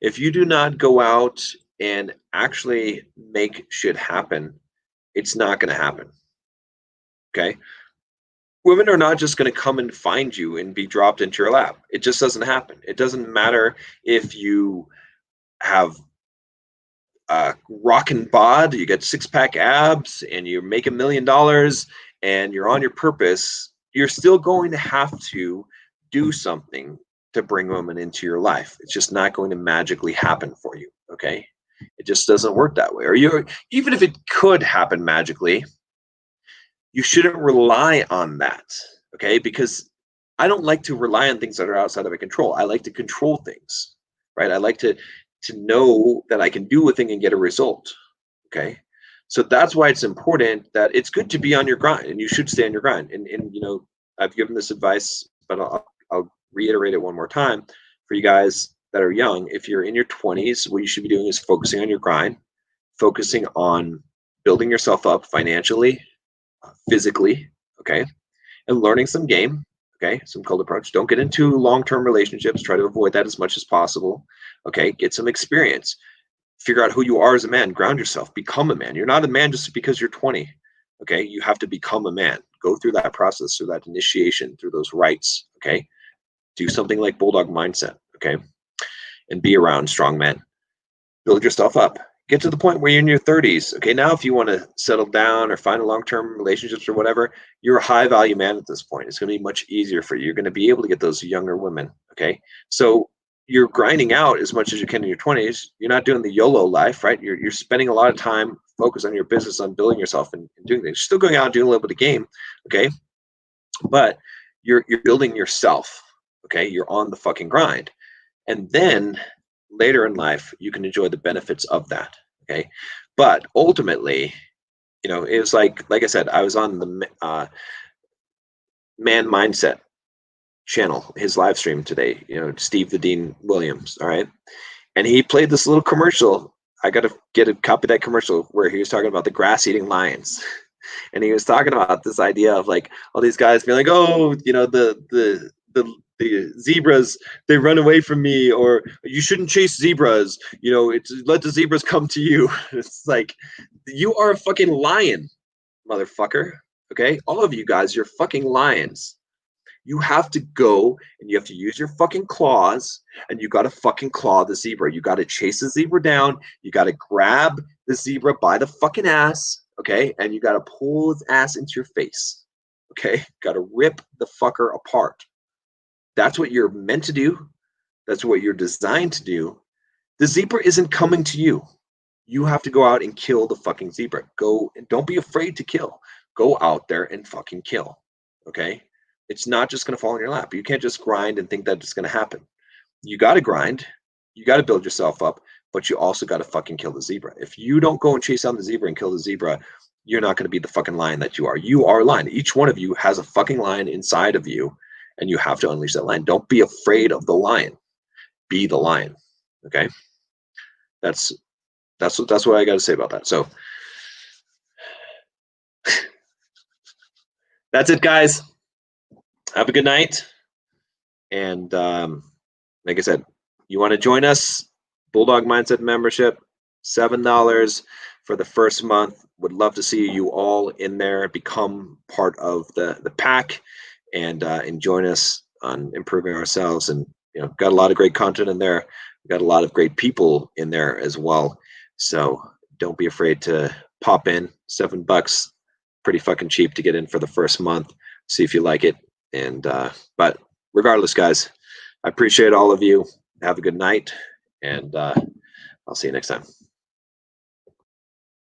If you do not go out and actually make shit happen, it's not going to happen, okay? Women are not just going to come and find you and be dropped into your lap. It just doesn't happen. It doesn't matter if you have rockin' bod, you get 6-pack abs, and you make $1 million, and you're on your purpose. you're still going to have to do something to bring women into your life. It's just not going to magically happen for you. Okay. It just doesn't work that way. Or even if it could happen magically, you shouldn't rely on that. Okay. Because I don't like to rely on things that are outside of my control. I like to control things, right? I like to know that I can do a thing and get a result. Okay. So that's why it's important that it's good to be on your grind, and you should stay on your grind. And I've given this advice, but I'll reiterate it one more time for you guys that are young. If you're in your 20s, what you should be doing is focusing on your grind, focusing on building yourself up financially, physically, okay, and learning some game, okay, some cold approach. Don't get into long-term relationships. Try to avoid that as much as possible, okay. Get some experience. Figure out who you are as a man. Ground yourself. Become a man. You're not a man just because you're 20, okay. You have to become a man. Go through that process, through that initiation, through those rites, okay. Do something like Bulldog Mindset, okay, and be around strong men. Build yourself up. Get to the point where you're in your 30s. Okay, now if you want to settle down or find a long-term relationships or whatever, you're a high-value man at this point. It's going to be much easier for you. You're going to be able to get those younger women. Okay, so you're grinding out as much as you can in your 20s. You're not doing the YOLO life, right? You're spending a lot of time focused on your business, on building yourself and doing things. You're still going out and doing a little bit of game, okay, but you're building yourself. Okay, you're on the fucking grind, and then later in life you can enjoy the benefits of that. Okay, but ultimately, it was like I said, I was on the Man Mindset channel, his live stream today, Steve the Dean Williams, all right, and he played this little commercial. I gotta get a copy of that commercial where he was talking about the grass eating lions. And he was talking about this idea of like all these guys being like, oh, the zebras, they run away from me, or you shouldn't chase zebras. It's let the zebras come to you. It's like, you are a fucking lion, motherfucker. Okay, all of you guys, you're fucking lions. You have to go and you have to use your fucking claws, and you got to fucking claw the zebra. You got to chase the zebra down. You got to grab the zebra by the fucking ass, okay? And you got to pull its ass into your face, okay? Got to rip the fucker apart. That's what you're meant to do. That's what you're designed to do. The zebra isn't coming to you. You have to go out and kill the fucking zebra. Go, and don't be afraid to kill. Go out there and fucking kill, okay? It's not just going to fall in your lap. You can't just grind and think that it's going to happen. You got to grind. You got to build yourself up, but you also got to fucking kill the zebra. If you don't go and chase down the zebra and kill the zebra, you're not going to be the fucking lion that you are. You are a lion. Each one of you has a fucking lion inside of you, and you have to unleash that lion. Don't be afraid of the lion. Be the lion. Okay? That's what I got to say about that. So that's it, guys. Have a good night. And like I said, you want to join us, Bulldog Mindset membership, $7 for the first month. Would love to see you all in there, become part of the pack, and join us on improving ourselves. And got a lot of great content in there. We got a lot of great people in there as well. So don't be afraid to pop in. $7, pretty fucking cheap to get in for the first month. See if you like it. And but regardless, guys, I appreciate all of you. Have a good night, and I'll see you next time.